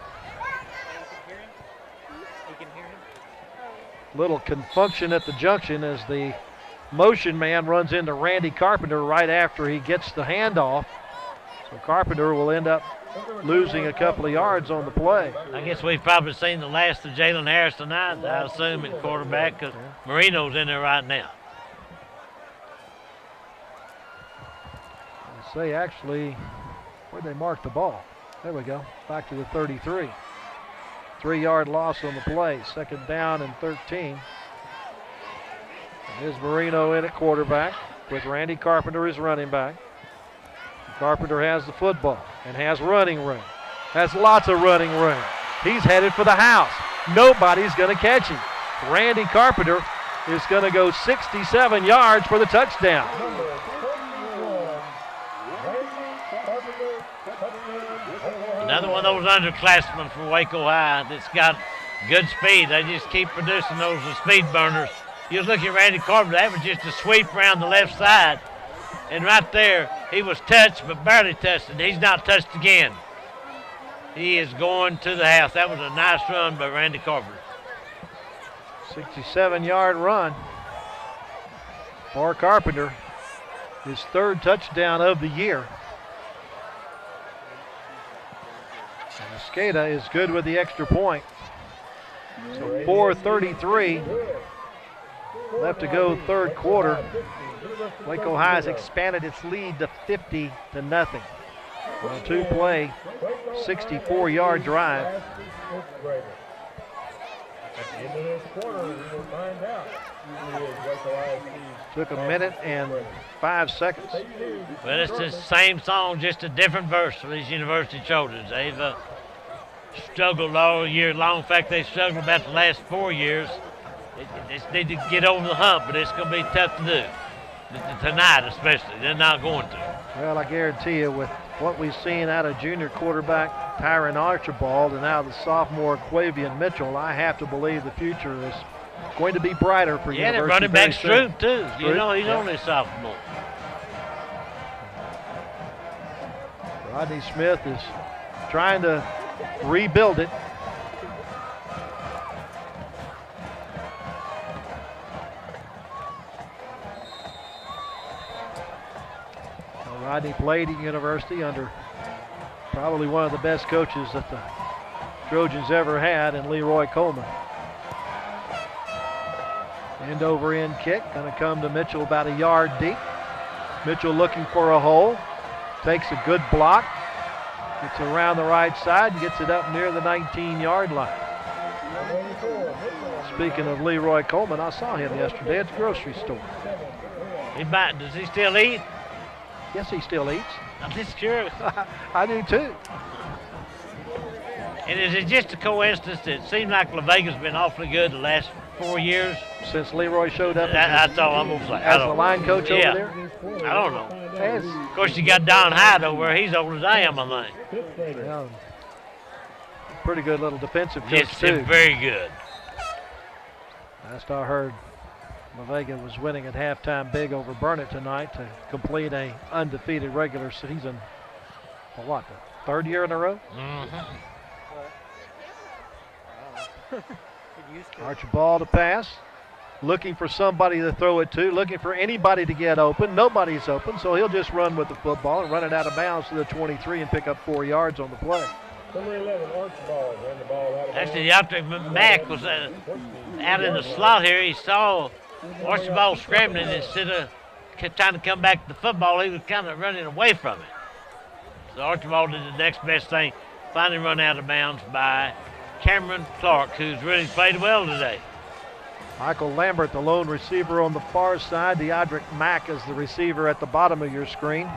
Speaker 1: Little confunction at the junction as the motion man runs into Randy Carpenter right after he gets the handoff. So Carpenter will end up losing a couple of yards on the play.
Speaker 7: I guess we've probably seen the last of Jaylen Harris tonight, I assume, at quarterback, because Marino's in there right now.
Speaker 1: Say actually, where'd they mark the ball? There we go, back to the 33. 3-yard loss on the play, 2nd down and 13. Here's Marino in at quarterback with Randy Carpenter as running back. Carpenter has the football and has running room. Has lots of running room. He's headed for the house. Nobody's going to catch him. Randy Carpenter is going to go 67 yards for the touchdown.
Speaker 7: Another one of those underclassmen for Waco High that's got good speed. They just keep producing those speed burners. You look at Randy Carpenter, that was just a sweep around the left side. And right there, he was touched, but barely touched, and he's not touched again. He is going to the house. That was a nice run by Randy Carpenter.
Speaker 1: 67-yard run for Carpenter. His 3rd touchdown of the year. And Escada is good with the extra point. So 4:33 left to go, third quarter. Waco High has expanded its lead to 50-0. On a 2-play, 64-yard drive.
Speaker 13: At the end of this quarter, we will find out who is Waco ISD's.
Speaker 1: Took a minute and 5 seconds.
Speaker 7: Well, it's the same song, just a different verse for these university children. They've struggled all year long. In fact, they struggled about the last 4 years. They just need to get over the hump, but it's going to be tough to do. Tonight especially, they're not going to.
Speaker 1: Well, I guarantee you, with what we've seen out of junior quarterback Tyron Archibald and now the sophomore Quavian Mitchell, I have to believe the future is going to be brighter for University.
Speaker 7: Yeah, they're running back
Speaker 1: very soon.
Speaker 7: Stroop, too. You know, he's only a sophomore.
Speaker 1: Rodney Smith is trying to rebuild it. Rodney played at University under probably one of the best coaches that the Trojans ever had in Leroy Coleman. End over end kick, going to come to Mitchell about a yard deep. Mitchell looking for a hole, takes a good block, gets around the right side and gets it up near the 19-yard line. Speaking of Leroy Coleman, I saw him yesterday at the grocery store.
Speaker 7: Does he still eat?
Speaker 1: Yes, he still eats.
Speaker 7: I'm just curious.
Speaker 1: I do too.
Speaker 7: And is it just a coincidence that it seems like La Vega's been awfully good the last 4 years?
Speaker 1: Since Leroy showed up
Speaker 7: That's all I'm going to say.
Speaker 1: as the line coach over there?
Speaker 7: I don't know. Of course, you got Don Hyde over there. He's old as I am, I think.
Speaker 1: Yeah, pretty good little defensive coach,
Speaker 7: Yes,
Speaker 1: too.
Speaker 7: very good.
Speaker 1: Last I heard, La Vega was winning at halftime big over Burnett tonight to complete a undefeated regular season for what, the 3rd year in a row?
Speaker 7: Mm-hmm.
Speaker 1: Archibald to pass. Looking for somebody to throw it to, looking for anybody to get open. Nobody's open, so he'll just run with the football and run it out of bounds to the 23 and pick up 4 yards on the play.
Speaker 4: Number 11, Archibald, ran the ball out of
Speaker 7: Actually, after Mack was out in the slot here, he saw Archibald scrambling. Instead of trying to come back to the football, he was kind of running away from it. So Archibald did the next best thing, finally run out of bounds by Cameron Clark, who's really played well today.
Speaker 1: Michael Lambert, the lone receiver on the far side. Deodric Mack is the receiver at the bottom of your screen.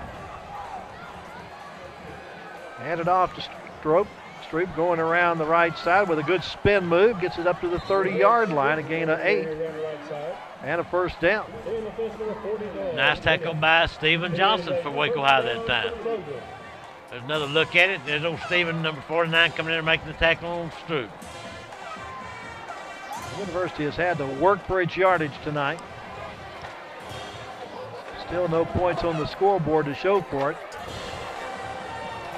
Speaker 1: Handed off to Stroop. Stroop going around the right side with a good spin move. Gets it up to the 30-yard line, a gain of 8. And a first down.
Speaker 7: Nice tackle by Stephen Johnson for Waco High that time. There's another look at it. There's old Stephen, number 49, coming in and making the tackle on Stroop.
Speaker 1: The University has had to work for its yardage tonight. Still no points on the scoreboard to show for it.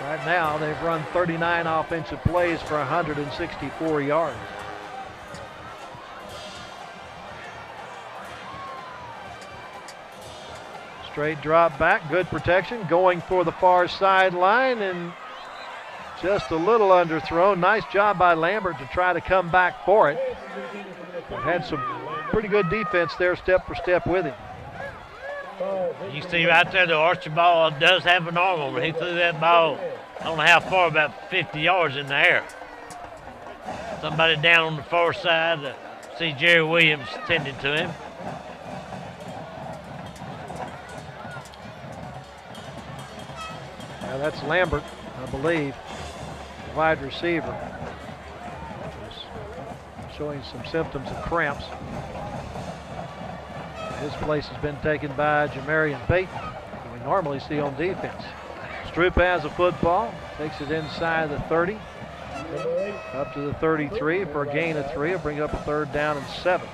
Speaker 1: Right now, they've run 39 offensive plays for 164 yards. Straight drop back, good protection, going for the far sideline, and just a little underthrown. Nice job by Lambert to try to come back for it. But had some pretty good defense there, step for step with him.
Speaker 7: You see right there, the Archibald does have an arm on it. He threw that ball, I don't know how far, about 50 yards in the air. Somebody down on the far side, see Jerry Williams tending to him.
Speaker 1: Now that's Lambert, I believe, the wide receiver. Showing some symptoms of cramps. His place has been taken by Jamarian Payton, who we normally see on defense. Stroop has a football, takes it inside the 30, up to the 33 for a gain of 3. It'll bring up a third down and 7.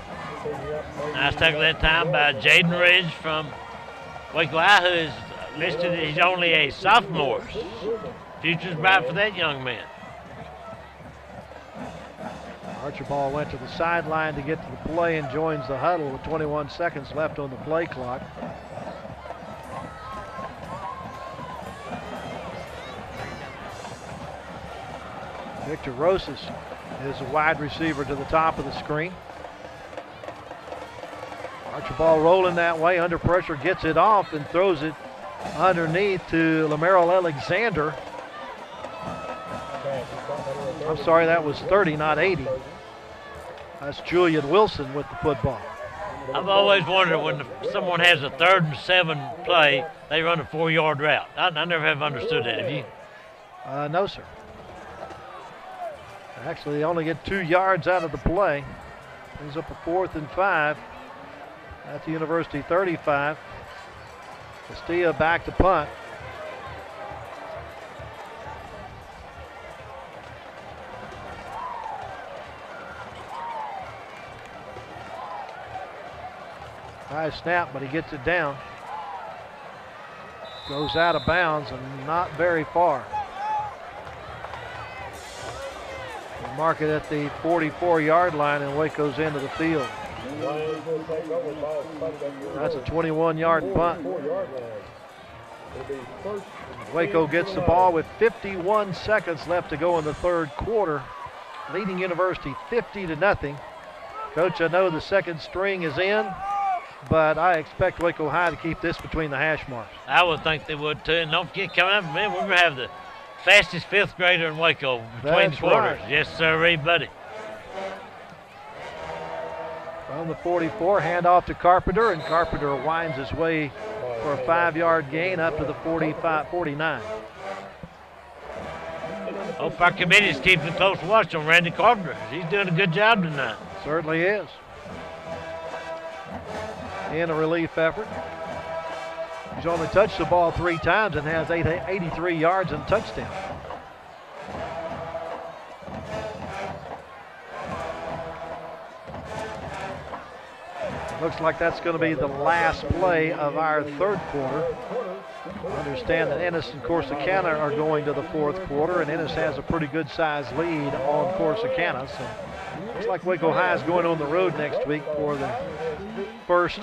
Speaker 7: Nice tackle that time by Jaden Ridge from Waco High, who is listed as he's only a sophomore. Future's bright for that young man.
Speaker 1: Archibald went to the sideline to get to the play and joins the huddle with 21 seconds left on the play clock. Victor Rosas is a wide receiver to the top of the screen. Archibald rolling that way, under pressure, gets it off and throws it underneath to Lamerrill Alexander. I'm sorry, that was 30, not 80. That's Julian Wilson with the football.
Speaker 7: I've always wondered when someone has a 3rd and 7 play, they run a 4-yard route. I never have understood that. Have you?
Speaker 1: No, sir. Actually, they only get 2 yards out of the play. Brings up a 4th and 5 at the University 35. Castilla back to punt. High snap, but he gets it down. Goes out of bounds and not very far. They mark it at the 44-yard line and Waco's into the field. That's a 21-yard punt. Waco gets the ball with 51 seconds left to go in the 3rd quarter, leading University 50-0. Coach, I know the second string is in, but I expect Waco High to keep this between the hash marks.
Speaker 7: I would think they would too. And don't forget, coming up, man, we're going to have the fastest 5th grader in Waco between
Speaker 1: That's
Speaker 7: quarters.
Speaker 1: Right.
Speaker 7: Yes, sir, buddy.
Speaker 1: From the 44, hand off to Carpenter, and Carpenter winds his way for a 5-yard gain up to the 49.
Speaker 7: Hope our committee's keeping a close watch on Randy Carpenter. He's doing a good job tonight.
Speaker 1: Certainly is. In a relief effort. He's only touched the ball 3 times and has 83 yards and a touchdown. Looks like that's going to be the last play of our 3rd quarter. I understand that Ennis and Corsicana are going to the 4th quarter, and Ennis has a pretty good sized lead on Corsicana. So Looks like Waco High is going on the road next week for the first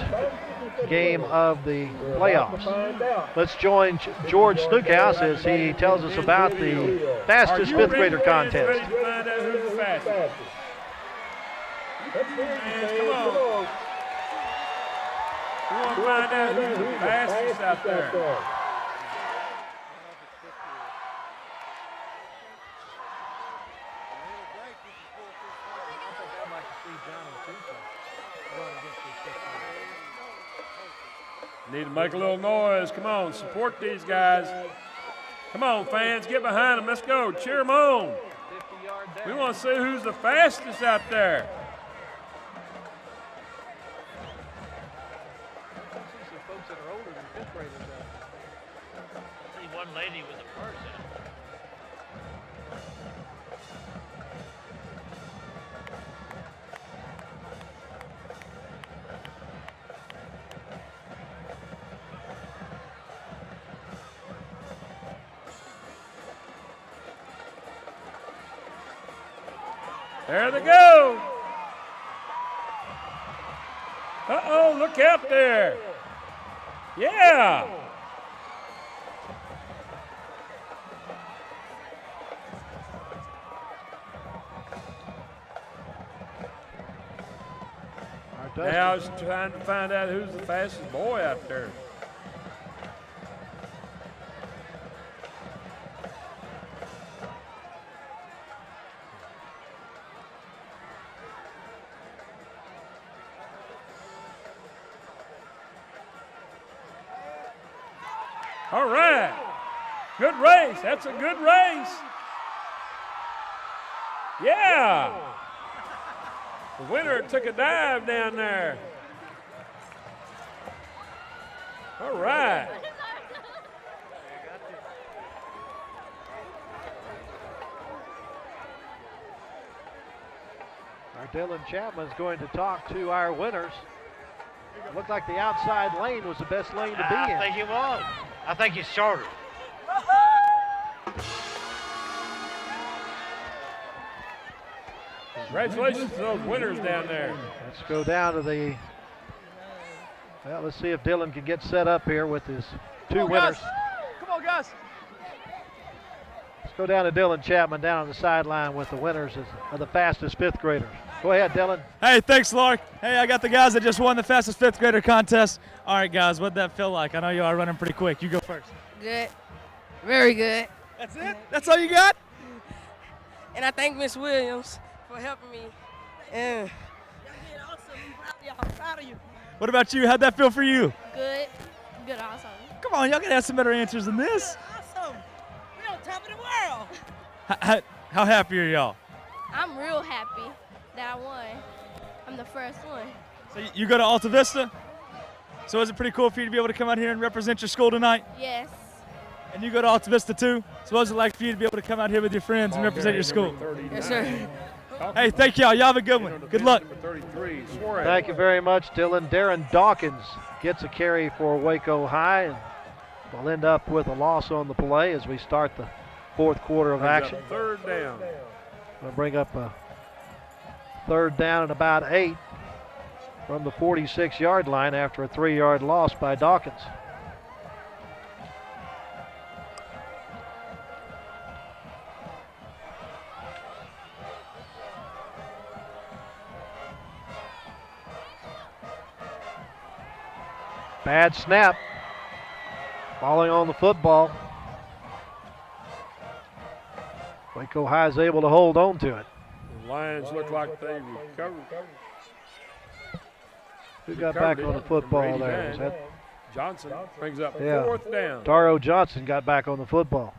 Speaker 1: game of the playoffs. Let's join George Snookhouse as he tells us about the fastest fifth grader contest.
Speaker 4: Ready to find out who's the fastest? Man, come on. We want to find out who's the fastest out there. Need to make a little noise. Come on, support these guys. Come on, fans, get behind them. Let's go. Cheer them on. We want to see who's the fastest out there.
Speaker 7: See one lady with a purse in.
Speaker 4: There they go. Uh-oh, look out there. Yeah. Now I was trying to find out who's the fastest boy out there. All right. Good race. That's a good race. Yeah. The winner took a dive down there. All right.
Speaker 1: Our Dylan Chapman's going to talk to our winners. It looked like the outside lane was the best lane to be in.
Speaker 7: I think it was. I think it's shorter.
Speaker 4: Congratulations to those winners down there.
Speaker 1: Let's go down to the, well, let's see if Dylan can get set up here with his two winners.
Speaker 3: Come on, guys.
Speaker 1: Let's go down to Dylan Chapman down on the sideline with the winners of the fastest fifth graders. Go ahead, Dylan.
Speaker 16: Hey, thanks, Lark. Hey, I got the guys that just won the fastest fifth grader contest. All right, guys, what'd that feel like? I know you are running pretty quick. You go first.
Speaker 17: Good. Very good.
Speaker 16: That's it? That's all you got?
Speaker 17: And I thank Miss Williams for helping me. Yeah.
Speaker 3: Proud of you.
Speaker 16: What about you? How'd that feel for you?
Speaker 17: Good. Good, awesome.
Speaker 16: Come on, y'all gotta have some better answers than this.
Speaker 17: Awesome. We're on top of the world.
Speaker 16: How happy are y'all?
Speaker 5: I'm real happy that I won. I'm the first one.
Speaker 16: So you go to Alta Vista? So is it pretty cool for you to be able to come out here and represent your school tonight?
Speaker 5: Yes.
Speaker 16: And you go to Alta Vista too? So what was it like for you to be able to come out here with your friends and represent your school?
Speaker 17: Yes, sir.
Speaker 16: Hey, thank y'all. Y'all have a good one. Good luck.
Speaker 1: Thank you very much, Dylan. Darren Dawkins gets a carry for Waco High, and we'll end up with a loss on the play as we start the fourth quarter of action.
Speaker 4: Third down.
Speaker 1: We'll bring up a third down and about 8 from the 46-yard line after a 3-yard loss by Dawkins. Bad snap. Falling on the football. Waco High is able to hold on to it.
Speaker 4: The Lions look like they recovered.
Speaker 1: Who got back on the football there? Is that
Speaker 4: Johnson brings up
Speaker 1: yeah.
Speaker 4: fourth down.
Speaker 1: Taro Johnson got back on the football.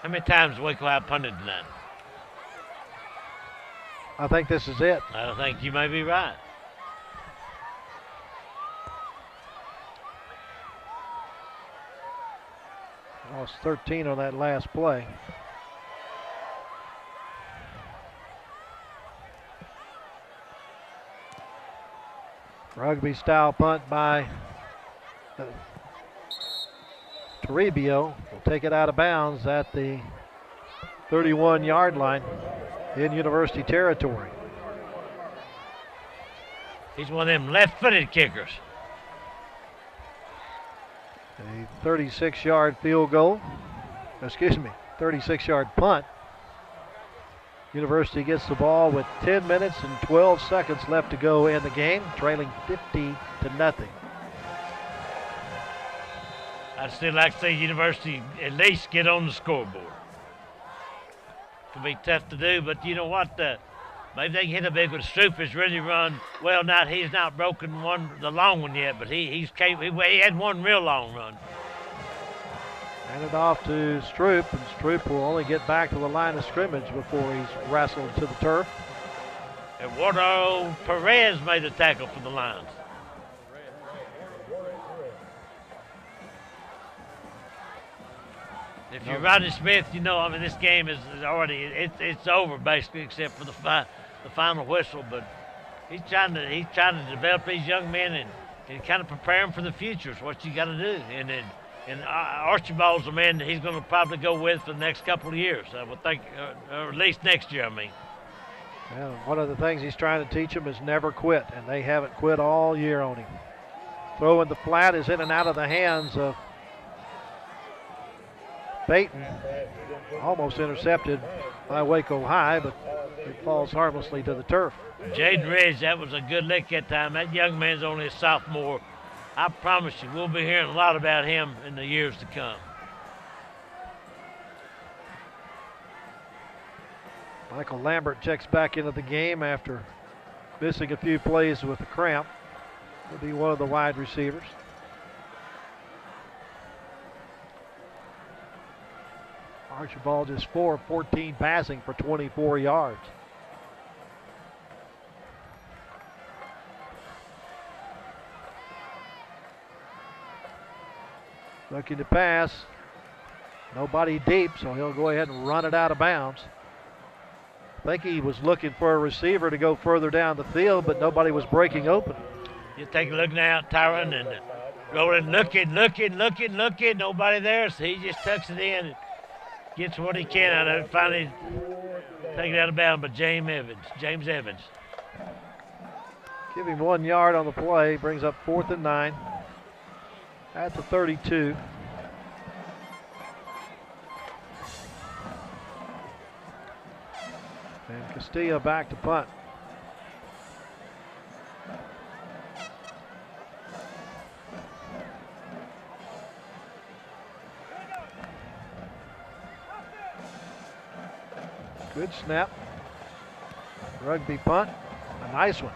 Speaker 7: How many times Waco High punted tonight?
Speaker 1: I think this is it.
Speaker 7: I think you may be right.
Speaker 1: Lost 13 on that last play. Rugby style punt by Toribio. Will take it out of bounds at the 31-yard line in University territory.
Speaker 7: He's one of them left-footed kickers.
Speaker 1: A 36-yard field goal. 36-yard punt. University gets the ball with 10 minutes and 12 seconds left to go in the game, trailing 50-0.
Speaker 7: I'd still like to see University at least get on the scoreboard. It'll be tough to do, but you know what? Maybe they can hit a big one. Stroop has really run well. He's not broken the long one yet, but he had one real long run.
Speaker 1: Hand it off to Stroop, and Stroop will only get back to the line of scrimmage before he's wrestled to the turf.
Speaker 7: Eduardo Perez made the tackle for the Lions. If you're Rodney Smith, this game is already it's over basically, except for the final whistle. But he's trying to develop these young men and kind of prepare them for the future. Is what you got to do. And Archibald's a man that he's going to probably go with for the next couple of years. I would think, or at least next year.
Speaker 1: Well, one of the things he's trying to teach them is never quit, and they haven't quit all year on him. Throwing the flat is in and out of the hands of Peyton. Almost intercepted by Waco High, but it falls harmlessly to the turf.
Speaker 7: Jaden Ridge, that was a good lick that time. That young man's only a sophomore. I promise you, we'll be hearing a lot about him in the years to come.
Speaker 1: Michael Lambert checks back into the game after missing a few plays with a cramp. He'll be one of the wide receivers. Archibald is 4 of 14 passing for 24 yards. Looking to pass. Nobody deep, so he'll go ahead and run it out of bounds. I think he was looking for a receiver to go further down the field, but nobody was breaking open.
Speaker 7: You take a look now, Tyron, and rolling, looking. Nobody there, so he just tucks it in and gets what he can out of it. Finally taken out of bounds by James Evans.
Speaker 1: Give him 1 yard on the play, brings up 4th and 9 at the 32. And Castillo back to punt. Good snap. Rugby punt. A nice one.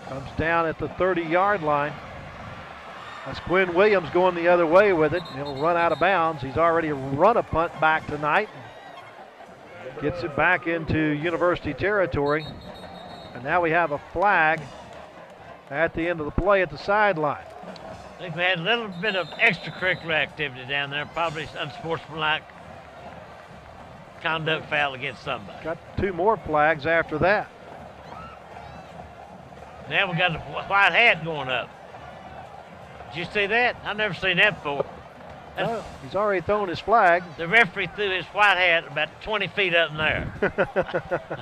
Speaker 1: Comes down at the 30-yard line. That's Quinn Williams going the other way with it. He'll run out of bounds. He's already run a punt back tonight. Gets it back into University territory. And now we have a flag at the end of the play at the sideline.
Speaker 7: I think we had a little bit of extracurricular activity down there, probably unsportsmanlike conduct foul against somebody.
Speaker 1: Got 2 more flags after that.
Speaker 7: Now we got the white hat going up. Did you see that? I've never seen that before.
Speaker 1: No, he's already thrown his flag.
Speaker 7: The referee threw his white hat about 20 feet up in there.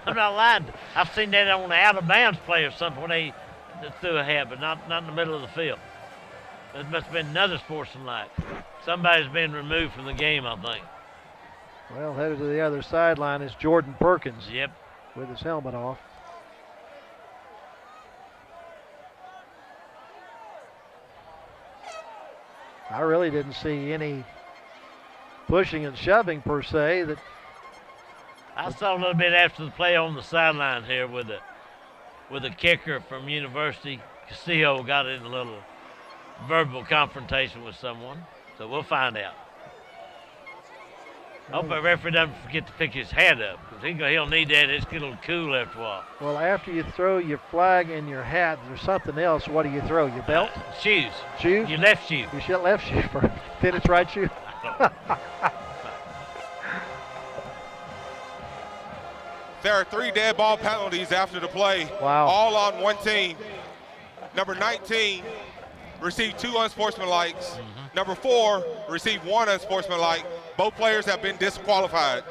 Speaker 7: I'm not lying. I've seen that on the out-of-bounds play or something when they threw a hat, but not in the middle of the field. It must have been another sportsmanlike. Somebody's been removed from the game, I think.
Speaker 1: Well, headed to the other sideline is Jordan Perkins.
Speaker 7: Yep.
Speaker 1: With his helmet off. I really didn't see any pushing and shoving per se.
Speaker 7: I saw a little bit after the play on the sideline here with a kicker from University. Castillo got in a little verbal confrontation with someone, so we'll find out. I hope the referee doesn't forget to pick his hat up, because he'll need that. It's getting a little cool after a while.
Speaker 1: Well, after you throw your flag and your hat, there's something else. What do you throw? Your belt?
Speaker 7: Shoes.
Speaker 1: Shoes?
Speaker 7: Your left shoe.
Speaker 1: Your left shoe for finish right shoe.
Speaker 6: There are 3 dead ball penalties after the play.
Speaker 1: Wow.
Speaker 6: All on one team. Number 19 received 2 unsportsmanlikes. Number 4 received 1 unsportsmanlike. Both players have been disqualified.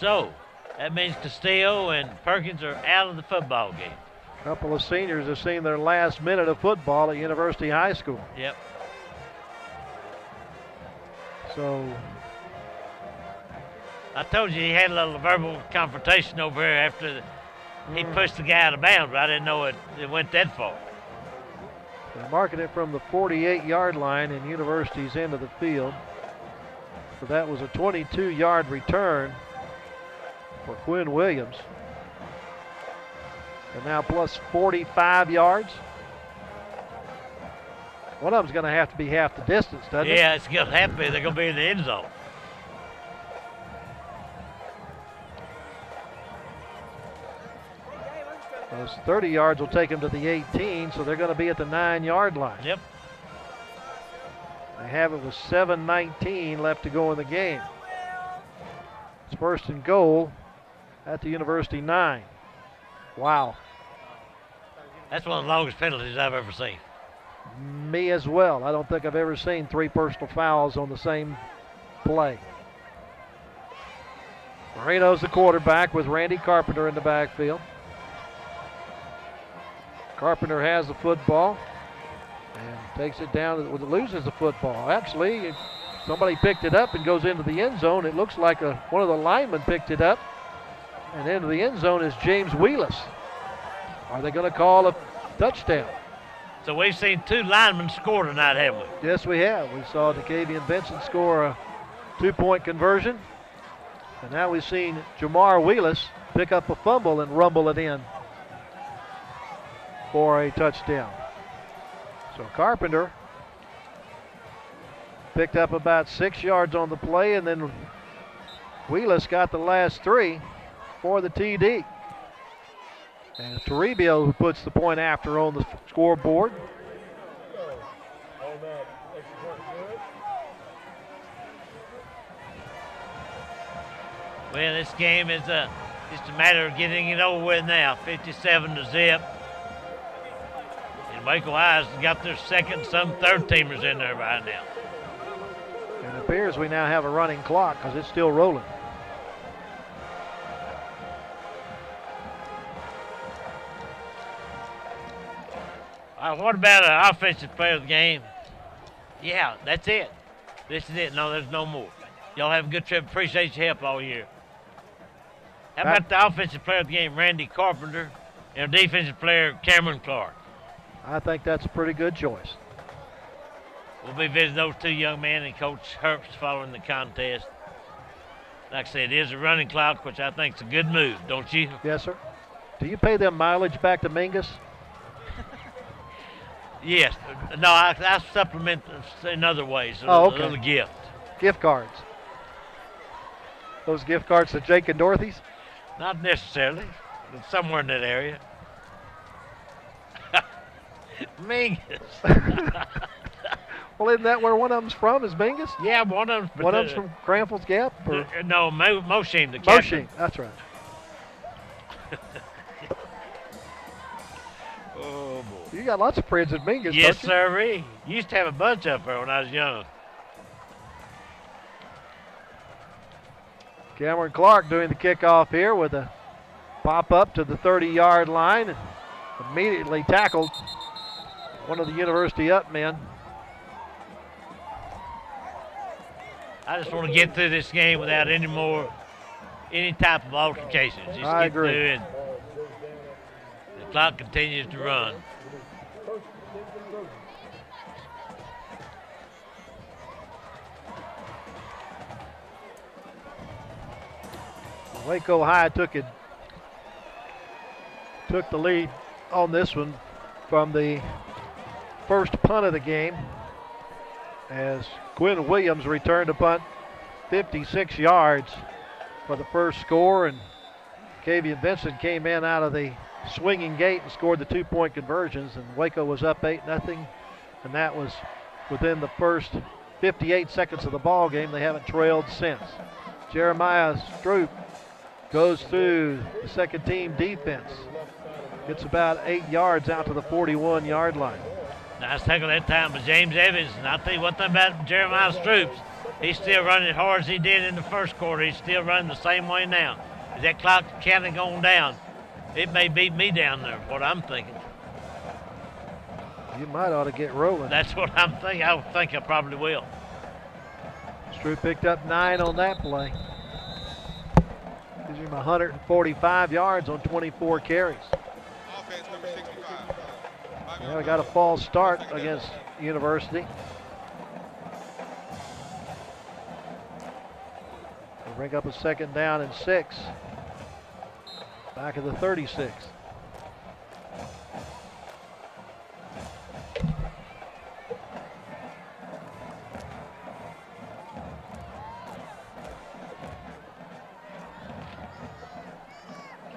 Speaker 7: So that means Castillo and Perkins are out of the football game.
Speaker 1: A couple of seniors have seen their last minute of football at University High School.
Speaker 7: Yep.
Speaker 1: So
Speaker 7: I told you he had a little verbal confrontation over here after he pushed the guy out of bounds, but I didn't know it went that far.
Speaker 1: they're marking it from the 48-yard line in University's end of the field. So that was a 22-yard return for Quinn Williams. And now plus 45 yards. One of them's going to have to be half the distance, doesn't it?
Speaker 7: Yeah, it's going to have to be. They're going to be in the end zone.
Speaker 1: Those 30 yards will take them to the 18, so they're going to be at the 9-yard line.
Speaker 7: Yep.
Speaker 1: They have it with 7:19 left to go in the game. It's first and goal at the University 9. Wow.
Speaker 7: That's one of the longest penalties I've ever seen.
Speaker 1: Me as well. I don't think I've ever seen 3 personal fouls on the same play. Moreno's the quarterback with Randy Carpenter in the backfield. Carpenter has the football and takes it down, loses the football. Actually, somebody picked it up and goes into the end zone. It looks like one of the linemen picked it up. And into the end zone is James Wheelis. Are they going to call a touchdown?
Speaker 7: So we've seen 2 linemen score tonight, haven't we?
Speaker 1: Yes, we have. We saw DeCavian Benson score a 2-point conversion. And now we've seen Jamar Wheelis pick up a fumble and rumble it in for a touchdown. So Carpenter picked up about 6 yards on the play, and then Wheelis got the last 3 for the TD. And it's Toribio who puts the point after on the scoreboard.
Speaker 7: Well, this game is just a matter of getting it over with now. 57-0. And Waco High's got their second, some third teamers in there right now.
Speaker 1: And it appears we now have a running clock because it's still rolling.
Speaker 7: What about an offensive player of the game? Yeah, that's it. This is it. No, there's no more. Y'all have a good trip. Appreciate your help all year. How about the offensive player of the game, Randy Carpenter, and defensive player, Cameron Clark?
Speaker 1: I think that's a pretty good choice.
Speaker 7: We'll be visiting those 2 young men and Coach Herbst following the contest. Like I said, it is a running clock, which I think is a good move, don't you?
Speaker 1: Yes, sir. Do you pay them mileage back to Mingus?
Speaker 7: Yes. No, I supplement in other ways.
Speaker 1: Oh, okay.
Speaker 7: A little gift.
Speaker 1: Gift cards. Those gift cards to Jake and Dorothy's?
Speaker 7: Not necessarily, but somewhere in that area. Mingus.
Speaker 1: Well, isn't that where one of them's from, is Mingus?
Speaker 7: Yeah, one of them's.
Speaker 1: One of them's from Cranfield's Gap? Or?
Speaker 7: No, Mosheim, the captain.
Speaker 1: Mosheim, that's right.
Speaker 7: Oh, boy.
Speaker 1: You got lots of friends at Mingus,
Speaker 7: Yes,
Speaker 1: don't you?
Speaker 7: sir. Used to have a bunch up there when I was young.
Speaker 1: Cameron Clark doing the kickoff here with a pop up to the 30-yard line and immediately tackled one of the University Up men.
Speaker 7: I just want to get through this game without any type of altercations. Just
Speaker 1: I
Speaker 7: get
Speaker 1: agree.
Speaker 7: through and the clock continues to run.
Speaker 1: Waco High took the lead on this one from the first punt of the game as Quinn Williams returned a punt 56 yards for the first score, and Cavian Benson came in out of the swinging gate and scored the 2-point conversions, and Waco was up 8-0, and that was within the first 58 seconds of the ball game. They haven't trailed since. Jeremiah Stroop goes through the second team defense. Gets about 8 yards out to the 41-yard line.
Speaker 7: Nice tackle that time by James Evans. And I'll tell you one thing about Jeremiah Stroops. He's still running as hard as he did in the first quarter. He's still running the same way now. As that clock counting going down, it may beat me down there, what I'm thinking.
Speaker 1: You might ought to get rolling.
Speaker 7: That's what I'm thinking. I think I probably will.
Speaker 1: Stroop picked up 9 on that play. Gives him 145 yards on 24 carries. Well, we got a false start against University. We'll bring up a 2nd down and 6. Back of the 36.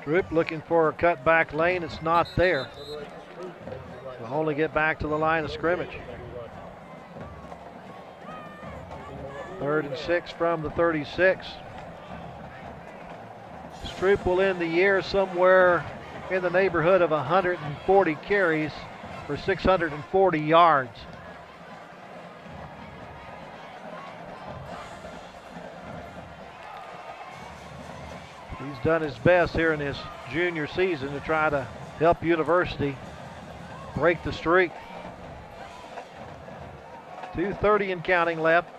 Speaker 1: Stroop looking for a cutback lane. It's not there. We'll only get back to the line of scrimmage. 3rd and 6 from the 36. Stroop will end the year somewhere in the neighborhood of 140 carries for 640 yards. He's done his best here in his junior season to try to help University break the streak. 2:30 and counting left.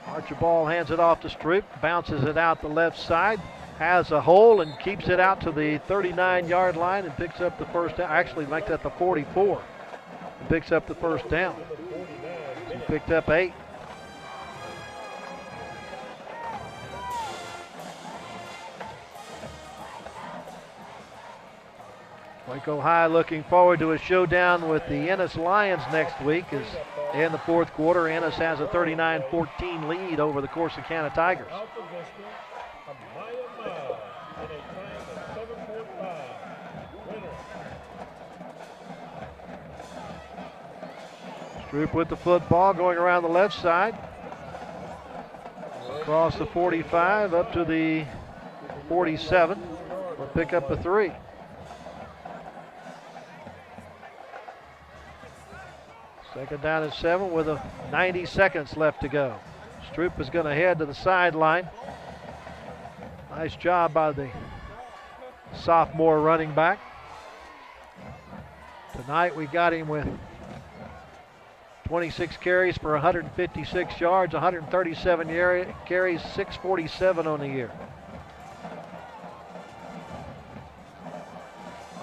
Speaker 1: Archibald hands it off to Stroop, bounces it out the left side, has a hole and keeps it out to the 39-yard line and picks up the first down. Actually, make that the 44. And picks up the first down. He picked up 8. Waco High looking forward to a showdown with the Ennis Lions next week as in the 4th quarter, Ennis has a 39-14 lead over the Corsicana Tigers. Stroop with the football going around the left side. Across the 45 up to the 47. We'll pick up a 3. Second down and 7 with 90 seconds left to go. Stroop is going to head to the sideline. Nice job by the sophomore running back. Tonight we got him with 26 carries for 156 yards, 137 carries, 647 on the year.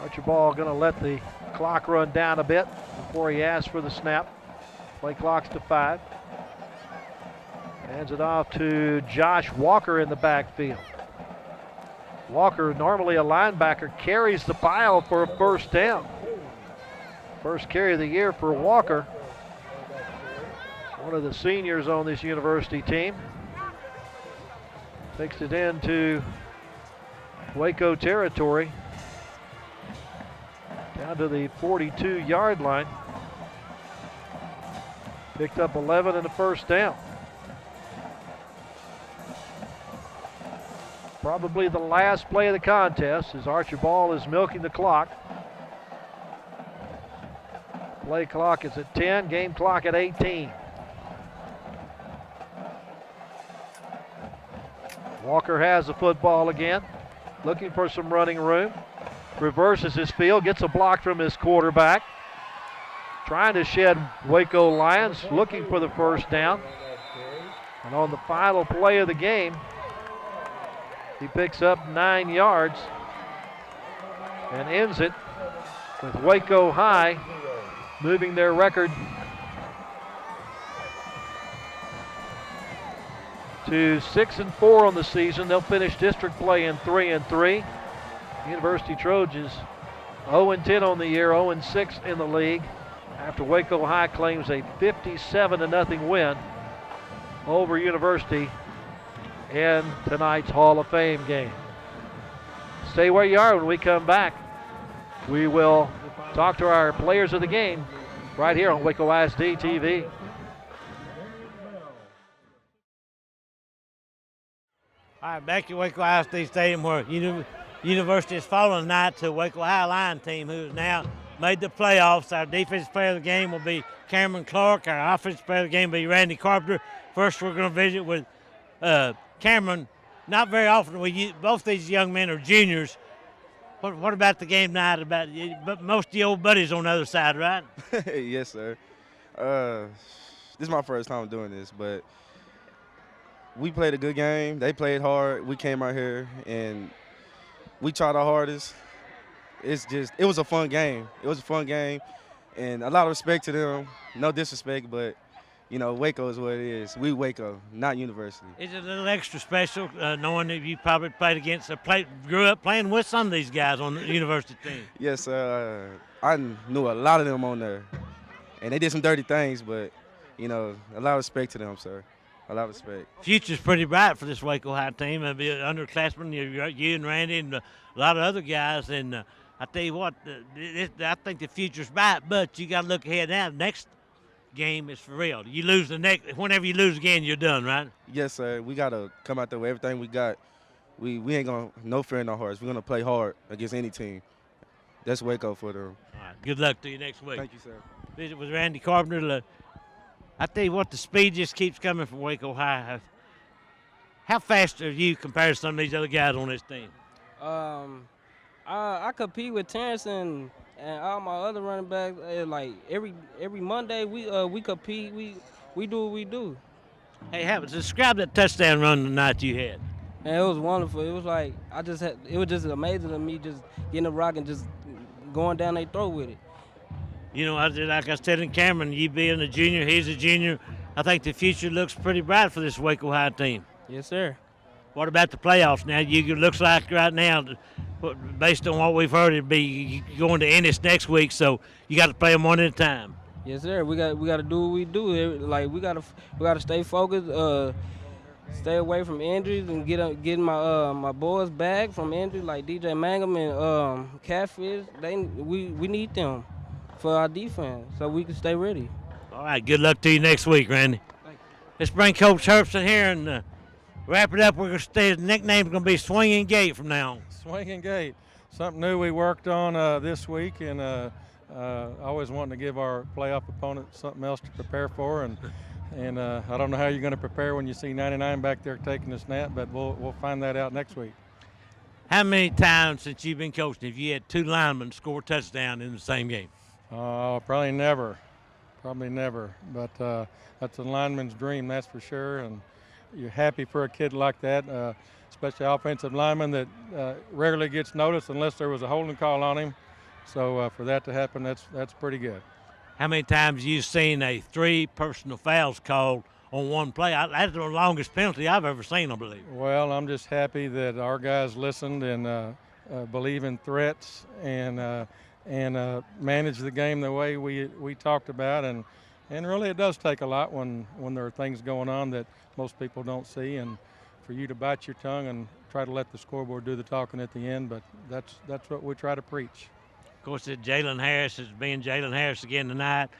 Speaker 1: Archibald going to let the clock run down a bit before he asks for the snap. Play clock's to 5. Hands it off to Josh Walker in the backfield. Walker, normally a linebacker, carries the pile for a first down. First carry of the year for Walker. One of the seniors on this University team. Takes it into Waco territory. Down to the 42-yard line. Picked up 11 and a first down. Probably the last play of the contest as Archibald is milking the clock. Play clock is at 10, game clock at 18. Walker has the football again, looking for some running room. Reverses his field, gets a block from his quarterback. Trying to shed Waco Lions, looking for the first down. And on the final play of the game, he picks up 9 yards and ends it with Waco High moving their record to 6-4 on the season. They'll finish district play in 3-3. University Trojans 0-10 on the year, 0-6 in the league after Waco High claims a 57-0 win over University in tonight's Hall of Fame game. Stay where you are. When we come back, we will talk to our players of the game right here on Waco ISD TV.
Speaker 2: All right, back at Waco ISD Stadium where University is falling tonight to Waco High Lion team, who is now made the playoffs. Our defensive player of the game will be Cameron Clark. Our offensive player of the game will be Randy Carpenter. First, we're going to visit with Cameron. Not very often both these young men are juniors. What about the game tonight? But most of the old buddies on the other side, right?
Speaker 18: Yes, sir. This is my first time doing this, but we played a good game. They played hard. We came out here and we tried our hardest. It was a fun game. It was a fun game, and a lot of respect to them. No disrespect, but Waco is what it is. We Waco, not University.
Speaker 2: Is it a little extra special knowing that you probably played against, grew up playing with some of these guys on the university team?
Speaker 18: Yes, I knew a lot of them on there, and they did some dirty things, but a lot of respect to them, sir. A lot of respect.
Speaker 2: Future's pretty bright for this Waco High team. It'll be underclassmen, you and Randy, and a lot of other guys. And I tell you what, I think the future's bright, but you got to look ahead now. Next game is for real. You lose whenever you lose again, you're done, right?
Speaker 18: Yes, sir. We got to come out there with everything we got. We ain't going to, no fear in our hearts. We're going to play hard against any team. That's Waco for them.
Speaker 2: All right. Good luck to you next week.
Speaker 18: Thank you, sir.
Speaker 2: Visit with Randy Carpenter. I tell you what, the speed just keeps coming from Waco High. How fast are you compared to some of these other guys on this team?
Speaker 19: I compete with Terrence and all my other running backs. Like every Monday, we compete. We do what we do.
Speaker 2: Hey, describe that touchdown run tonight you had.
Speaker 19: Man, it was wonderful. It was like it was just amazing to me, just getting the rock and just going down their throat with it.
Speaker 2: Like I was telling Cameron, you being a junior, he's a junior. I think the future looks pretty bright for this Waco High team.
Speaker 19: Yes, sir.
Speaker 2: What about the playoffs now? It looks like right now, based on what we've heard, it'd be going to Ennis next week, so you got to play them one at a time.
Speaker 19: Yes, sir. We got to do what we do. Like we got to stay focused, stay away from injuries, and get my boys back from injuries like DJ Mangum and Catfish. We need them for our defense, so we can stay ready.
Speaker 2: All right, good luck to you next week, Randy. Let's bring Coach Herbst here and wrap it up. We're going to stay. His nickname's going to be Swinging Gate from now on.
Speaker 20: Swinging Gate, something new we worked on this week, and always wanting to give our playoff opponent something else to prepare for. And I don't know how you're going to prepare when you see 99 back there taking a snap, but we'll find that out next week.
Speaker 2: How many times since you've been coaching have you had two linemen score a touchdown in the same game?
Speaker 20: Probably never. But that's a lineman's dream, that's for sure. And you're happy for a kid like that, especially offensive lineman that rarely gets noticed unless there was a holding call on him. So for that to happen, that's pretty good.
Speaker 2: How many times have you seen 3 personal fouls called on one play? That's the longest penalty I've ever seen, I believe.
Speaker 20: Well, I'm just happy that our guys listened and believe in threats and manage the game the way we talked about. And really it does take a lot when there are things going on that most people don't see, and for you to bite your tongue and try to let the scoreboard do the talking at the end. But that's what we try to preach.
Speaker 2: Of course, Jaylen Harris is being Jaylen Harris again tonight.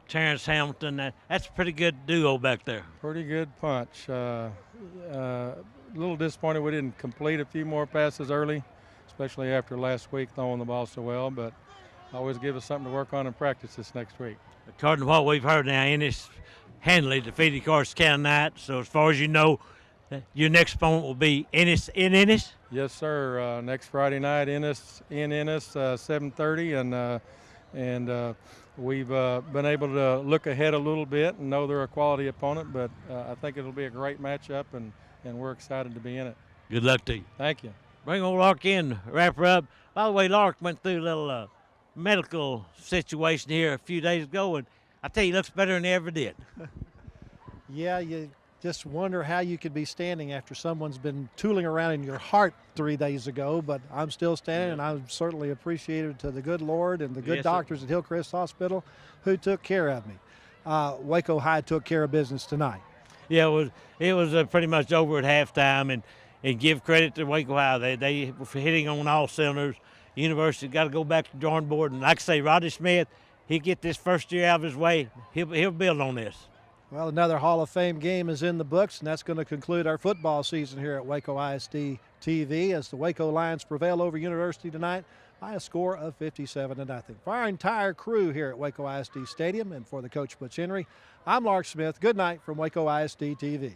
Speaker 2: Terrence Hamilton, that's a pretty good duo back there.
Speaker 20: Pretty good punch. A little disappointed we didn't complete a few more passes early, especially after last week throwing the ball so well, but always give us something to work on in practice this next week.
Speaker 2: According to what we've heard now, Ennis handily defeated Carson County tonight. So as far as you know, your next opponent will be Ennis in Ennis?
Speaker 20: Yes, sir. Next Friday night, Ennis 7:30, and we've been able to look ahead a little bit and know they're a quality opponent, but I think it'll be a great matchup, and we're excited to be in it.
Speaker 2: Good luck to you.
Speaker 20: Thank you.
Speaker 2: Bring old Lark in, wrap her up. By the way, Lark went through a little medical situation here a few days ago, and I tell you, he looks better than he ever did.
Speaker 1: Yeah, you just wonder how you could be standing after someone's been tooling around in your heart 3 days ago, but I'm still standing, and I'm certainly appreciative to the good Lord and the good doctors at Hillcrest Hospital who took care of me. Waco High took care of business tonight.
Speaker 2: Yeah, it was pretty much over at halftime, and give credit to Waco High. They were hitting on all cylinders. University got to go back to the drawing board, and like I say, Roddy Smith, he'll get this first year out of his way. He'll build on this.
Speaker 1: Well, another Hall of Fame game is in the books, and that's going to conclude our football season here at Waco ISD TV as the Waco Lions prevail over University tonight by a score of 57-0. For our entire crew here at Waco ISD Stadium and for the coach Butch Henry, I'm Lark Smith. Good night from Waco ISD TV.